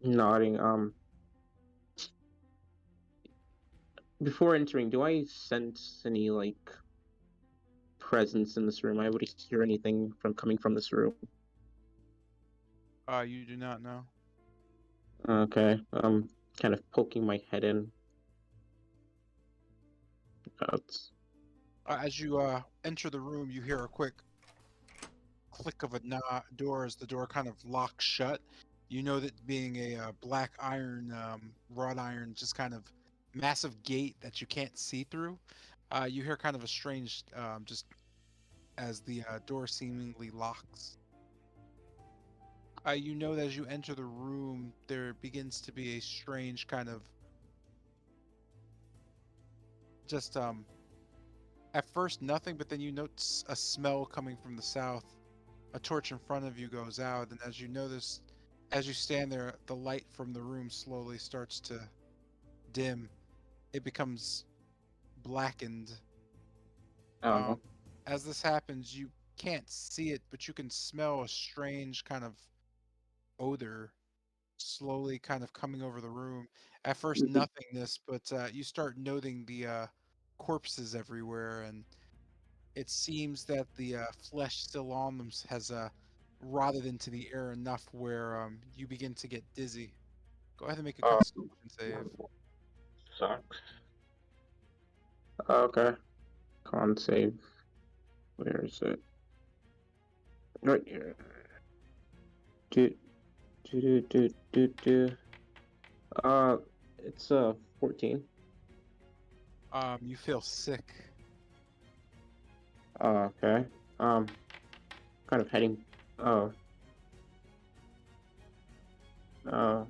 nodding. Before entering, do I sense any like presence in this room? I would hear anything from coming from this room. You do not know. Okay. Kind of poking my head in. It's, As you enter the room, you hear a quick click of a door as the door kind of locks shut. You know that being a black iron, wrought iron, just kind of massive gate that you can't see through. You hear kind of a strange, just as the door seemingly locks. You know that as you enter the room, there begins to be a strange kind of just at first nothing, but then you notice a smell coming from the south. A torch in front of you goes out, and as you notice, as you stand there, the light from the room slowly starts to dim. It becomes blackened. uh, Um, as this happens, you can't see it, but you can smell a strange kind of odor slowly kind of coming over the room. At first, nothingness, but you start noting the corpses everywhere, and it seems that the flesh still on them has rotted into the air enough where you begin to get dizzy. Go ahead and make a uh, Constitution save. sucks. Okay. Con save. Where is it? Right here. Do do. Uh, it's 14. You feel sick. Okay. Um, kind of heading. Uh, uh,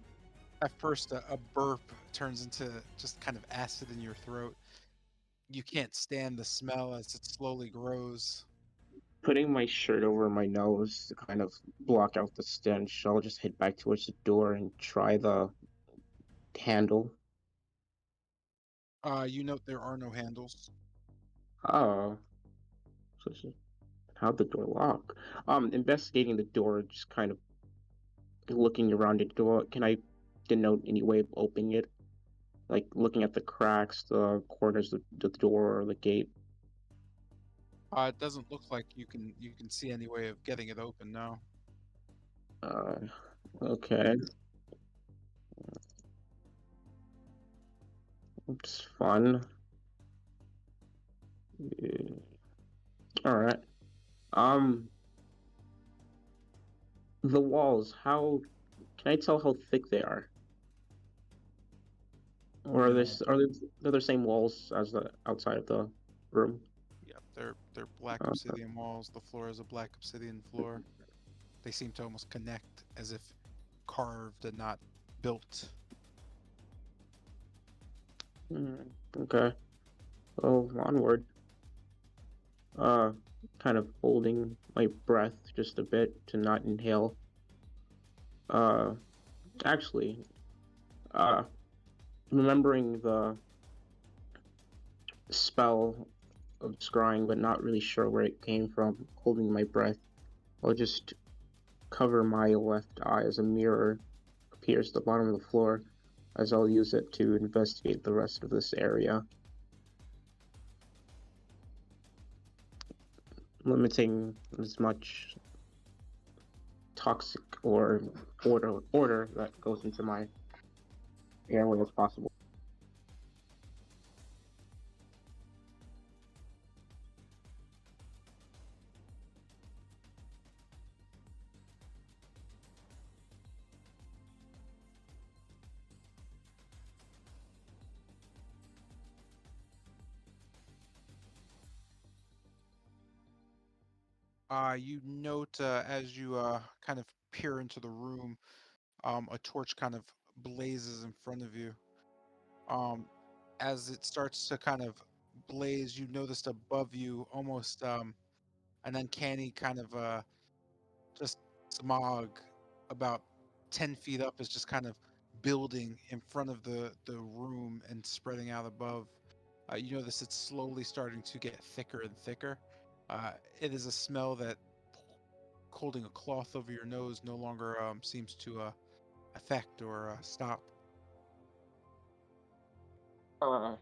At first, a burp turns into just kind of acid in your throat. You can't stand the smell as it slowly grows. putting my shirt over my nose to kind of block out the stench. I'll just head back towards the door and try the handle. You note there are no handles. Oh, how'd the door lock? Investigating the door, just kind of looking around the door. Can I denote any way of opening it? Like looking at the cracks, the corners of the door, or the gate. It doesn't look like you can see any way of getting it open now. Uh, okay. It's fun. Yeah. All right. Um, the walls. How can I tell how thick they are? Or No. are they they're the same walls as the outside of the room? Yep, they're black Uh, obsidian walls. The floor is a black obsidian floor. They seem to almost connect as if carved and not built. okay. Well, onward. Uh, kind of holding my breath just a bit to not inhale. Uh, actually, uh, remembering the spell of scrying, but not really sure where it came from, holding my breath, I'll just cover my left eye as a mirror appears at the bottom of the floor, as I'll use it to investigate the rest of this area. limiting as much toxic or order that goes into my airway as possible. You note as you kind of peer into the room, a torch kind of blazes in front of you. As it starts to kind of blaze, you noticed above you almost an uncanny kind of just smog about 10 feet up is just kind of building in front of the room and spreading out above. You notice it's slowly starting to get thicker and thicker. It is a smell that holding a cloth over your nose no longer seems to affect or stop.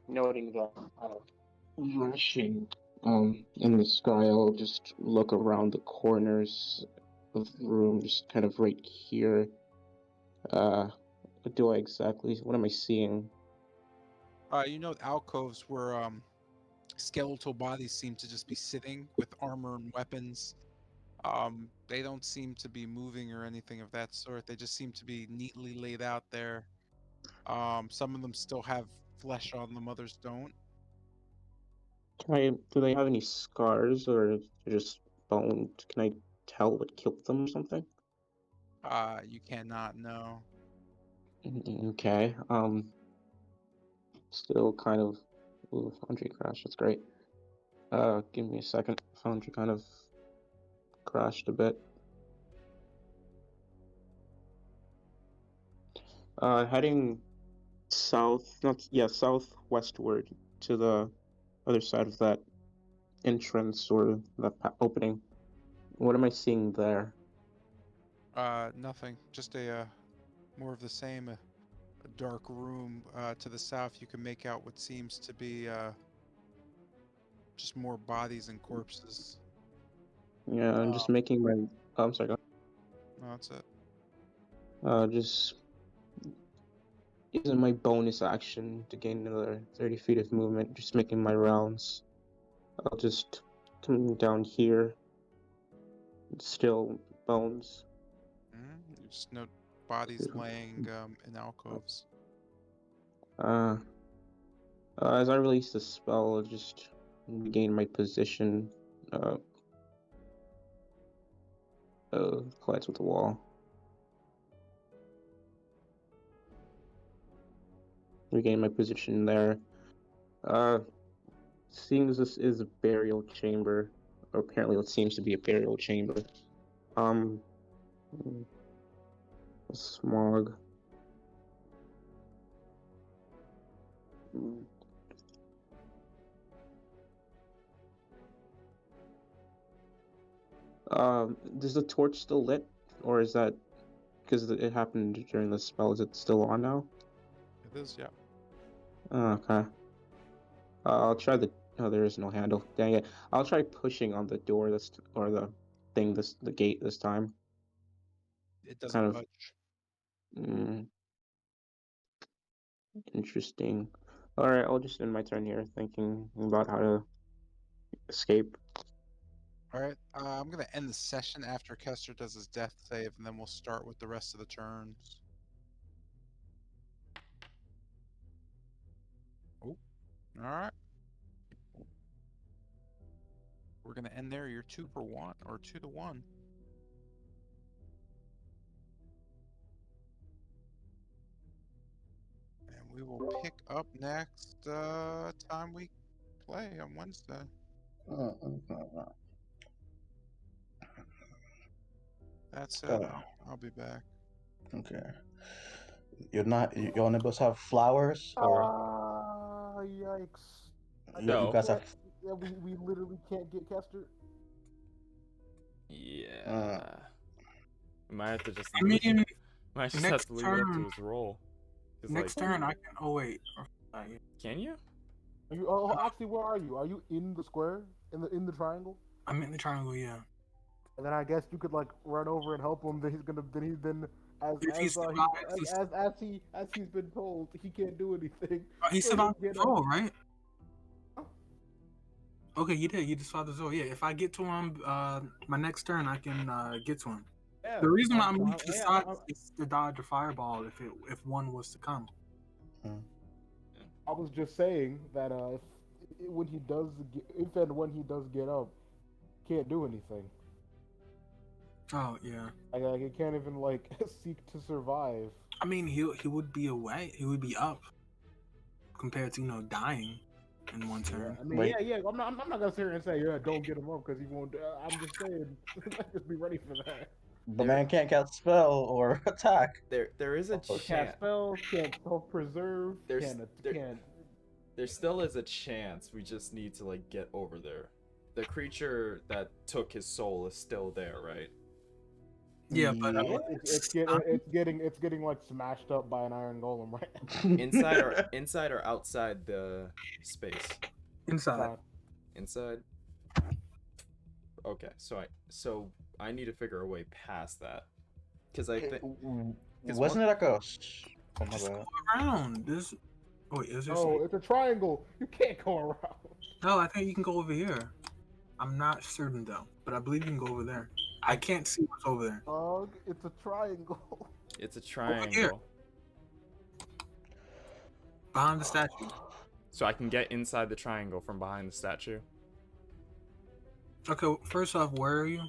Noting that rushing in the sky, I'll just look around the corners of the room, just kind of right here. What do I exactly? What am I seeing? You know, alcoves where skeletal bodies seem to just be sitting with armor and weapons. They don't seem to be moving or anything of that sort. They just seem to be neatly laid out there. Some of them still have flesh on them, others don't. Do they have any scars or just bone? Can I tell what killed them or something? You cannot know. Okay. Still kind of. Ooh, Foundry crash. That's great. Give me a second. Foundry kind of crashed a bit. Heading south, not yeah, southwestward to the other side of that entrance or that opening. What am I seeing there? Nothing. Just a more of the same. A dark room. To the south, you can make out what seems to be just more bodies and corpses. Yeah, I'm just making my. Oh, I'm sorry. No, that's it. Just using my bonus action to gain another 30 feet of movement. Just making my rounds. I'll just come down here. Still bones. You just note bodies laying in alcoves. Uh, as I release the spell, I'll just regain my position. Collides with the wall. Regain my position there. Seeing as this is a burial chamber, or apparently it seems to be a burial chamber. Um, smog. Is the torch still lit, or is that because it happened during the spell? Is it still on now? It is, yeah. Okay. I'll try the. Oh, there is no handle. Dang it! I'll try pushing on the door or the thing the gate this time. It doesn't Kind of. budge. Interesting. All right, I'll just end my turn here, thinking about how to escape. All right. I'm gonna end the session after Kester does his death save, and then we'll start with the rest of the turns. Oh, all right. We're gonna end there. You're 2-for-1 or 2-to-1. And we will pick up next time we play on Wednesday. That's it. I'll be back. Okay. Your neighbors have flowers, or Yikes. you No. guys have. Yeah, we literally can't get Kester. Yeah. Might have to just I leave mean, might just have next to leave it up to turn. his roll. Next turn, I can. Oh wait. Can you? Are you? Actually, where are you? Are you in the square? In the triangle? I'm in the triangle, yeah. And then I guess you could like run over and help him. Then he's gonna then If he survives, as he's been told, he can't do anything. he So he'll survived the get up. throw, right? Okay, you did. You just survived the throw. Yeah, if I get to him, my next turn, I can get to him. Yeah, The reason why I moved to the yeah, side is to dodge a fireball if one was to come. I was just saying that when he does, if and when he does get up, can't do anything. Oh yeah. Like he can't even like seek to survive. I mean, he would be away. He would be up compared to dying in one turn. I mean, Wait. yeah. I'm not gonna sit here and say don't get him up because he won't. I'm just saying, just be ready for that. The man can't cast spell or attack. There is a Okay. Can't chance. spell, can't self-preserve, There's- there- can't. There still is a chance. We just need to like get over there. The creature that took his soul is still there, right? Yeah, but Yeah. It's getting like smashed up by an iron golem right now. Inside or outside the space? inside. Inside. Okay, so I need to figure a way past that, because I think Wasn't it like a? Oh my bad. Around this. Oh, wait, is there? Oh, it's a triangle. You can't go around. No, I think you can go over here. I'm not certain though, but I believe you can go over there. I can't see what's over there. Dog, it's a triangle. it's a here. triangle. Behind the statue. So I can get inside the triangle from behind the statue. Okay, first off, where are you?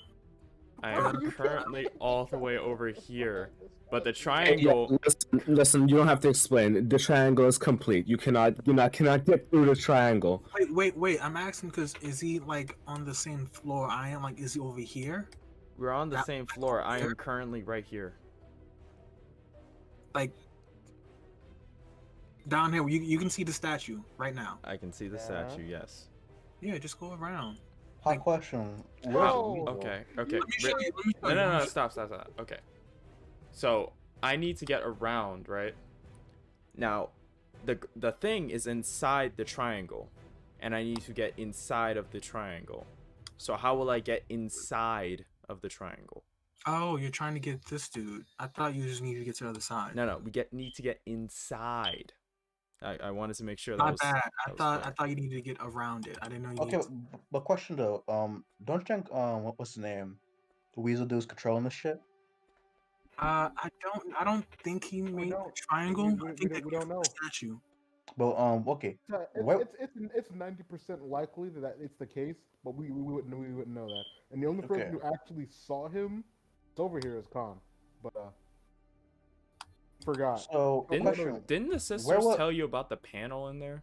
I Bro, am you currently can't- all the way over here, but the Yeah, triangle. listen, you don't have to explain. The triangle is complete. You cannot get through the triangle. Wait. I'm asking because is he like on the same floor I am? Like, is he over here? We're on the That- same floor. I am currently right here. Like, down here, you can see the statue right now. I can see the Yeah. statue. Yes. Yeah, just go around. Hot question. Bro. Okay. Let me show you. Let me show No, you. no, no, stop. Okay. So I need to get around, right? Now, the thing is inside the triangle, and I need to get inside of the triangle. So how will I get inside of the triangle? Oh, you're trying to get this dude. I thought you just needed to get to the other side. No, we need to get inside. I wanted to make sure that My was. bad. I that was thought correct. you needed to get around it. I didn't know you Okay, needed to... but question though, don't you think what's the name? The Weasel dude's controlling this shit. I don't think he made the don't. triangle. We I think don't- we don't know. the statue. But okay, What- It's 90% likely that it's the case, but we wouldn't know that. And the only person Okay. who actually saw him is over here is Khan, but forgot. so question. Didn't the sisters wa- tell you about the panel in there?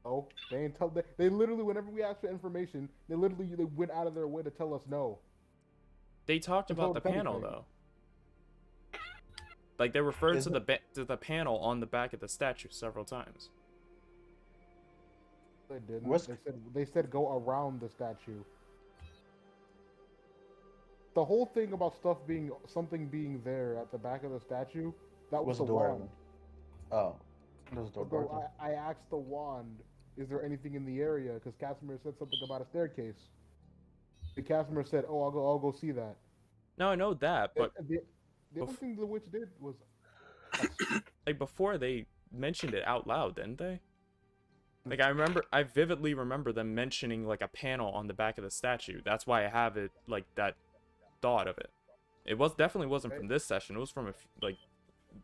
Oh, they ain't tell. They literally, whenever we asked for information, they went out of their way to tell us no. They talked They about told the us panel anything. though. Like they referred Is to the panel on the back of the statue several times. They didn't. What's- They said go around the statue. The whole thing about something being there at the back of the statue, that was Was the the door. wand. Oh, there's the door. So I asked the wand, is there anything in the area? Because Casimir said something about a staircase. And Casimir said, "Oh, I'll go see that." No, I know that, but The only thing the witch did was like before they mentioned it out loud, didn't they? Like I vividly remember them mentioning like a panel on the back of the statue. That's why I have it like that thought of it. It definitely wasn't from this session. It was from like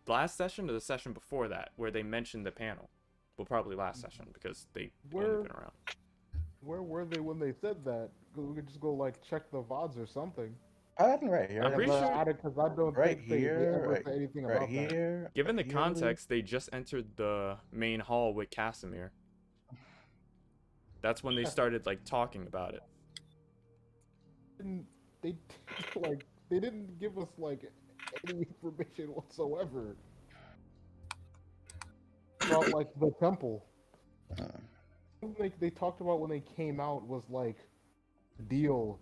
last session or the session before that where they mentioned the panel. Well, probably last session because they only been around. Where were they when they said that? 'Cause we could just go like check the VODs or something. I think right here. I'm pretty sure- Because I don't Right think they here, ever right- said anything right about that. here. Given the right here. context, they just entered the main hall with Casimir. That's when they started like talking about it. They they didn't give us like any information whatsoever about like the temple. Uh, Like they talked about when they came out was like deal,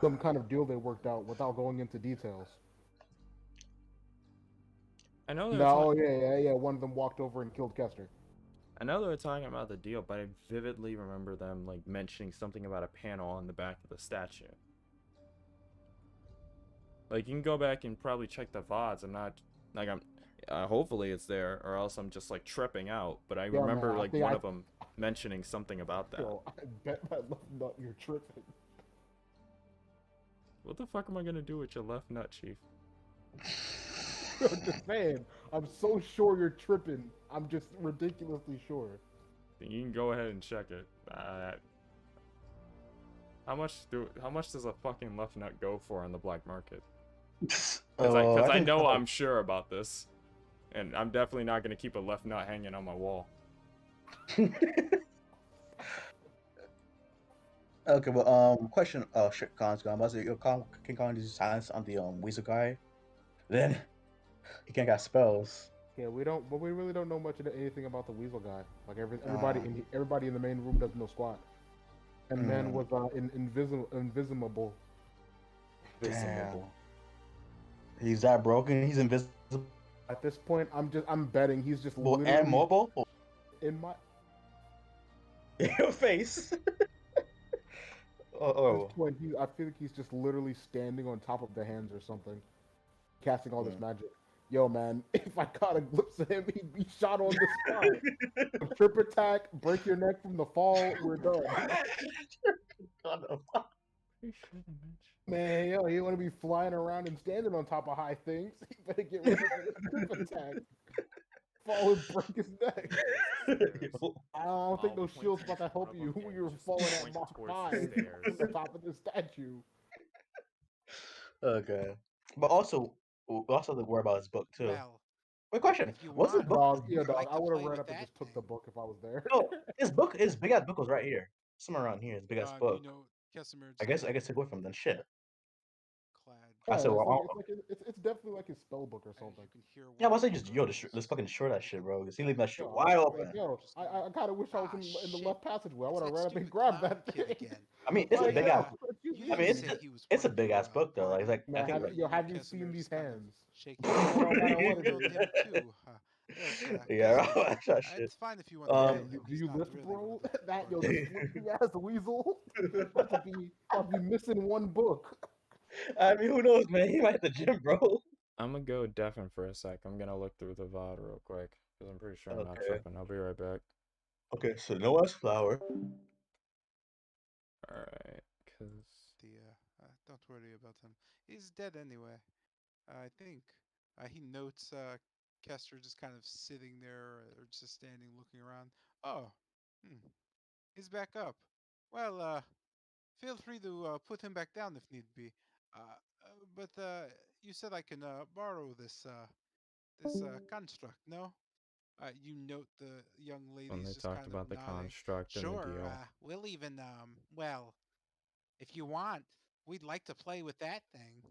some kind of deal they worked out without going into details. I know. No, yeah. One of them walked over and killed Kester. I know they were talking about the deal, but I vividly remember them like mentioning something about a panel on the back of the statue. Like, you can go back and probably check the VODs. I'm not like I'm. Hopefully it's there, or else I'm just like tripping out. But I Yeah, man. remember I like think one of them mentioning something about that. Yo, I bet my left nut you're tripping. What the fuck am I gonna do with your left nut, Chief? I'm just saying. I'm so sure you're tripping. I'm just ridiculously sure. You can go ahead and check it. How much does a fucking left nut go for on the black market? Because I think know I'm sure about this, and I'm definitely not gonna keep a left nut hanging on my wall. Okay, well, question. Oh shit, Khan's gone. Was it your King Khan uses silence on the Weasel guy? Then he can't got spells. Yeah, we don't, but we really don't know much of anything about the Weasel guy. Like everybody in the main room doesn't know squat. And man was invisible. Damn. He's that broken. He's invisible At this point, I'm betting he's just literally and mobile. in my. In your face. At oh. this point, I feel like he's just literally standing on top of the hands or something, casting all this magic. Yo, man, if I caught a glimpse of him, he'd be shot on the spot. Trip attack, break your neck from the fall, we're done. Man, yo, you want to be flying around and standing on top of high things? You better get ready for the trip attack. Fall and break his neck. I don't think those shields about to help you when you're falling at Mach 5 from the top of the statue. Okay. But also the worry about his book too. Well, Wait, question. if you What's his want, book? Yeah, dog. like I to would have play ran with up and that just took the thing. book if I was there. No, his big ass book was right here. Somewhere around here, his big ass book. You know, Kesimir I guess take away from them. Then shit. clad. Yeah, I said, well, it's definitely like his spell book or As something. you can hear yeah, I one was of like, the just girls let's fucking short that shit, bro. Cause he leaving that shit Yo, wide I open. mean, yo, I kind of wish I was in the shit. left passageway. I would have It's ran that up and stupid grabbed clown that kid thing. again. I mean, it's a Like, big ass. you I mean, didn't say he was it's a part of big your ass book though. Like, party. I Man, think. yo, have you Casimir seen these just kind of hands? shaking No, his head. no matter You what it ignored is. him too. Look, Yeah, Casimir, that shit. it's fine if you want to Um, kill him. Do He's you not lift, really bro? one of the That yo, party. this flippy ass weasel about to be missing one book. I mean, who knows, man? He might hit the gym, bro. I'm gonna go deafen for a sec. I'm gonna look through the VOD real quick because I'm pretty sure I'm not Okay. tripping. I'll be right back. Okay, so Noah's flower. All right, cause Don't worry about him. He's dead anyway. I think. He notes Kester just kind of sitting there or just standing looking around. Oh, he's back up. Well, feel free to put him back down if need be. But you said I can borrow this construct, no? You note the young when lady's they just talked kind of about the nodding. construct and the Sure, deal. we'll even, well, if you want, we'd like to play with that thing.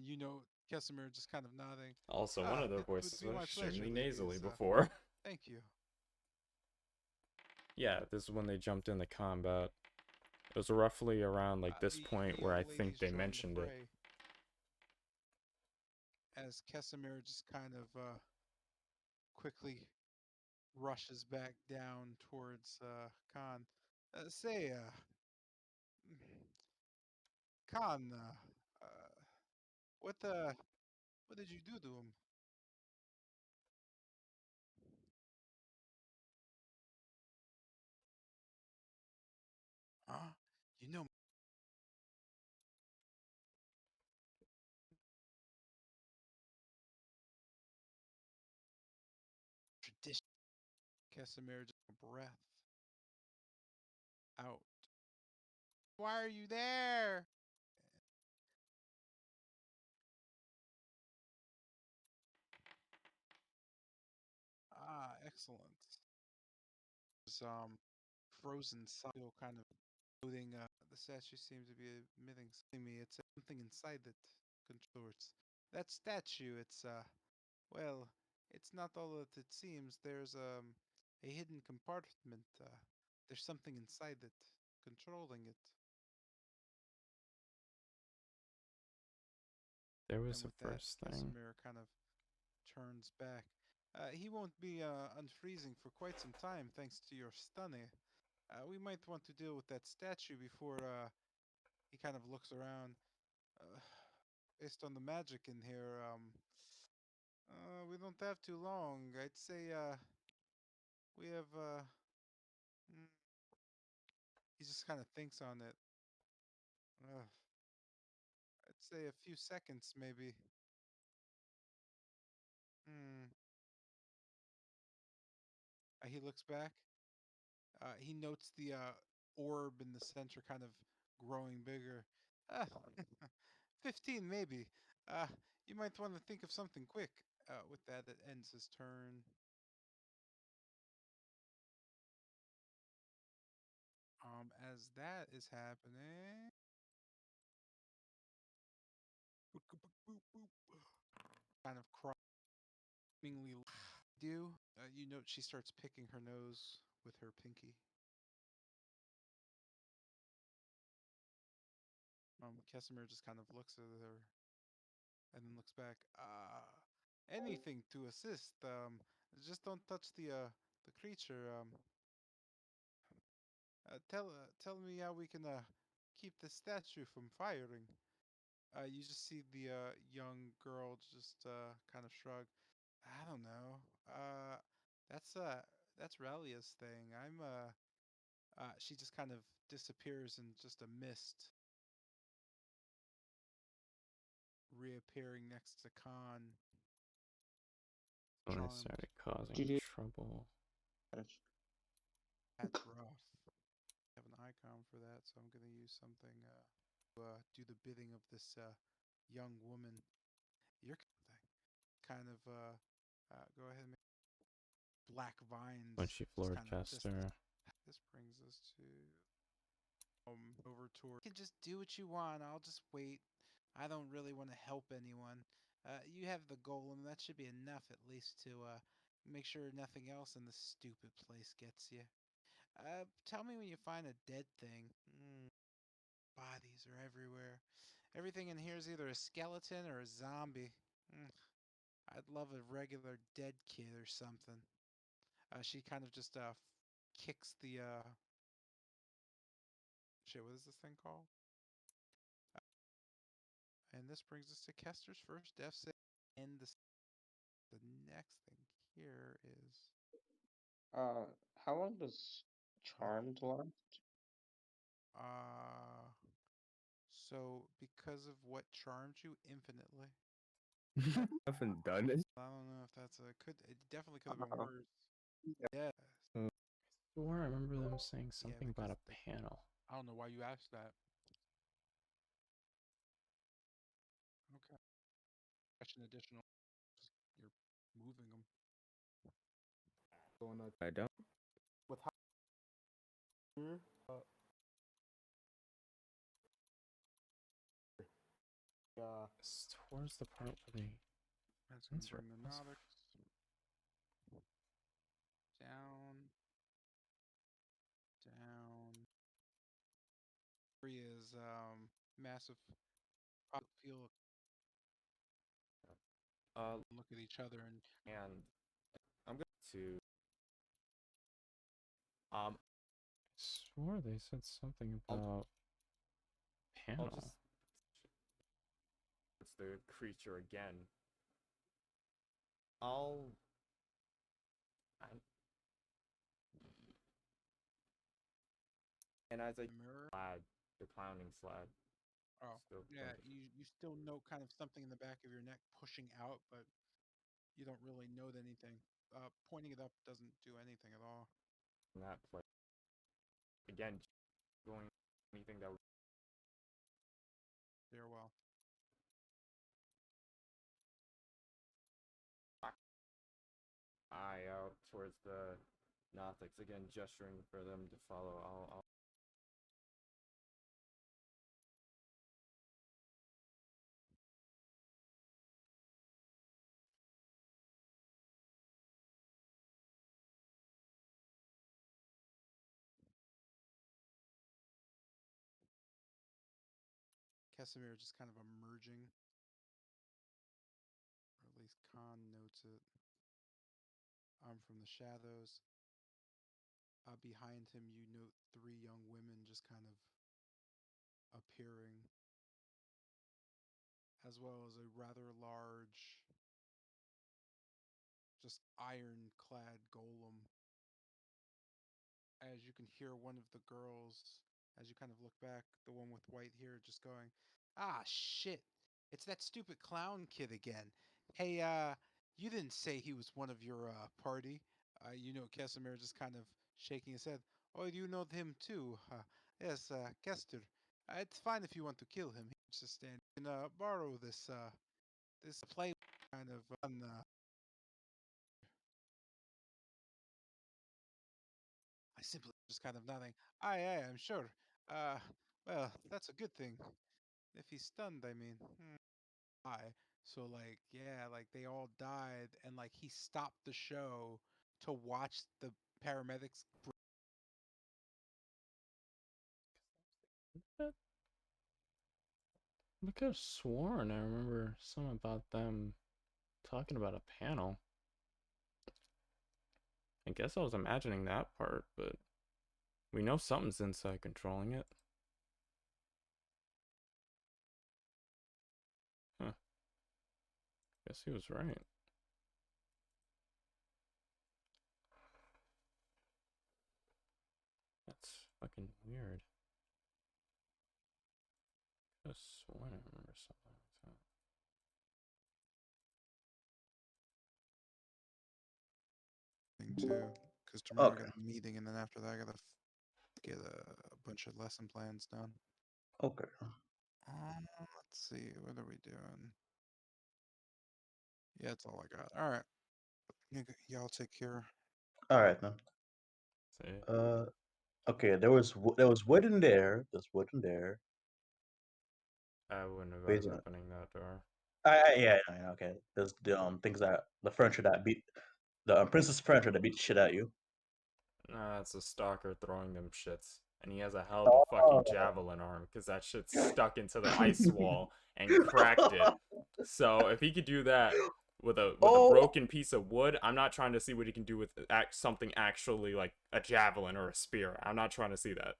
You know, Kesimir just kind of nodding. Also, one of their It would voices be was my pleasure, extremely nasally ladies. before. Thank you. Yeah, this is when they jumped into combat. It was roughly around like this point The where young I think ladies they join the mentioned it. fray as Kesimir just kind of quickly rushes back down towards Khan. Say, Khan, what what did you do to him? Huh? You know, tradition. Kesimir just breath out. Why are you there? Excellent. This, frozen still kind of clothing. The statue seems to be emitting me. It's something inside that controls that statue. It's well, it's not all that it seems. There's a hidden compartment. There's something inside it controlling it. There was And the with that, first thing. Casimir kind of turns back. He won't be unfreezing for quite some time thanks to your stunning. We might want to deal with that statue before he kind of looks around. Uh, Based on the magic in here, we don't have too long. I'd say we have. Mm, he just kind of thinks on it. I'd say a few seconds, maybe. Hmm. He looks back. He notes the orb in the center kind of growing bigger. Uh, 15, maybe. Uh, you might want to think of something quick. With that, it ends his turn. As that is happening, kind of cryingly do. You note she starts picking her nose with her pinky. Kesimir just kind of looks at her and then looks back. Anything to assist. Just don't touch the creature. Tell me how we can keep the statue from firing. You just see the young girl just kind of shrug. I don't know. That's that's Relia's thing. She just kind of disappears in just a mist, reappearing next to Khan. When it Charmed. started causing GG. trouble. That's rough. I have an icon for that, so I'm gonna use something to do the bidding of this young woman. You're kind of go ahead and make black When vines she just floored kind of just Chester. this brings us to over tour. You can just do what you want. I'll just wait. I don't really want to help anyone. You have the golem. That should be enough at least to make sure nothing else in this stupid place gets you. Tell me when you find a dead thing. Bodies are everywhere. Everything in here is either a skeleton or a zombie. I'd love a regular dead kid or something. She kind of just kicks the shit. What is this thing called? And this brings us to Kester's first death save. And the next thing here is How long does Charmed last? uh so because of what charmed you infinitely. Haven't done it. I don't know if that's a could it definitely could have been Uh, worse. Yeah. Sure, I remember them saying Yeah, something about because a panel. I don't know why you asked that. Okay. Question additional. You're moving them. So I don't. with how here, It's towards the part where they That's gonna answer bring the us. Nodix down, down. Three is massive. Feel Uh, look at each other and and I'm going to um. Swore they said something about panel. I'll just. It's the creature again. I'll. I, and as I mirror. slide, the clowning slide. Oh, Still yeah. You still know kind of something in the back of your neck pushing out, but you don't really note anything. Pointing it up doesn't do anything at all. in that place. Again, going anything that would Farewell. eye out towards the Nothics, again gesturing for them to follow. I'll Kesimir just kind of emerging, or at least Khan notes it. from the shadows. Behind him, you note three young women just kind of appearing, as well as a rather large, just iron-clad golem. As you can hear one of the girls, as you kind of look back, the one with white hair, just going, "Ah, shit! It's that stupid clown kid again. Hey, you didn't say he was one of your party." Casimir just kind of shaking his head. "Oh, you know him too? Yes, Kester. It's fine if you want to kill him. He's just standing. You can borrow this play kind of on. I simply just kind of nodding. Aye, I'm sure. Uh, well, that's a good thing. If he's stunned, I mean. Aye. So, like, yeah, like they all died, and like he stopped the show to watch the paramedics. I could have sworn I remember something about them talking about a panel. I guess I was imagining that part, but we know something's inside controlling it. Huh. Guess he was right. That's fucking weird. I could have sworn I remember something like that. Too, because tomorrow I Okay. got a meeting, and then after that I gotta get a bunch of lesson plans done. Okay. Let's see, what are we doing? Yeah, that's all I got. All right, y'all take care. All right then. See? Okay. There was wood in there. There's wood in there. I wouldn't advise Based opening that door. yeah, okay. There's the things that the furniture that beat the princess furniture that beat the shit out of you. Nah, it's a stalker throwing them shits. And he has a hell of a fucking Oh. javelin arm, because that shit stuck into the ice wall and cracked it. So if he could do that with a Oh. broken piece of wood, I'm not trying to see what he can do with something actually like a javelin or a spear. I'm not trying to see that.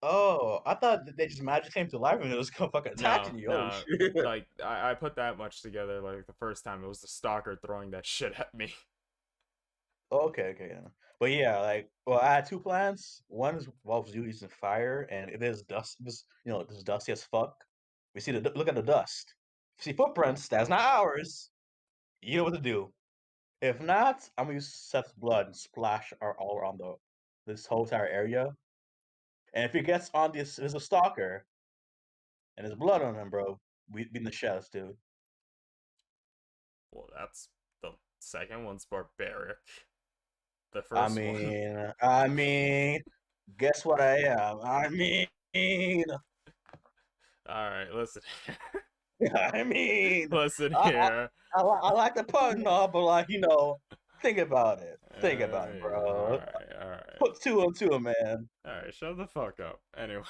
Oh, I thought that they just magically came to life and it was fucking No, attacking you. Holy no. shit. Like I put that much together. Like the first time, it was the stalker throwing that shit at me. Okay, yeah. But yeah, like, well, I had two plans. One is involves you using fire, and if there's dust, this dusty as fuck. We see look at the dust. If you see footprints, that's not ours. You know what to do. If not, I'm gonna use Seth's blood and splash all around this whole entire area. And if he gets on this, there's a stalker, and there's blood on him, bro. We be in the shells, dude. Well, that's the second one's barbaric. The I first one. mean, I mean, guess what I am? I mean, All right, listen. I mean, Listen I, I, here. I like the pun, no, but like think about it. Think about it, All bro. right. Put two and two, man. All right, shut the fuck up. Anyways.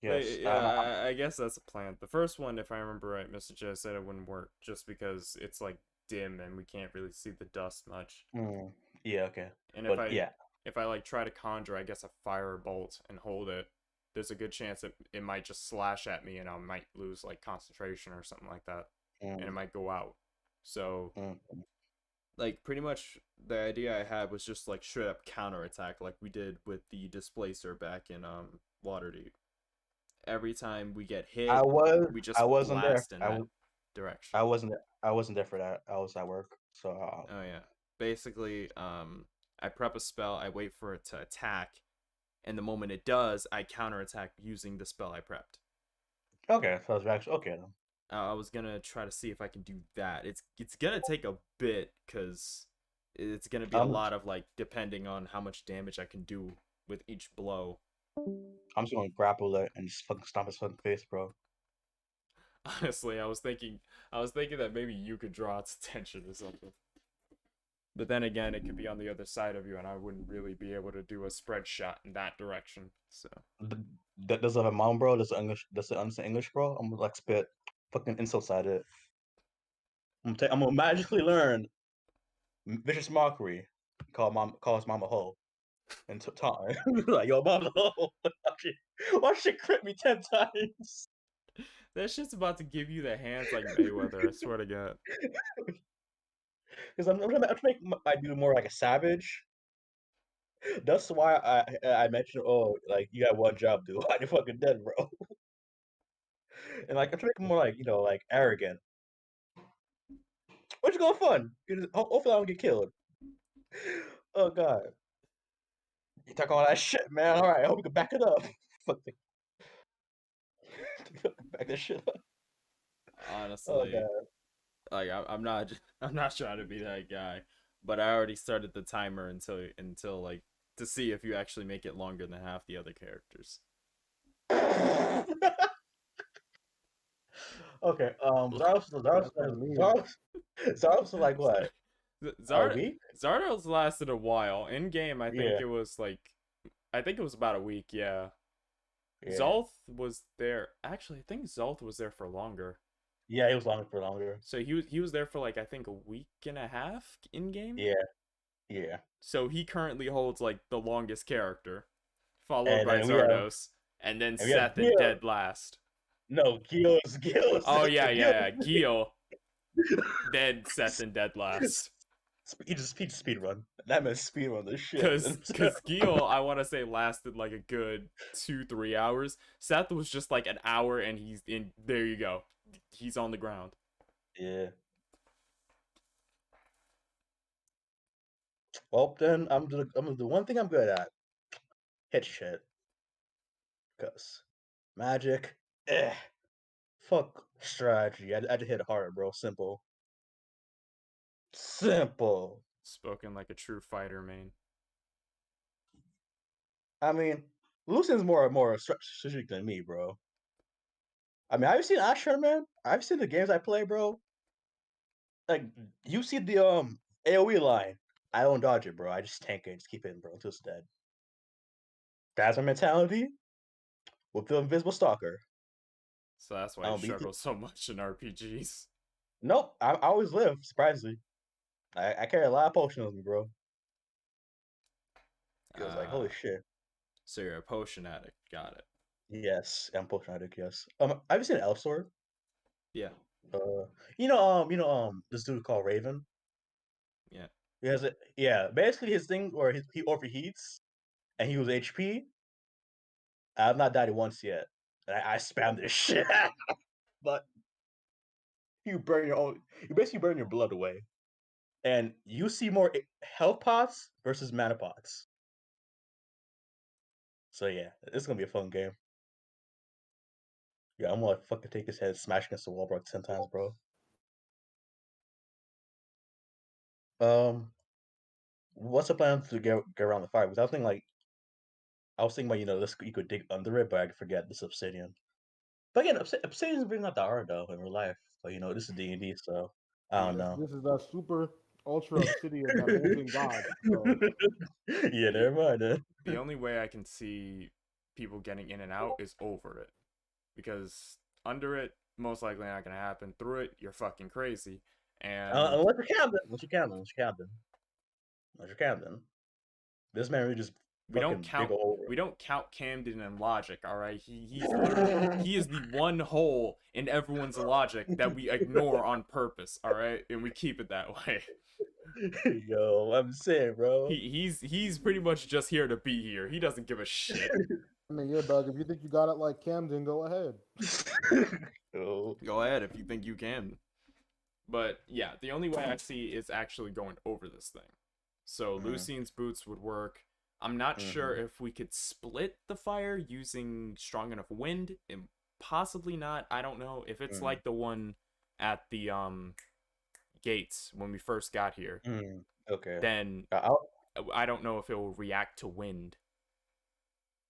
Yes. Yeah, I guess that's a plan. The first one, if I remember right, Mr. J said it wouldn't work just because it's like dim and we can't really see the dust much. Yeah. Okay. And But yeah. if I like try to conjure, I guess a fire bolt and hold it, there's a good chance it might just slash at me and I might lose like concentration or something like that, and it might go out. So like pretty much the idea I had was just like straight up counterattack like we did with the displacer back in Waterdeep. Every time we get hit, we just I wasn't there. blast in that direction. I wasn't there for that. I was at work. So. Oh yeah. Basically, I prep a spell, I wait for it to attack, and the moment it does, I counterattack using the spell I prepped. Okay, so it's actually okay then. I was gonna try to see if I can do that. It's gonna take a bit because it's gonna be a lot of like depending on how much damage I can do with each blow. I'm just gonna grapple it and just fucking stomp his fucking face, bro. Honestly, I was thinking that maybe you could draw its attention or something. But then again, it could be on the other side of you, and I wouldn't really be able to do a spread shot in that direction. So. Does it have a mom, bro? Does it understand English, bro? I'm gonna like spit fucking insults at it. I'm gonna magically learn vicious mockery. Call his mama hoe. And taunt like, yo, mama hoe. Why shit crit me 10 times? That shit's about to give you the hands like Mayweather. I swear to God. Because I'm trying to make my dude more like a savage. That's why I mentioned, oh, like you got one job, dude. You're fucking dead, bro. And like I'm trying to make him more like like arrogant. Which is going fun. Hopefully I don't get killed. Oh god. You talk all that shit, man. All right, I hope you can back it up. Fuck the back that shit up. Oh Honestly, god. like I'm not I'm not trying to be that guy, but I already started the timer until like to see if you actually make it longer than half the other characters. Okay. That's what I mean. Zaros like what? A Zard week? Zardos lasted a while. In game, Yeah. I think it was about a week. Yeah. Yeah. Zolth was there. Actually, I think Zolth was there for longer. Yeah, he was longer for longer. So he was there for like I think a week and a half in game. Yeah. Yeah. So he currently holds like the longest character, followed And by then Zardos, and then we have Seth in Gil. dead last. No, Gil's Oh yeah. Gil, then Seth in dead last. He just speed run. That meant speed run the shit. Cause Gil, I want to say lasted like a good 2-3 hours. Seth was just like an hour, and he's in. There you go. He's on the ground. Yeah. Well, then I'm gonna do one thing I'm good at. Hit shit. Cause magic. Eh. Fuck strategy. I just hit hard, bro. Simple. Simple. Spoken like a true fighter, man. I mean, Lucian's more strategic than me, bro. I mean, I've seen Asher, man. I've seen the games I play, bro. Like, you see the AoE line. I don't dodge it, bro. I just tank it, just keep hitting, bro, until it's dead. That's my mentality with the Invisible Stalker. So that's why I you don't beat struggle so much in RPGs. Nope, I always live, surprisingly. I carry a lot of potions with me, bro. Because, like, holy shit. So you're a potion addict. Got it. Yes, I'm potion addict, yes. Have you seen Elf Sword? Yeah. This dude called Raven? Yeah. He has it. Yeah, basically his thing where he overheats and he was HP. I've not died once yet. I spam this shit, but you basically burn your blood away, and you see more health pots versus mana pots. So yeah, it's gonna be a fun game. Yeah, I'm gonna fucking take his head, smash against the wall, bro, 10 times, bro. What's the plan to get around the fire? Because I was thinking about this you could dig under it, but I forget this obsidian. But again, obsidian is really not that hard though in real life. But this is D&D, so I don't know. This is that super ultra obsidian that holds in God. So. Yeah, never mind then. The only way I can see people getting in and out is over it, because under it, most likely not gonna happen. Through it, you're fucking crazy. And Unless you're Camden. This man really just we don't fucking big count old. we don't count Camden and logic, all right? He's literally he is the one hole in everyone's logic that we ignore on purpose, all right? And we keep it that way. Yo, I'm saying, bro. He's pretty much just here to be here. He doesn't give a shit. I mean, yeah, Doug. If you think you got it like Camden, go ahead. Yo. Go ahead if you think you can. But yeah, the only way I see is actually going over this thing. So Lucian's boots would work. I'm not sure if we could split the fire using strong enough wind. Possibly not. I don't know if it's like the one at the gates when we first got here. Okay. Then I don't know if it will react to wind.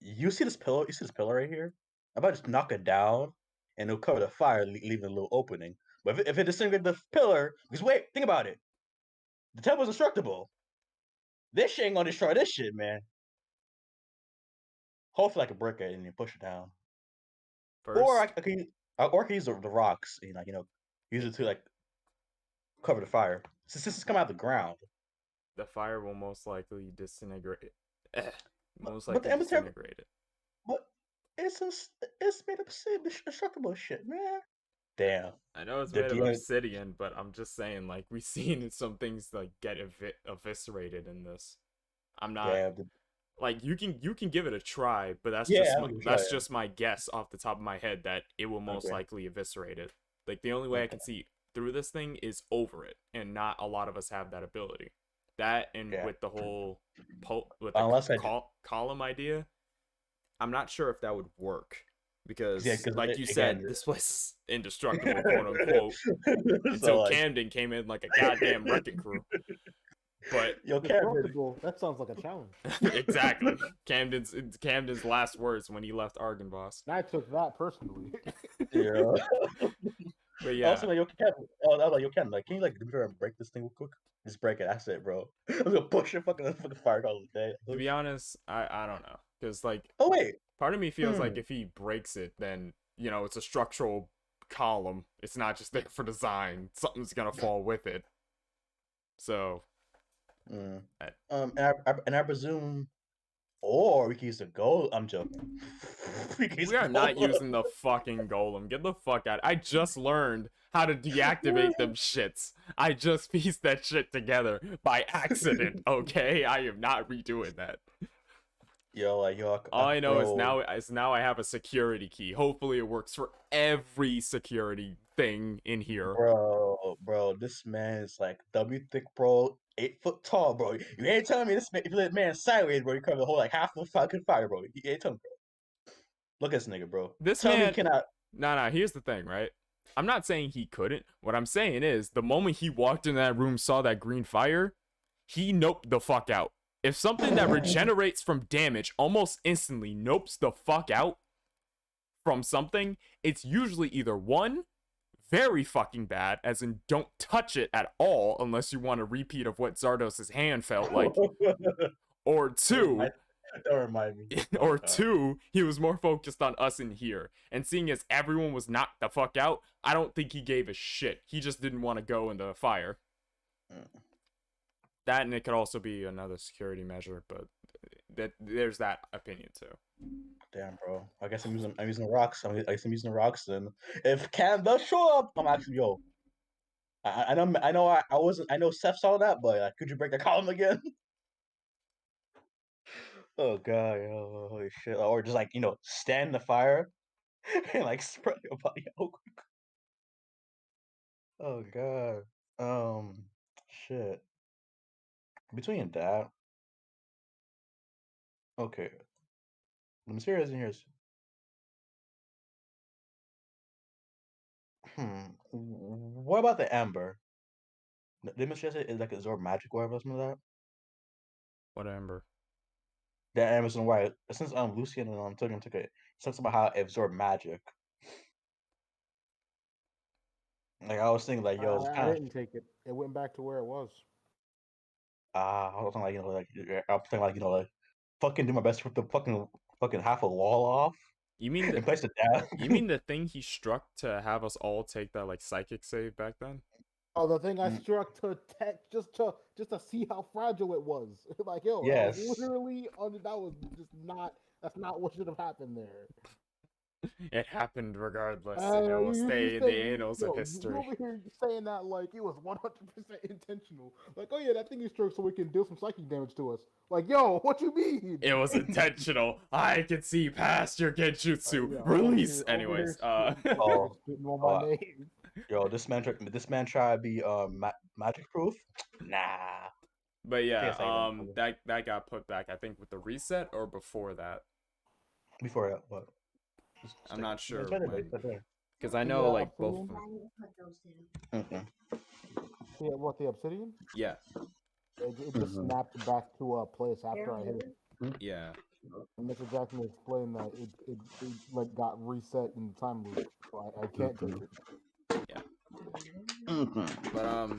You see this pillar? You see this pillar right here? I'm about to just knock it down, and it'll cover the fire, leaving a little opening. But if it disintegrates the pillar, because wait, think about it. The temple's indestructible. This shit ain't gonna destroy this shit, man. Hopefully I can break it and then push it down. First, Or I can use the rocks, use it to like cover the fire. Since this is coming out of the ground, the fire will most likely disintegrate. Most But likely the Ember, disintegrate it. but it's made of indestructible shit, man. Damn. I know it's The made of DM, obsidian, but I'm just saying, like, we've seen some things like get eviscerated in this. I'm not damn. The, like you can give it a try, but yeah, I'm gonna try that's it. just my guess off the top of my head that it will most Okay. likely eviscerate it. Like the only way I Okay. can see through this thing is over it, and not a lot of us have that ability. That and Yeah. with the whole with the Unless I column idea, I'm not sure if that would work because, yeah, because like you said, again. this place is indestructible, quote unquote, So until like, Camden came in like a goddamn wrecking crew. But yo, Camden, Indestructible. That sounds like a challenge. exactly, Camden's last words when he left Argynvost. And I took that personally. yeah. But I yeah, was like, yo, Camden, I was like, yo, Camden, like, can you like do me a favor and break this thing real quick? Just break it. That's it, bro. I'm gonna push your fucking fire all day. to be honest, I don't know, because like Oh wait. part of me feels like Hmm. if he breaks it, then it's a structural column. It's not just there for design. Something's gonna fall with it. So Mm. I- And I presume, or we can use the gold. I'm joking. We can use we are the not gold. using the fucking golem. Get the fuck out. I just learned how to deactivate them shits. I just pieced that shit together by accident, okay? I am not redoing that. Yo, like yo, All I know bro, is now I have a security key. Hopefully it works for every security thing in here. bro, this man is like W thick, bro, 8 foot tall, bro. You ain't telling me this man, if you let man sideways, bro, you cover the whole like half of the fucking fire, bro. You ain't telling me, bro. Look at this nigga, bro. This Tell me he man cannot. No, here's the thing, right? I'm not saying he couldn't. What I'm saying is the moment he walked in that room, saw that green fire, he noped the fuck out. If something that regenerates from damage almost instantly nopes the fuck out from something, it's usually either one, very fucking bad, as in don't touch it at all unless you want a repeat of what Zardos's hand felt like, or two, Don't remind me. Oh, or God. two, he was more focused on us in here. And seeing as everyone was knocked the fuck out, I don't think he gave a shit. He just didn't want to go in the fire. Mm. That, and it could also be another security measure, but there's that opinion too. Damn, bro. I guess I'm using the rocks. I guess I'm using the rocks. And if Cam does show up, I'm actually yo. I wasn't. I know Seth saw that, but could you break the column again? Oh god, yo, holy shit! Or just like stand in the fire and like spread your body out. Oh god. Shit. Between that, okay. Let me see in here. What about the amber? Did Miss say is like absorb magic or whatever, something like that? What Ember? The Amazon White. Since Lucian and Tillian took it, talks about how it absorbed magic. Like I was thinking, like yo, it's I kind of didn't take it. It went back to where it was. I was thinking I'm thinking like fucking do my best to rip the fucking half a wall off You mean and the place it down. you mean the thing he struck to have us all take that like psychic save back then? Oh, the thing I Mm. struck to just to see how fragile it was. Like, yo, I was Yes. literally under. That was just not. That's not what should have happened there. It happened regardless, and it will You stay in say, the annals of yo, you history. over here saying that like it was 100% intentional. Like, oh yeah, that thing you struck so we can deal some psychic damage to us. Like, yo, what you mean? It was intentional. I can see past your genjutsu. Yeah, Release. over here Anyways, spitting Oh, on my uh, name. yo, this man try to be magic proof. Nah. but yeah, Can't say that. that got put back. I think with the reset or before that. Before that, what? I'm not sure It's right there, when, it's right there. because I The, know like both. obsidian? Okay. Yeah, what, the obsidian? Yeah, It just snapped back to a place after I hit it. yeah. And Mr. Jackson explained that it like got reset in the time loop, so I can't take it. Mm-hmm. But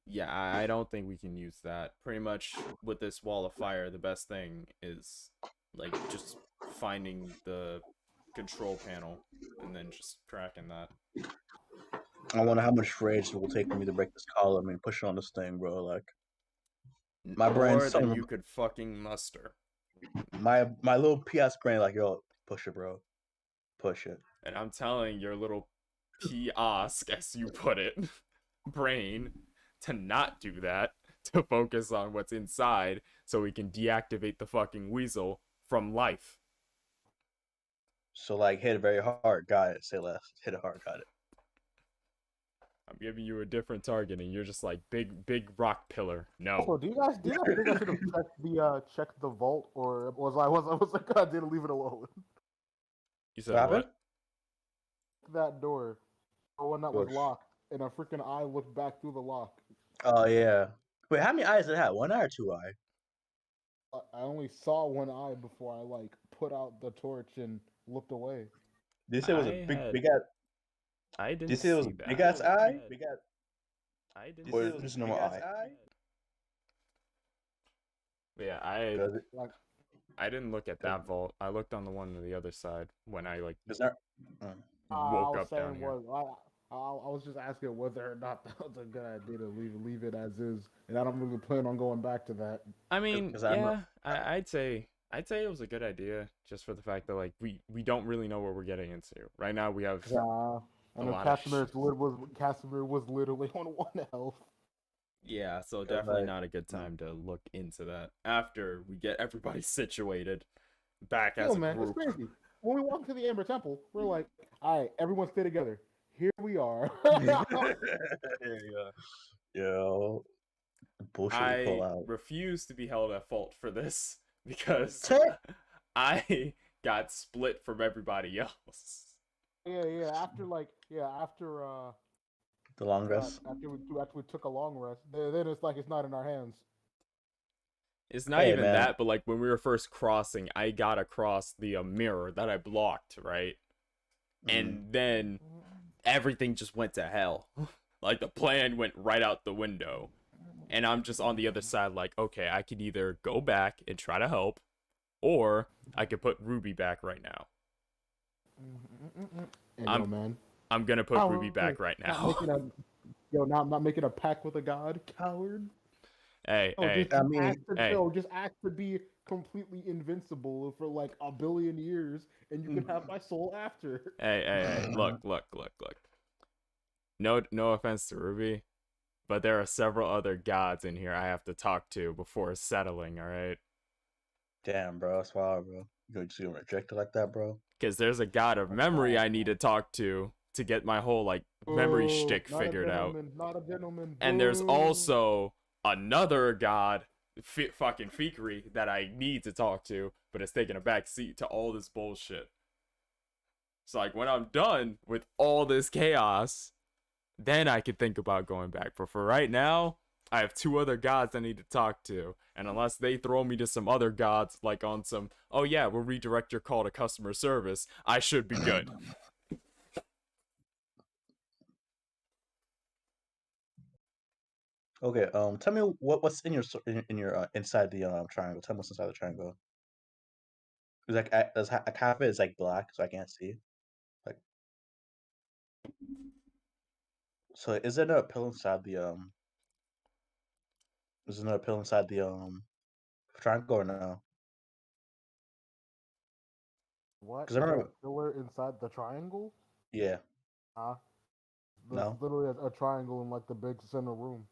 yeah, I don't think we can use that. Pretty much with this wall of fire, the best thing is like just finding the control panel and then just cracking that. I wonder how much rage it will take for me to break this column and push it on this thing, bro. Like, My brain's More than telling you could fucking muster. my little PS brain like, yo, push it, bro, push it. And I'm telling your little kiosk, as you put it, brain, to not do that, to focus on what's inside so we can deactivate the fucking weasel from life. So like, hit it very hard, got it. Say less, hit it hard, got it. I'm giving you a different target, and you're just like big rock pillar. No. Also, do you guys think I should have checked the vault, or was like, I didn't leave it alone? You said What happened? what? That door, the one that was Which- locked, and a freaking eye looked back through the lock. Oh yeah. Wait, how many eyes did it have? 1 eye or 2 eye? I only saw one eye before I like put out the torch and looked away. Did you say it was a I big had- big ass? I Did you didn't say it was see a that. big ass eye? Big ass. I didn't Or see is it just a that. normal eye? But yeah, 'Cause it- Like, I didn't look at that vault. I looked on the one on the other side when I like Is that? I woke was up down saying here. I was just asking whether or not that was a good idea to leave it as is, and I don't really plan on going back to that. I mean, 'Cause I'm yeah, I'd say it was a good idea just for the fact that like we don't really know what we're getting into. Right now we have I know lot of Casimir was literally on 1 health. yeah, so Yeah, definitely like- not a good time to look into that after we get everybody situated back as Yo, a man, group. it's crazy. When we walk to the Amber Temple, we're like, all right, everyone stay together. Here we are. yeah. Yo, bullshit we pull I out. refuse to be held at fault for this because Say- I got split from everybody else. yeah. After The long rest. after we took a long rest, then it's like it's not in our hands. It's not Hey, even man. that, but like when we were first crossing, I got across the mirror that I blocked, right? And then everything just went to hell. Like the plan went right out the window. And I'm just on the other side like, okay, I could either go back and try to help, or I could put Ruby back right now. And yo, man, I'm gonna put Oh, Ruby back right now. not making a pact with a god, coward. Hey, Oh, hey, just, I mean- just act to be completely invincible for like 1 billion years, and you can have my soul after. hey, look. No offense to Ruby, but there are several other gods in here I have to talk to before settling, alright? Damn, bro, that's wild, bro. You just gonna reject it like that, bro? Because there's a god of memory I need to talk to get my whole, like, memory Boo, shtick not a figured out. gentleman, Not a gentleman. And there's boo. also another god, fucking Fikri, that I need to talk to, but it's taking a back seat to all this bullshit. So, like, when I'm done with all this chaos, then I could think about going back. But for right now, I have 2 other gods I need to talk to. And unless they throw me to some other gods, like on some, oh yeah, we'll redirect your call to customer service, I should be good. Okay, tell me what's in your inside the triangle. Tell me what's inside the triangle. Cause like half of it is like black, so I can't see. Like, so is there another pill inside the Is there another pill inside the triangle or no? What? 'Cause I remember- Is there a pillar inside the triangle? Yeah. There's No. literally a triangle in like the big center room.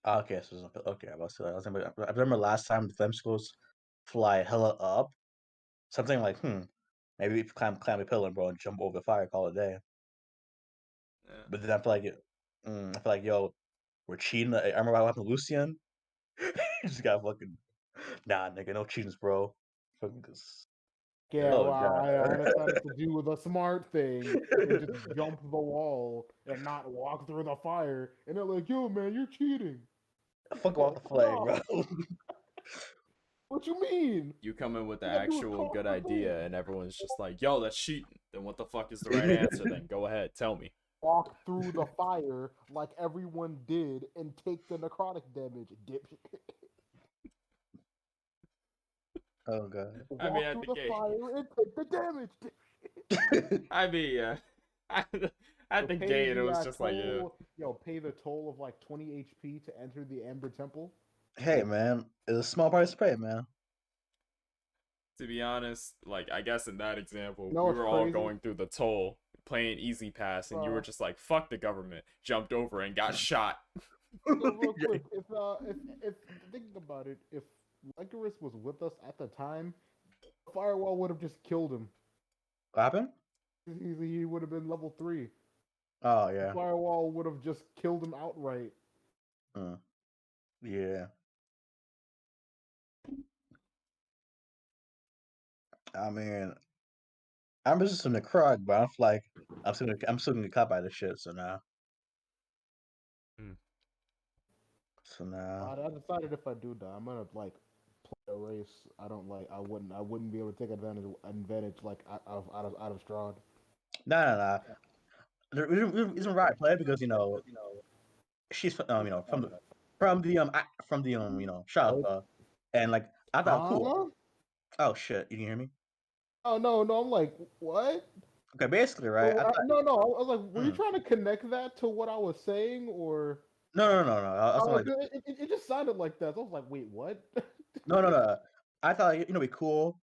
Okay, so there's a pill. Okay, I remember last time the flame schools fly hella up. Something like, maybe if you climb a pillar, bro, and jump over the fire, call it a day. Yeah. But then I feel like, yo, we're cheating. I remember what happened to Lucian. He just got fucking, nah, nigga, no cheatings, bro. Fucking Yeah, Oh, well, I God. decided to do the smart thing and just jump the wall and not walk through the fire. And they're like, "Yo, man, you're cheating." Fuck off the flame, bro. What you mean? You come in with the You gotta do it actual good proper. idea, and everyone's just like, yo, that's cheating. Then what the fuck is the right answer then? Go ahead, tell me. Walk through the fire like everyone did and take the necrotic damage, dipshit. Oh, God. I Walk mean, at through the the gate. fire and take the damage, dipshit. I mean, at the Pay gate, it the, was just like, yeah. pay the toll of like 20 HP to enter the Amber Temple. Hey, man, it's a small price to pay, man. To be honest, like I guess in that example, You know we what's were all crazy? going through the toll, playing Easy Pass, and you were Uh, just like, "Fuck the government," jumped over and got shot. so real quick, if thinking about it, if Lycoris was with us at the time, Firewall would have just killed him. What happened? He would have been level 3. Oh The yeah. Firewall would have just killed him outright. Mm, yeah. I mean, I'm just in the crowd, but I'm like, I'm still gonna get caught by this shit. Hmm. So now, I decided if I do die, I'm gonna like play a race. I don't like. I wouldn't be able to take advantage like out of Strahd. nah. The reason why I play it because she's from the shop, Right? and like I thought cool. Huh? Oh shit, you can hear me? Oh no! I'm like, what? Okay, basically, right? Oh, I thought, no. I was like, were you mm, trying to connect that to what I was saying, or? no. I was Oh, like, 'cause it just sounded like that. So I was like, wait, what? no. I thought it'd be cool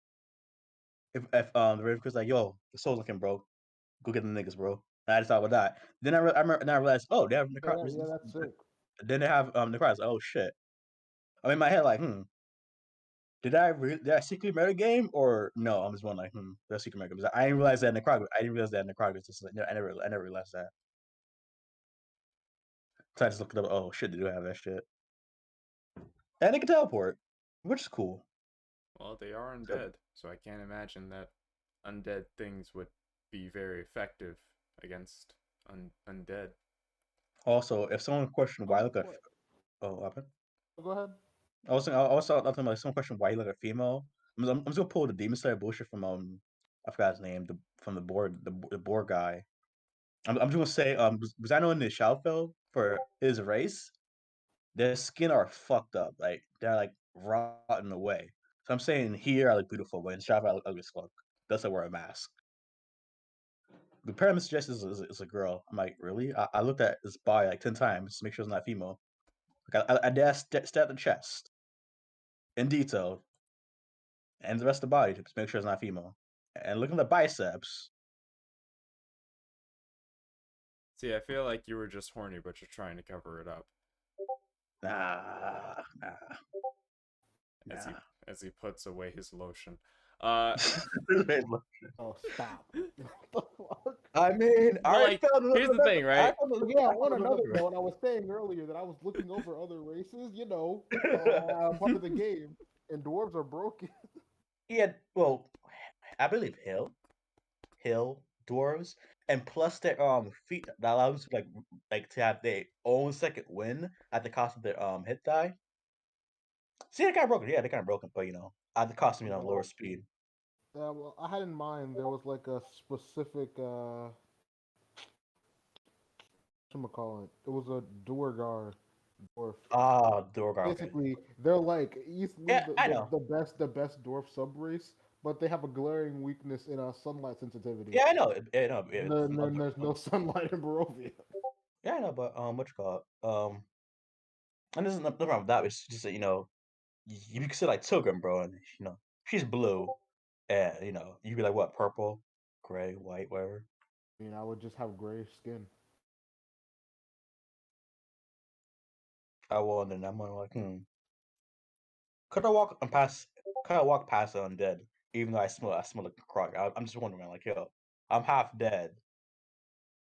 if the Raven was like, yo, the soul's looking, bro. Go get the niggas, bro. And I just thought about that. Then I realized, oh, they have Yeah, yeah, that's sick. then they have the cries. Oh shit. I'm in my head like, did I secretly meta game or no? I'm just one like, did I secret meta game? I didn't realize that in the Necrog. I didn't realize that in the Necrog. It's just like, I never realized that. So I just looked it up. Oh shit, they do have that shit, and they can teleport, which is cool. Well, they are So, undead, so I can't imagine that undead things would be very effective against undead. also, if someone questioned why I look at, What? oh, what happened? Go ahead. I was talking about someone questioned why you look at female. I'm just gonna pull the Demon Slayer bullshit from I forgot his name, from the board the board guy. I'm just gonna say because I know in the Shadowfell for his race, their skin are fucked up, like they're like rotten away. So I'm saying here I look beautiful, but in Shadowfell I look ugly as fuck. That's I wear a mask. The pyramid suggests is a girl. I'm like, really? I looked at his body like 10 times to make sure it's not female. Like I dare stare at the chest in detail and the rest of the body to make sure it's not female. And look at the biceps. See, I feel like you were just horny, but you're trying to cover it up. Nah. As he Nah. as he puts away his lotion. Uh, Oh, stop. What the fuck? I mean, but like, here's the thing, right? Yeah, on another note, I was saying earlier that I was looking over other races, part of the game, and dwarves are broken. Yeah, well, I believe hill dwarves, and plus their feet that allows them to like to have their own second win at the cost of their hit die. See, they're kind of broken. Yeah, they're kind of broken, but at the cost of lower speed. Yeah, well, I had in mind there was like a specific whatchamacallit. It was a Duergar dwarf. Ah, Dorgar. Okay. Basically, they're like easily Yeah, I know. the best dwarf subrace, but they have a glaring weakness in sunlight sensitivity. Yeah, I know. Yeah, I know. And then there's no sunlight in Barovia. Yeah, I know. But what you call it? And there's no problem with that. It's just that you can say like Tilgrim, bro, and she's blue, and you be like what, purple, gray, white, whatever. I mean, I would just have gray skin. I will, and then I'm like, could I walk and pass? Could I walk past the undead, even though I smell like a croc? I'm just wondering, like, yo, I'm half dead.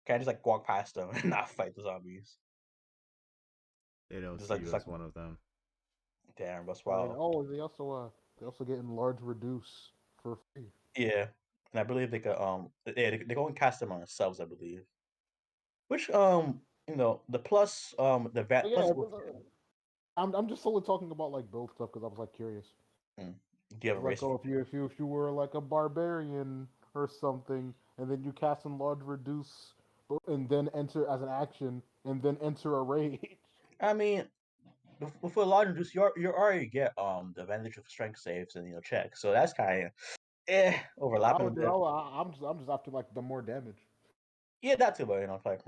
Can I just like walk past them and not fight the zombies? They don't Just see like, you just like, as one of them. damn, that's And wild. they also get enlarge reduce for free. Yeah, and I believe they could they go and cast them on themselves, I believe. Which the plus the But vat yeah, plus. I'm just solely talking about like build stuff because I was like curious. Mm, do you have a Like, race? oh, if you were like a barbarian or something, and then you cast enlarge reduce, and then enter as an action, and then enter a rage. I mean, with a lot of juice, you already get the advantage of strength saves and checks, so that's kind of I overlapping a would, bit. I'm just after like the more damage. Yeah, that too, but it's like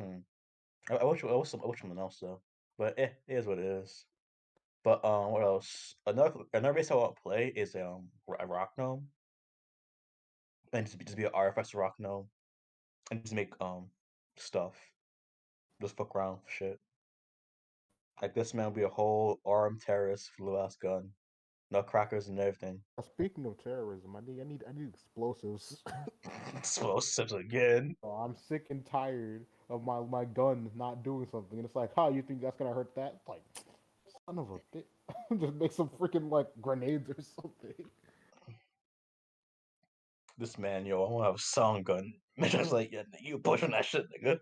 I wish something else though, but it is what it is. But what else? Another base I want to play is a rock gnome, and just be an artificer rock gnome, and just make stuff, just fuck around for shit. Like this man will be a whole armed terrorist with a little ass gun, nutcrackers and everything. Speaking of terrorism, I need explosives. Explosives again. Oh, I'm sick and tired of my gun not doing something, and it's like, how you think that's gonna hurt that? It's like, son of a bitch, just make some freaking like grenades or something. This man, yo, I want to have a sound gun. Man, just like, yeah, nigga, you pushing that shit, nigga.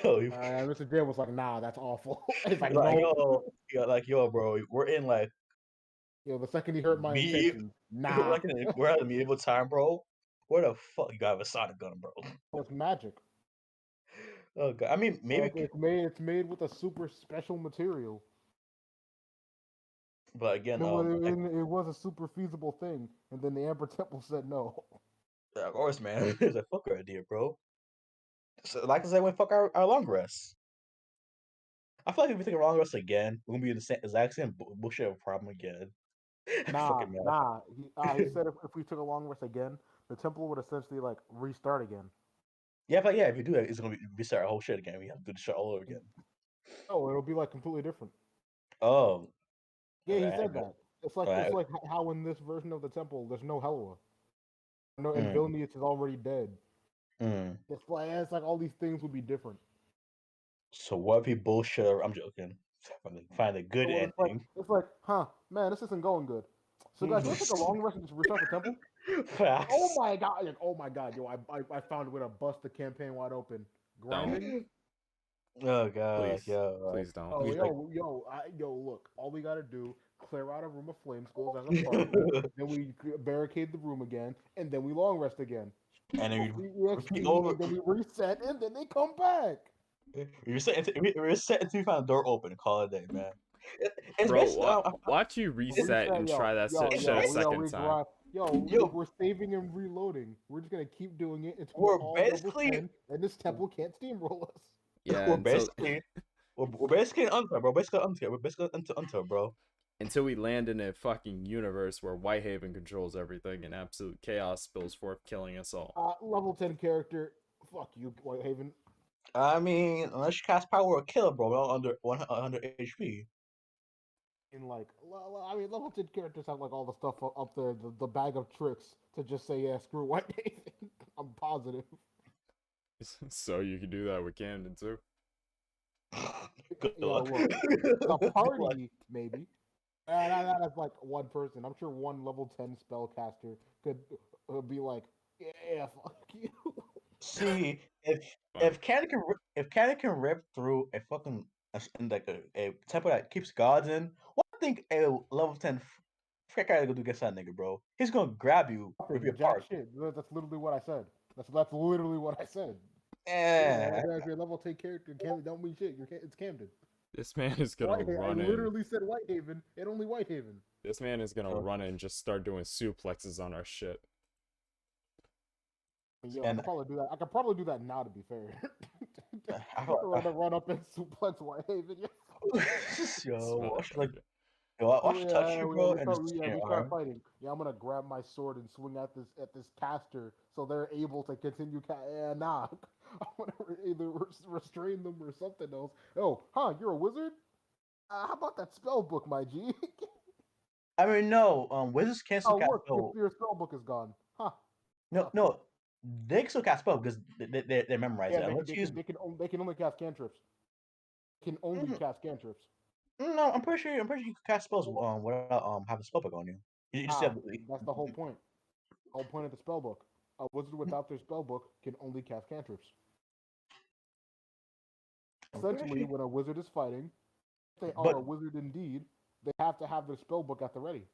Yo, you Mr. J was like, nah, that's awful. He's like, like, no. yo, bro, we're in like The second he hurt my me, intentions, nah. we're at a medieval time, bro. Where the fuck you got a sonic gun, bro? It's magic. Oh god, I mean, maybe, It's made with a super special material. but again, It was a super feasible thing, and then the Amber Temple said no. of course, man, it's a fucker idea, bro. So, like I said, when fuck our long rest. I feel like if we take a long rest again, we're gonna be in the same exact same bullshit problem again. Nah, Fucking man. nah. He said if we took a long rest again, the temple would essentially like restart again. Yeah, but yeah, if you do that, it's gonna be restart our whole shit again. We have to do the shit all over again. Oh, it'll be like completely different. Oh, Yeah, he said alright, that. It's like alright. how in this version of the temple there's no Helwa. No, and Mm, Vilnius is already dead. mm. It's like all these things would be different. So what if he bullshit? I'm joking. Find a good So ending. it's like, huh, man, this isn't going good. So guys, let's take a long rest and just restart the temple. Oh Facts. my god! Like, oh my god, yo, I found a way to bust the campaign wide open. Grinding. Oh god, Please, yeah. please don't. Oh We like. yo, look! All we gotta do, clear out a room of flame skulls as a party. Then we barricade the room again, and then we long rest again. And then Free we repeat EXP, over. and then we reset, and then they come back. We reset until we find a door open and call it a day, man. It's Bro, basically watch you it's, reset and Yo, try that yo, shit yo, a it's yo, second we time. grind. Yo, look, yo. we're saving and reloading. We're just gonna keep doing it until We're we're all level basically 10, and this temple can't steamroll us. Yeah, we're until basically we're basically unfair, bro. Basically unfair. We're basically unfair, bro. until we land in a fucking universe where Whitehaven controls everything and absolute chaos spills forth, killing us all. Level 10 character. Fuck you, Whitehaven. I mean, unless you cast power or kill, bro, we're all under 100 HP. And like, level 10 characters have like all the stuff up there, the bag of tricks to just say, yeah, screw Whitehaven. I'm positive. So you can do that with Camden too. Good Yo, luck. look, the Good luck. party, maybe. That's like one person. I'm sure one level 10 spellcaster could be like, yeah, fuck you. See, if Fine. Cannon can rip through a fucking in like a temple that keeps gods in, what do you think a level 10 freak guy gonna do against that nigga, bro? He's gonna grab you, rip you Nothing, jack apart. shit. That's literally what I said. That's literally what I said. Yeah. Yeah, if you're a level 10 character, Camden don't mean shit. It's Camden. This man is gonna Whitehaven. I run in. literally said Whitehaven and only Whitehaven. This man is gonna Sure. run in and just start doing suplexes on our shit. Yo, I And could probably do that. I could probably do that now, to be fair. I feel run up and suplex Whitehaven. yo, watch Motherfucker. like yo, watch touch you, bro, and just we start fighting. Yeah, I'm gonna grab my sword and swing at this caster, so they're able to continue. Nah, I'm gonna either restrain them or something else. Oh, huh? You're a wizard? How about that spell book, my G? I mean, no, wizards can still Oh, cast look, spell. your spell book is gone. Huh? No, they can still cast spell because they memorize Yeah, it. Unless you use, they can only cast cantrips. Can only cast cantrips. no, I'm pretty sure you can cast spells without having spell book on you. You just have That's the whole point. The whole point of the spell book. A wizard without their spell book can only cast cantrips. Essentially, when a wizard is fighting, if they are a but wizard indeed, they have to have their spell book at the ready.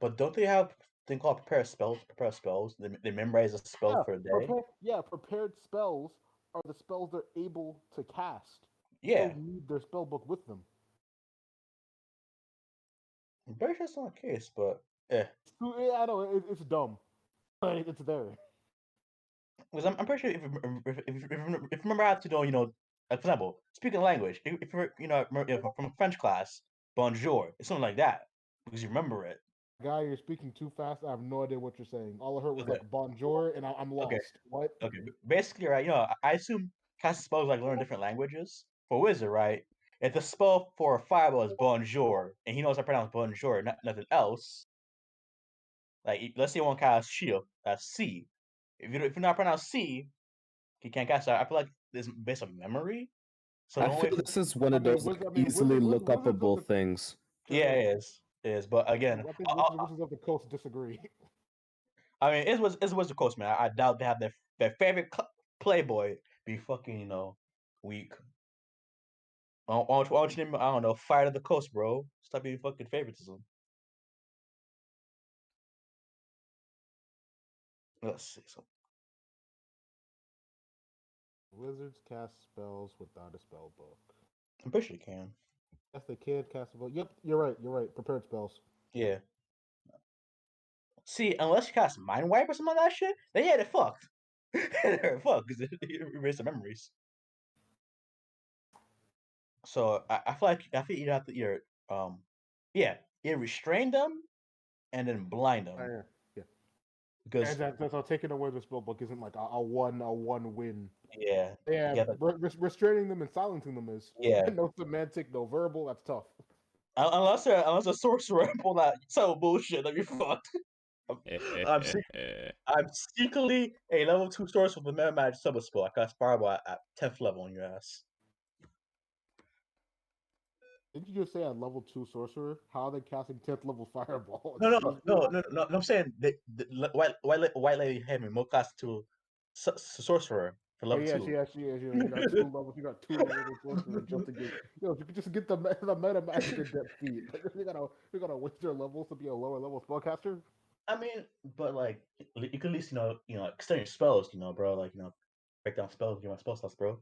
but don't they have thing called prepare spells? Prepare spells. They memorize a spell for a day. Prepared spells are the spells they're able to cast. Yeah, They need their spell book with them. I'm pretty sure it's not the case, but yeah. Yeah, I know it's dumb, but it's there. Because I'm pretty sure if you remember how to do, like, for example, speaking language, if you're from a French class, bonjour. It's something like that because you remember it. Guy, you're speaking too fast. I have no idea what you're saying. All I heard was Okay. like bonjour, and I'm Okay. lost. What? Okay. Basically, right. I assume casting spells like learn different languages. For wizard, right? If the spell for a fireball is bonjour, and he knows how to pronounce bonjour, nothing else. Like, let's say one cast shield, that's C. If you're not pronounce C, he can't cast that. I feel like this is based on memory. So the I only feel way, this is one of those like, easily look Wizards of upable the things. yeah, it is. But again, I think Wizards of the Coast disagree. I mean, it was the coast, man. I doubt they have their favorite playboy be fucking weak. I want you name, I don't know, Fire of the Coast, bro. Stop being fucking favoritism. Let's see. So Wizards cast spells without a spell book. I'm pretty sure you can. Yes, they can cast a book. Yep, you're right. You're right. Prepared spells. Yeah. See, unless you cast Mind Wipe or something like that shit, then yeah, they're fucked. They're fucked because it erase the memories. So I feel you have to either yeah, either restrain them and then blind them Yeah, yeah. because And so taking away the spell book isn't like a one win. yeah, Yeah, yeah, restraining them and silencing them is yeah. no semantic, no verbal. That's tough. Unless a sorcerer pull that some bullshit, then you're fucked. I'm I'm secretly a level 2 sorcerer with a meta magic sub spell. I cast Fireball at 10th level on your ass. Didn't you just say at level 2 sorcerer? How are they casting 10th level fireball? No, no, Excuse me? no. I'm saying the white lady had me more class to sorcerer for Oh level yeah, 2. she is. You got 2 levels. You got 2 levels of sorcerer just to get. You could just get the meta magic in depth feat. Like you gotta waste your levels to be a lower level spellcaster. I mean, but like you can at least extend your spells, bro. Like break down spells, get my spell slots, bro.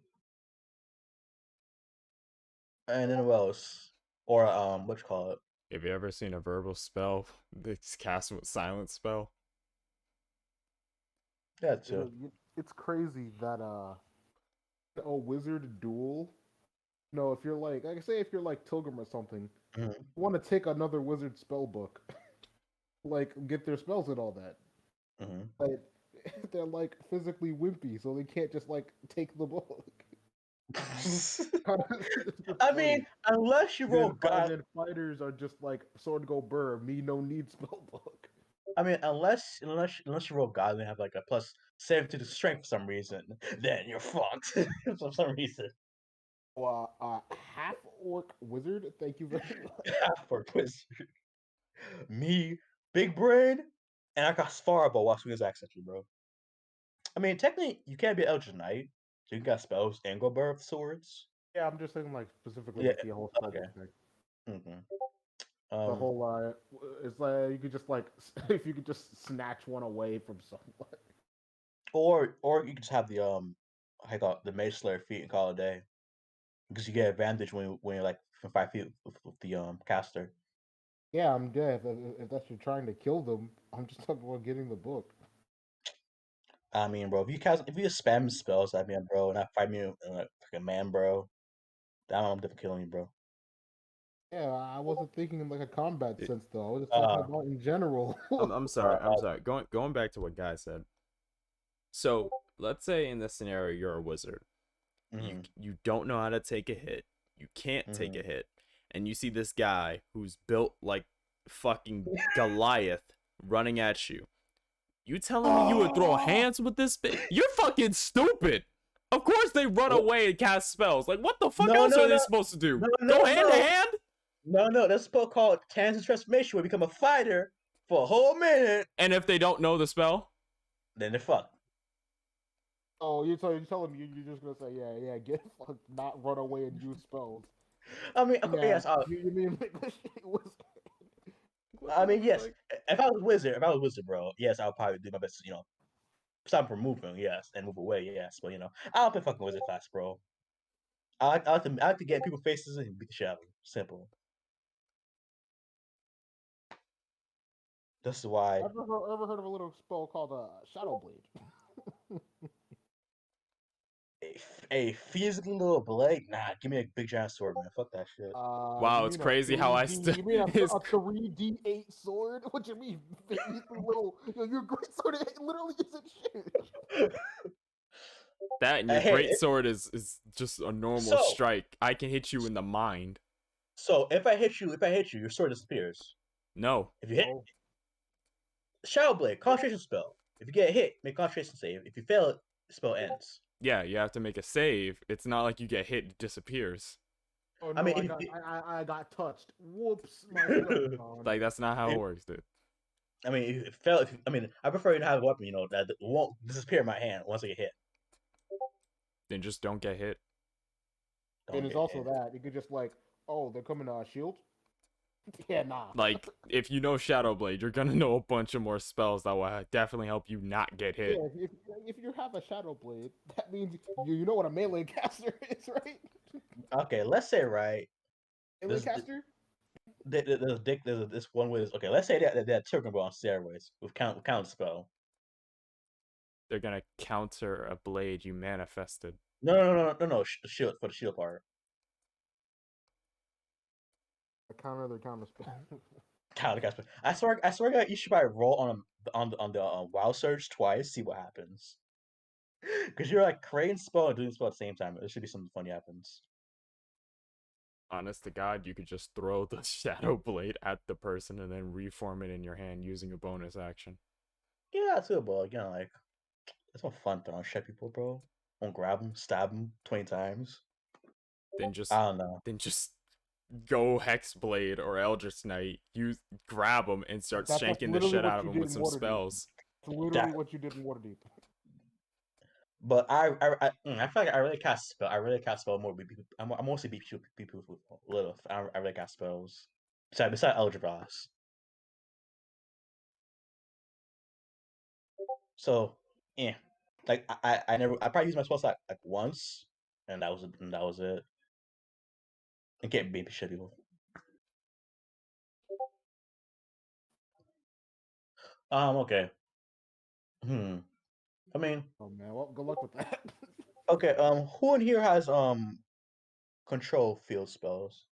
And then what else? Or what you call it? Have you ever seen a verbal spell that's cast with silent spell? Yeah, too. It's crazy that a wizard duel. No, if you're like I say, if you're like Tilgrim or something, Mhm. you want to take another wizard spell book, like get their spells and all that. Mhm. But they're like physically wimpy, so they can't just like take the book. I mean, unless you roll And God. then fighters are just like sword go burr, me no need spell book. I mean, unless you roll God and have like a plus 7 to the strength for some reason, then you're fucked for some reason. Half orc wizard. Thank you very much. For wizard, me, big brain, and I got Fireball while swinging his axe at you, bro. I mean, technically, you can't be Eldritch Knight. So you can cast spells and go birth swords. Yeah, I'm just saying like specifically Yeah. like the whole spell Okay. book thing. hmm The whole it's like you could just like if you could just snatch one away from someone. or you can just have the I got the Mage Slayer feat and call it a day because you get advantage when you're like from 5 feet with the caster. Yeah, I'm dead. If that's you're trying to kill them, I'm just talking about getting the book. I mean, bro, if you just spam spells at me, bro, not fight me like a man, bro, then I'm definitely killing you, bro. Yeah, I wasn't thinking in like a combat It- sense though. I was just talking Uh, about in general. I'm sorry. I'm sorry. Going back to what Guy said. So let's say in this scenario you're a wizard. mhm, You don't know how to take a hit. You can't take mhm. a hit, and you see this guy who's built like fucking Goliath running at you. You telling me you would throw hands with this bitch? You're fucking stupid. Of course they run away and cast spells. Like what the fuck No, else no, are they no, supposed to do? no, Go hand to no, hand? no. That's a spell called Kansas Transformation, where you become a fighter for a whole minute, And if they don't know the spell, then they're fucked. Oh, you're telling me you're just gonna say yeah, get fucked, not run away and use spells. I mean, Yeah, yes, you mean like this shit was. I mean, yes. If I was wizard, bro, yes, I'll probably do my best, to, stop from moving, yes, and move away, yes. But I don't play fucking wizard class, bro. I like to get in people's faces and beat the shit out of them. Simple. This is why. Ever heard of a little spell called Shadow Blade? a physical little blade? Nah, give me a big giant sword, man. Fuck that shit. You Wow, it's mean a crazy how 3D? You mean it's a 3D8 sword? What you mean? You little, your great sword it literally isn't shit. that, and your Hey, great sword is just a normal so strike. I can hit you in the mind. if I hit you, your sword disappears. No. If you hit Oh, Shadow Blade, concentration spell. If you get hit, make concentration save. If you fail it, the spell ends. Yeah, you have to make a save. It's not like you get hit, it disappears. oh I no, mean, I got touched. Whoops, my stuff's gone. Like, that's not how it if, works, dude. I mean, if it fail, I mean, I prefer you to have a weapon, that won't disappear in my hand once I get hit. Then just don't get hit. Don't And it's get also hit. that you could just like, oh, they're coming to our shield. Yeah, nah. Like, if you know Shadow Blade, you're gonna know a bunch of more spells that will definitely help you not get hit. Yeah, if you have a shadow blade, that means you know what a melee caster is, right? Okay, let's say right. Melee There's caster. there's this one with okay. Let's say that Turkin on steroids with count spell. They're gonna counter a blade you manifested. No. The shield for the shield part. A counter their counter spell. Counter cast. I swear, God, you should probably roll on the wild surge twice. See what happens. Because you're like creating spell and doing spell at the same time. There should be something funny happens. Honest to God, you could just throw the Shadow Blade at the person and then reform it in your hand using a bonus action. Yeah, that's good, but like it's more fun throwing shit at people, bro. Won't grab them, stab them 20 times. Then just I don't know. go Hexblade or Eldritch Knight, you grab them and start That's shanking the literally shit what out of you them did with in some Waterdeep. spells. It's literally what you did in Waterdeep. But I feel like I really cast spell. I really cast spell more. I mostly beat people with little. I really cast spells. Besides Eldravoss. So yeah, like I probably used my spell slot like once, and that was it. I can't baby shit people. Okay. I mean, Oh man, well, good luck with that. okay. Who in here has control field spells?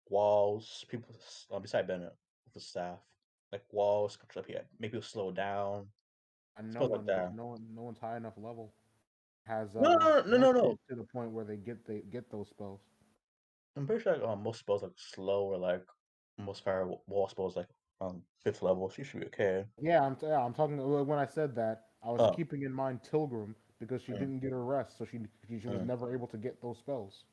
Walls. People beside Bennett with the staff, like walls. Control. Yeah, make people slow down. And no Spells like one, because that. no one's high enough level has No, get no. to the point where they get those spells. I'm pretty sure like, most spells like slow or like most fire wall spells like 5th level. So you should be okay. Yeah, I'm talking. When I said that, I was Oh, keeping in mind Tilgrim because she mm, didn't get her rest, so she was mm. never able to get those spells.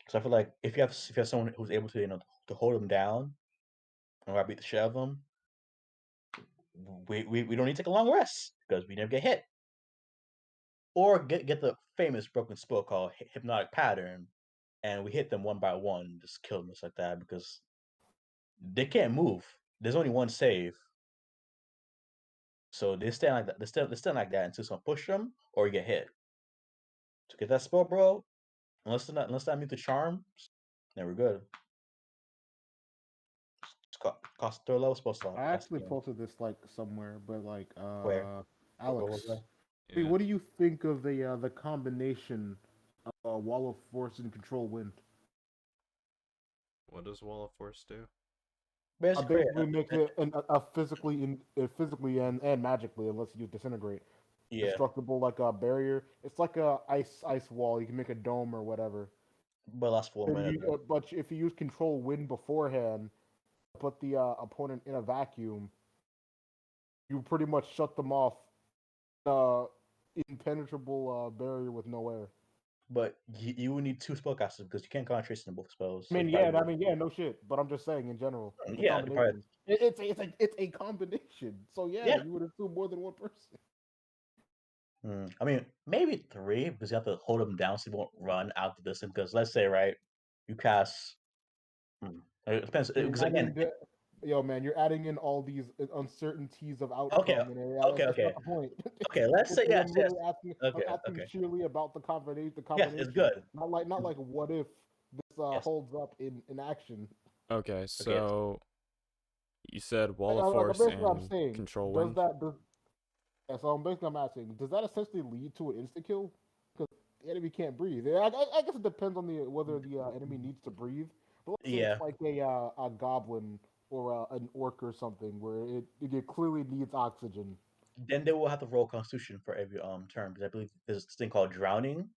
So I feel like if you have someone who's able to to hold them down and I beat the shit out of them, we don't need to take a long rest because we never get hit. Or get the famous broken spell called hypnotic pattern, and we hit them one by one, just kill them just like that because they can't move. There's only one save, so they stand like that. They stand like that until someone push them or you get hit. To get that spell, bro, unless they're not immune to charms, then we're good. Cost 3rd level spell slot. I That's actually the posted this like somewhere, but like where. What was Alex, that? hey, Yeah. what do you think of the combination of Wall of Force and Control Wind? What does Wall of Force do? Basically, Basically makes it physically and magically, unless you disintegrate, yeah, destructible like a barrier. It's like a ice wall. You can make a dome or whatever. but last 4 minutes. But if you use Control Wind beforehand, put the opponent in a vacuum, you pretty much shut them off. Impenetrable barrier with no air. But you would need 2 spellcasters because you can't concentrate in both spells. I So mean, yeah, no shit. But I'm just saying in general, it's a yeah, you probably combination. It's a combination. So yeah, yeah. you would assume more than one person. I mean, maybe 3 because you have to hold them down so you won't run out the distance. Because let's say, right, you cast. It depends. You're Because adding again, in yo, man, you're adding in all these uncertainties of okay, outcome, and that's not the point. okay. Let's say I'm yes. literally asking. I'm asking Okay. sheerly about the combination. Yes, it's good. Not like what if this Yes. holds up in action. Okay, so you said Wall of Like, Force basically, I'm and saying, Control does Wind? that does yeah, so basically I'm asking, does that essentially lead to an insta kill? Because the enemy can't breathe. I guess it depends on the whether the enemy needs to breathe. But let's say Yeah. it's like a goblin or an orc or something where it clearly needs oxygen. Then they will have to roll Constitution for every turn because I believe there's this thing called drowning,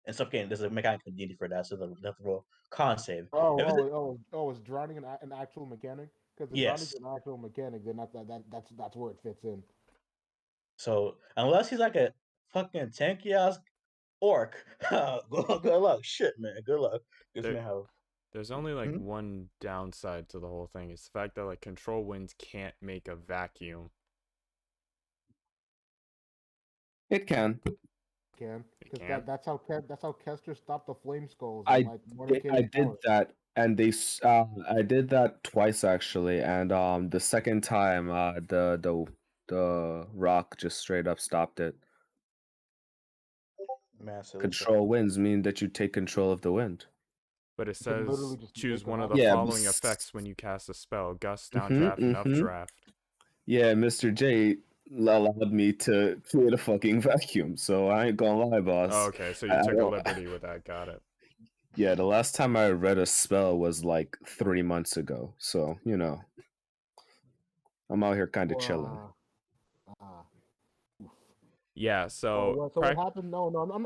and some game there's a mechanic in D&D for that, so they have to roll con save. If it's Is drowning an actual mechanic? Because if drowning is yes, an actual mechanic, then that's where it fits in. so unless he's like a fucking tanky ass orc, good luck. Shit, man, good luck. This There, man have there's only like hmm? one downside to the whole thing. It's the fact that like control winds can't make a vacuum. It can. Can It because can. that's how Kester stopped the flame skulls in I like Morning I did Tower. that, and I did that twice actually, and the second time the rock just straight up stopped it. Massive. Control winds mean that you take control of the wind. But it You can says literally just choose make it one of the happen. Yeah, following effects when you cast a spell: gust, mm-hmm, downdraft, and mm-hmm. updraft. Yeah, Mr. J allowed me to create a fucking vacuum, so I ain't gonna lie, boss. Oh, okay, so you I took a don't- liberty with that. Got it. Yeah, the last time I read a spell was like 3 months ago, so you know, I'm out here kind of chilling. Ah. Yeah. So So what happened? No, I'm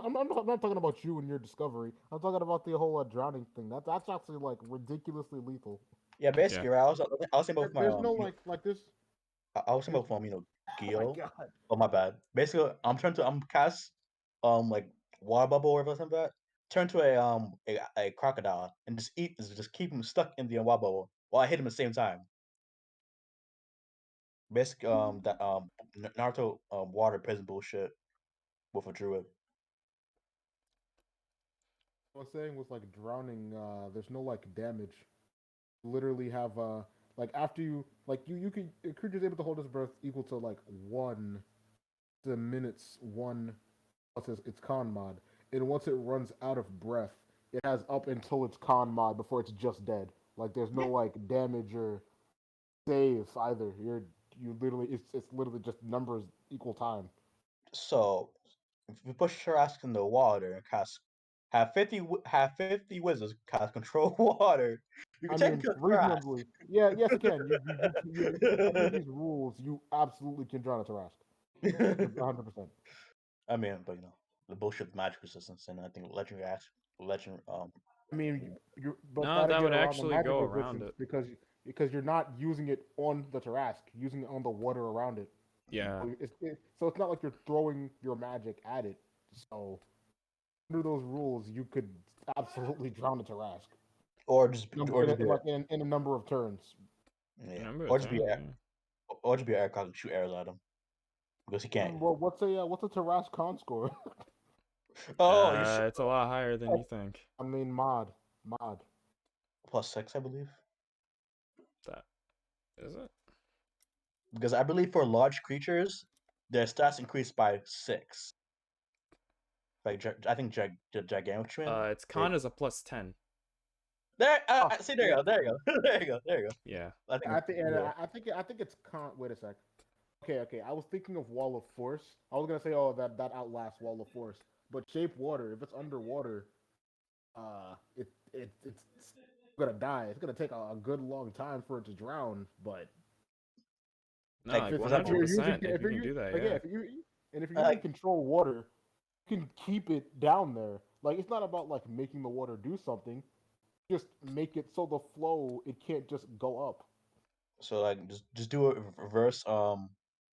not talking about you and your discovery. I'm talking about the whole drowning thing. That's actually like ridiculously lethal. Yeah, basically, right. I was saying about my There's no like this. I was saying There's, about oh my Gil. god. Oh my bad. Basically, I'm cast like water bubble or something like that. Turn to a crocodile and just keep him stuck in the water bubble while I hit him at the same time. Basically, that Naruto water prison bullshit with a druid. I was saying with like drowning, there's no like damage. Literally have like after you like you could a creature's able to hold its breath equal to like one the minutes one what's its con mod. And once it runs out of breath, it has up until its con mod before it's just dead. Like there's no like damage or save either. You literally it's literally just numbers equal time. So if you push your ass in the water and cast have 50 wizards cast control water, you can I take mean, kill your ass. reasonably, yeah, yes, it can. Under these rules, you absolutely can drown a Tarask. 100%. I mean, but the bullshit with magic resistance and I think legend I mean, but No, that'll that get would around the actually magic go around resistance it. because you're not using it on the Tarask, you're using it on the water around it. Yeah. So it's not like you're throwing your magic at it. So under those rules, you could absolutely drown a Tarask. or just be Like in a number of turns. yeah, Number or of just be turns. air, or just be aircraft and shoot arrows at him because he can't. Well, what's a Tarask con score? Oh, you should It's a lot higher than you think. I mean, mod. +6, I believe, That is it. because I believe for large creatures, their stats increase by 6. Like I think Gigantuan. Its con is a +10. There, Oh, see, there you yeah. go, there you go, there you go, there you go. Yeah. I think, I think it's con. Wait a sec. Okay. I was thinking of Wall of Force. I was gonna say, oh, that outlasts Wall of Force. But Shape Water, if it's underwater, it's gonna die. It's gonna take a good long time for it to drown. But No, like like if for example, you're using, 100%. If you can do that, like, yeah. if you're using like control water, you can keep it down there. Like it's not about like making the water do something. Just make it so the flow it can't just go up. so like just do a reverse.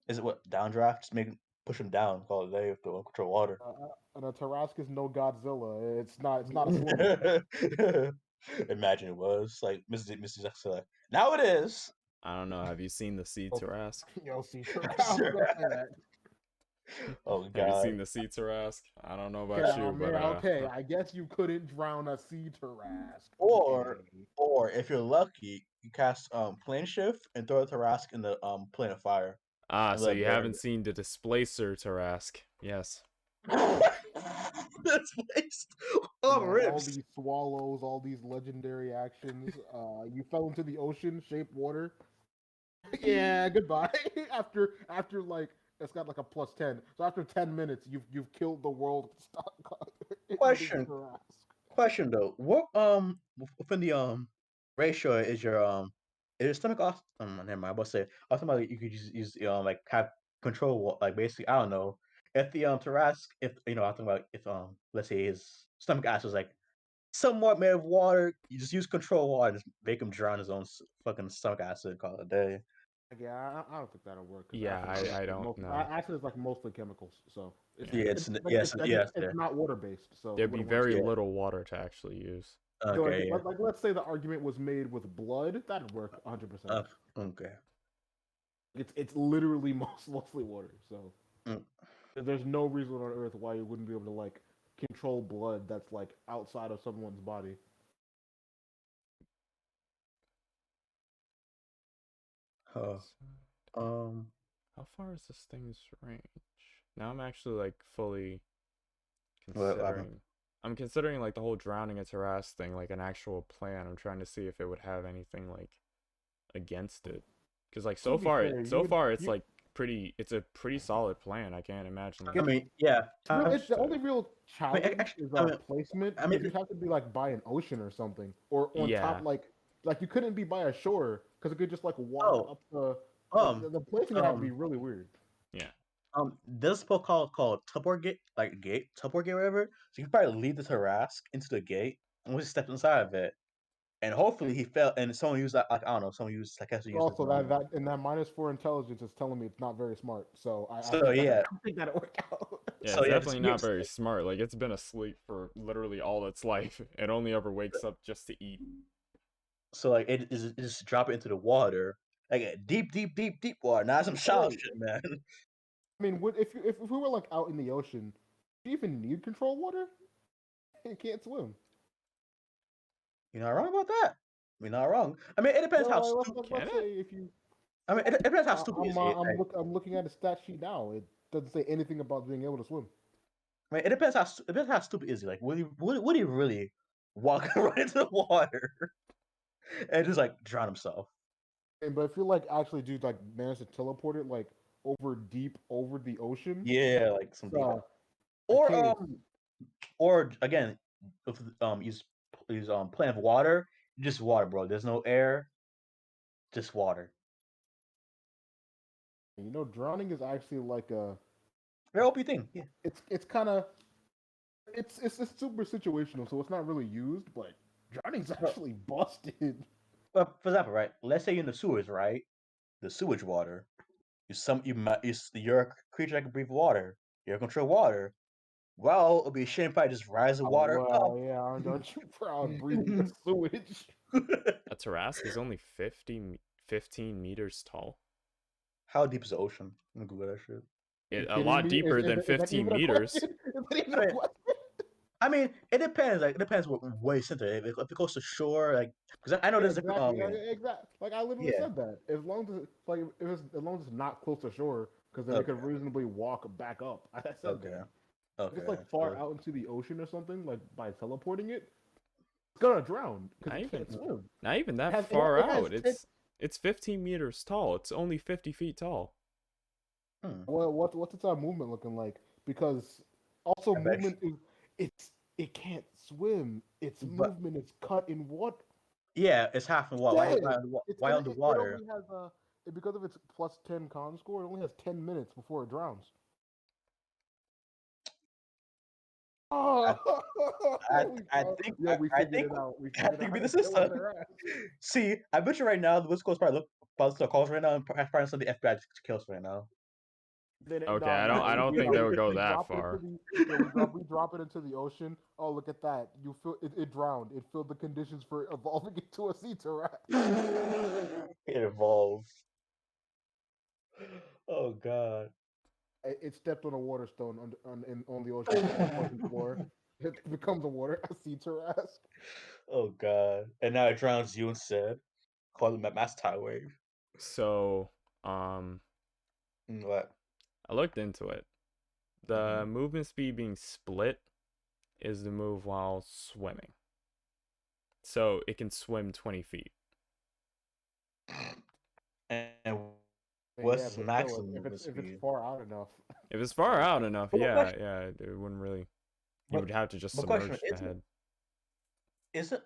Is it what downdraft? Just push him down. Call it a day if they want control water. And a Tarrasque is no Godzilla. It's not a swimmer. Imagine it was like Mrs. Jackson. Like, now it is. I don't know. Have you seen the Sea Tarrasque? Yo, see, I was gonna say that. Oh Have you god. seen the Sea Tarrasque? I don't know Okay, about you, but okay. I guess you couldn't drown a sea Tarrasque. Or Okay. or if you're lucky, you cast plane shift and throw a Tarrasque in the plane of fire and so let it you burn. haven't seen the Displacer Tarrasque? Yes. That's waste. Oh, All ribs. these swallows, all these legendary actions. You fell into the ocean, shape water. Yeah, goodbye. After like it's got like a +10. So after 10 minutes, you've killed the world stock Question. Tarrasque. Question though. What within the ratio is your stomach off? Never mind. I was say I was talking about like, you could just use like have control like basically I don't know if the Tarrasque if you know I'm talking about if let's say his stomach acid was like somewhat made of water, you just use control water and just make him drown his own fucking stomach acid. Call it a day. Yeah, I don't think that'll work because Yeah, I don't know. acid is like mostly chemicals, so Yeah. Yeah, it's, like, yes, yes, it's yeah. not water based, so it There'd be wouldn't work. very Yeah. little water to actually use. So, Okay, yeah. like let's say the argument was made with blood, that'd work 100%. Okay. It's literally mostly water, so Mm. there's no reason on earth why you wouldn't be able to like control blood that's like outside of someone's body. Huh. So, Um. how far is this thing's range? Now I'm actually like fully What happened? considering. I'm considering like the whole drowning a Tarrasque thing like an actual plan. I'm trying to see if it would have anything like against it. Because like To be fair, it's like it's a pretty solid plan. I can't imagine. I mean, yeah. It's the only real challenge actually, is I mean, placement. I mean, You'd have to be like by an ocean or something, or on Yeah. top like you couldn't be by a shore because it could just like walk Oh, up the um, the placing would have to be really weird. Yeah. There's a spell called teleport gate, like gate, teleport gate, whatever. So you can probably lead the Tarrasque into the gate, and once he steps inside of it, and hopefully he fell, and someone used that, like I don't know, someone used, like, has to use Also, that and that -4 intelligence is telling me it's not very smart. So I So think yeah, I think that'll work out. Yeah, So it's yeah, definitely not very smart. Like it's been asleep for literally all its life. It only ever wakes up just to eat. so like it is just drop it into the water, like deep, deep, deep, deep water, not some shallow Wait. shit, man. I mean, if we were like out in the ocean, do you even need control water? You can't swim. You're not wrong about that. You're not wrong. I mean, it depends how Well, stupid. Can let's it? say if you I mean, it depends how stupid is it. I'm looking at a stat sheet now. It doesn't say anything about being able to swim. I mean, it depends how stupid is he. Like, would he really walk right into the water and just like drown himself? But if you like actually do like manage to teleport it like over deep over the ocean, Yeah, like some it's, deep. a Or case. or again, if use plan of water, just water, bro. There's no air, just water. You know, drowning is actually like a Very OP thing. Yeah. it's kind of it's super situational, so it's not really used. But drowning's actually busted. Well, for example, right? Let's say you're in the sewers, right? The sewage water. You're a creature that can breathe water. You're control water. Well, it'd be a shame if I just rise the Oh, water up. well, yeah, aren't you proud breathing the sewage? A Tarrasque is only 15 meters tall. How deep is the ocean? I'm gonna Google that shit. A lot deeper than Is that 15 even a meters. question? Is that even a I mean, question? I mean, it depends. Like, it depends what way center. If it goes to shore, like, because I know there's different. Exactly, exactly. Like I literally Yeah. said that. As long as as long as it's not close to shore, because then you could reasonably walk back up. I said Okay. that. Okay. If it's like far out into the ocean or something, like by teleporting it, it's gonna drown because it can't swim. Not even that has- far it has out. 10 It's 15 meters tall. It's only 50 feet tall. Well, what's its movement looking like? Because also I've movement is it can't swim. Its movement is cut in what? Yeah, it's half in water. Why It underwater? only has because of its +10 con score. It only has 10 minutes before it drowns. I think we I figured think it out. We I figured think out we how the to kill system. their ass. See, I bet you right now the West Coast probably about to calls right now and probably send the FBI to kill us right now. Okay, I don't think they would go that far. We drop it into the ocean. Oh, look at that! You feel it drowned. It filled the conditions for evolving into a sea turret. It evolves. Oh god. It stepped on a water stone on the ocean floor. It becomes a sea turret. Oh god. And now it drowns you instead. Call it mass tide wave. So, What? I looked into it. The movement speed being split is the move while swimming. So it can swim 20 feet. And what's but maximum still, movement if it's speed? far out enough. If it's far out enough, Well, yeah, it wouldn't really. You But would have to just my question submerge the head.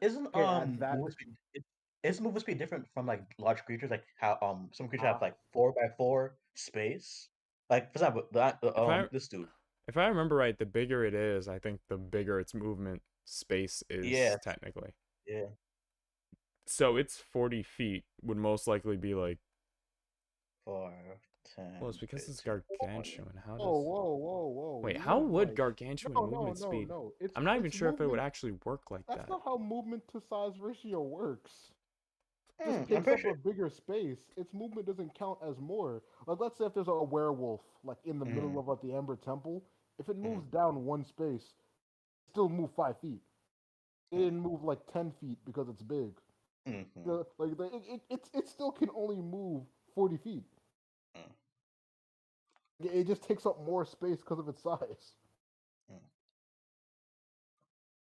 isn't Okay, at that movement speed isn't movement speed different from like large creatures? Like how some creatures have uh, like 4x4 space. Like for example, If I this dude. if I remember right, the bigger it is, I think the bigger its movement space is Yes. technically. Yeah. So its 40 feet would most likely be like, 5, well, 10, it's because it's 15, 20. gargantuan. How whoa, does whoa, whoa, whoa! wait? You How have would like gargantuan movement speed? no. I'm not even It's sure if it would movement. actually work like That's that. not how movement to size ratio works. It just I'm takes pretty up sure. a bigger space. Its movement doesn't count as more. Like let's say if there's a werewolf like in the middle Mm, of like the Ember Temple, if it mm, moves down one space, it still move 5 feet. It mm, didn't move like 10 feet because it's big. mm, It still can only move 40 feet. mm, It just takes up more space because of its size. mm,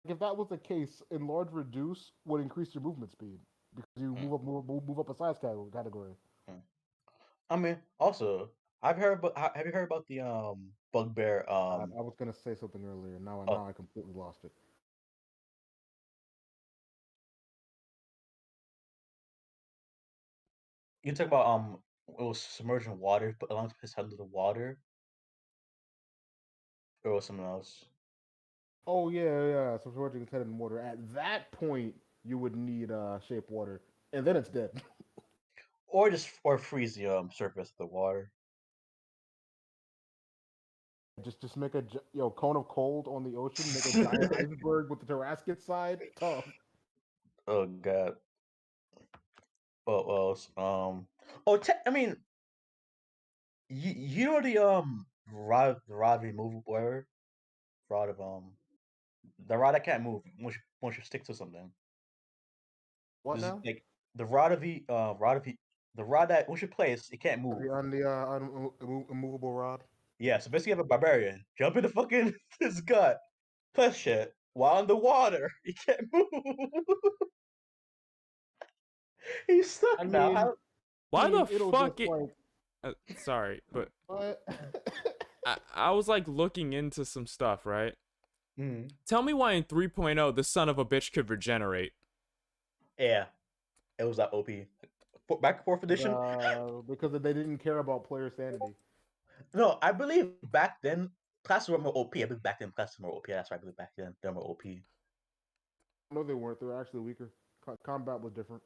If that was the case, enlarge reduce would increase your movement speed because you mm, move up a size category. mm. I mean, also, have you heard about the bugbear I was gonna say something earlier. oh, Now I completely lost it. you talk about it was submerging water, but along his head under the water, or was something else? Oh yeah. So submerging its head in water. At that point, you would need shape water, and then it's dead. Or just freeze the surface of the water. Just make a cone of cold on the ocean. Make a giant iceberg with the Tarrasket side. Tough. Oh god. What else? I mean, you know the rod removal whatever rod of the rod that can't move once you stick to something. What There's now? like the the rod that once you place it can't move. On the immovable rod. Yeah, so basically you have a barbarian jump into fucking his gut, push it while underwater. He can't move. He's I stuck now. mean, Why the it'll fuck just it? like Sorry, but what? I was like looking into some stuff, right? Mm. Tell me why in 3.0 the son of a bitch could regenerate. Yeah, it was that OP. Back fourth edition. Because they didn't care about player sanity. No, I believe back then classes were more OP. I believe back then classes were more OP. That's why I believe back then they were more OP. No, they weren't. They were actually weaker. Combat was different.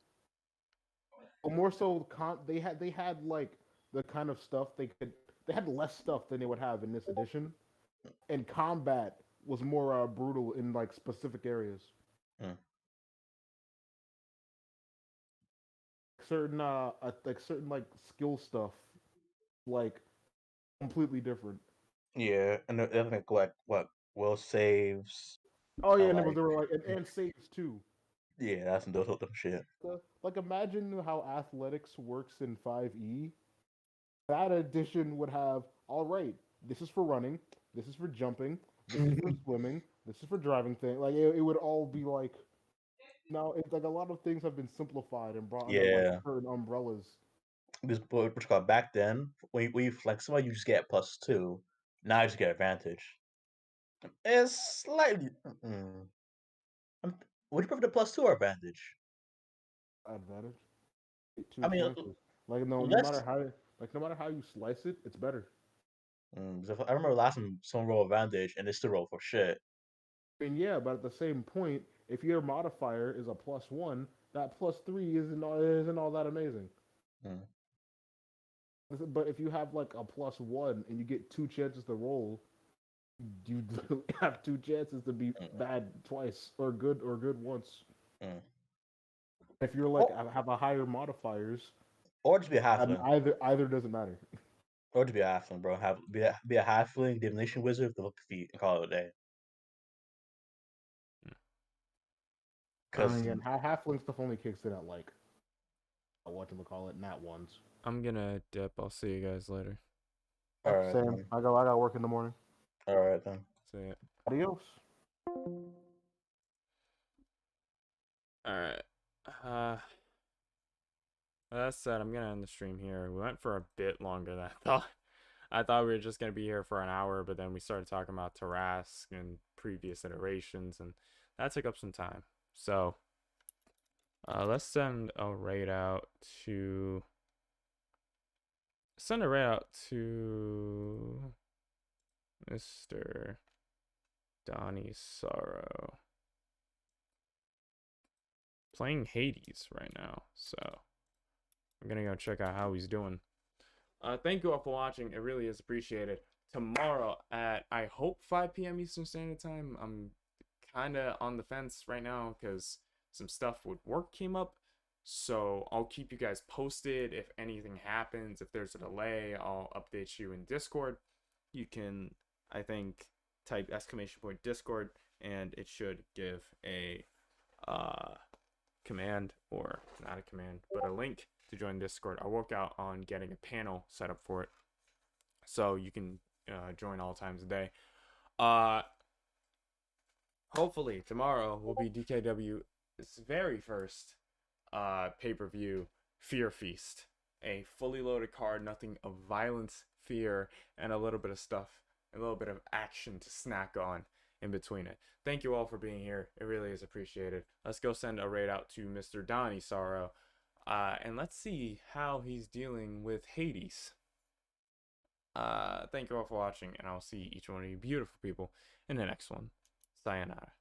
But more so, they had like the kind of stuff they had less stuff than they would have in this edition, and combat was more brutal in like specific areas. Mm. Certain like skill stuff, like completely different. Yeah, and the other thing like what will saves. Oh yeah, and Like there were like and saves too. yeah, that's some dumb shit. Like imagine how athletics works in 5e. That edition would have all right. This is for running. This is for jumping. This is for swimming. This is for driving thing. Like it would all be like now. It's like a lot of things have been simplified and brought under like Yeah, certain umbrellas. because what you call it, back then when you flex someone, you just get +2. Now you just get advantage. It's slightly. I'm, would you prefer the +2 or advantage? Advantage. I Two mean, choices. Like no let's. matter how you slice it, it's better. 'Cause I remember last time someone rolled advantage and they still roll for shit. I mean, yeah, but at the same point, if your modifier is a +1, that +3 isn't all that amazing. Mm. But if you have like a +1 and you get two chances to roll, you have two chances to be Mm. bad twice or good once. Mm. If you're like have a higher modifiers, Or just be a halfling. either doesn't matter. Or just be a halfling, bro. Be a halfling divination wizard with the hook feet and call it a day. I mean, Cause again, halfling stuff only kicks in at like call it, nat ones. I'm gonna dip. I'll see you guys later. all right, Same. then. I got work in the morning. All right then. See ya. Adios. Alright. That said, I'm gonna end the stream here. We went for a bit longer than I thought. I thought we were just gonna be here for an hour, but then we started talking about Tarask and previous iterations, and that took up some time. So let's send a raid out to Mr. Donnie Sorrow. Playing Hades right now, so I'm gonna go check out how he's doing. Thank you all for watching. It really is appreciated. Tomorrow at, I hope, 5 p.m. Eastern Standard Time. I'm kind of on the fence right now because some stuff with work came up. So I'll keep you guys posted if anything happens. If there's a delay, I'll update you in Discord. You can, I think, type !Discord and it should give a command, or not a command, but a link to join Discord. I'll work out on getting a panel set up for it so you can join all times of day. Hopefully tomorrow will be DKW's very first pay-per-view Fear Feast. A fully loaded card, nothing of violence, fear, and a little bit of stuff, a little bit of action to snack on in between it. Thank you all for being here. It really is appreciated. Let's go send a raid out to Mr. Donnie Sorrow, and let's see how he's dealing with Hades. Thank you all for watching, and I'll see each one of you beautiful people in the next one. Sayonara.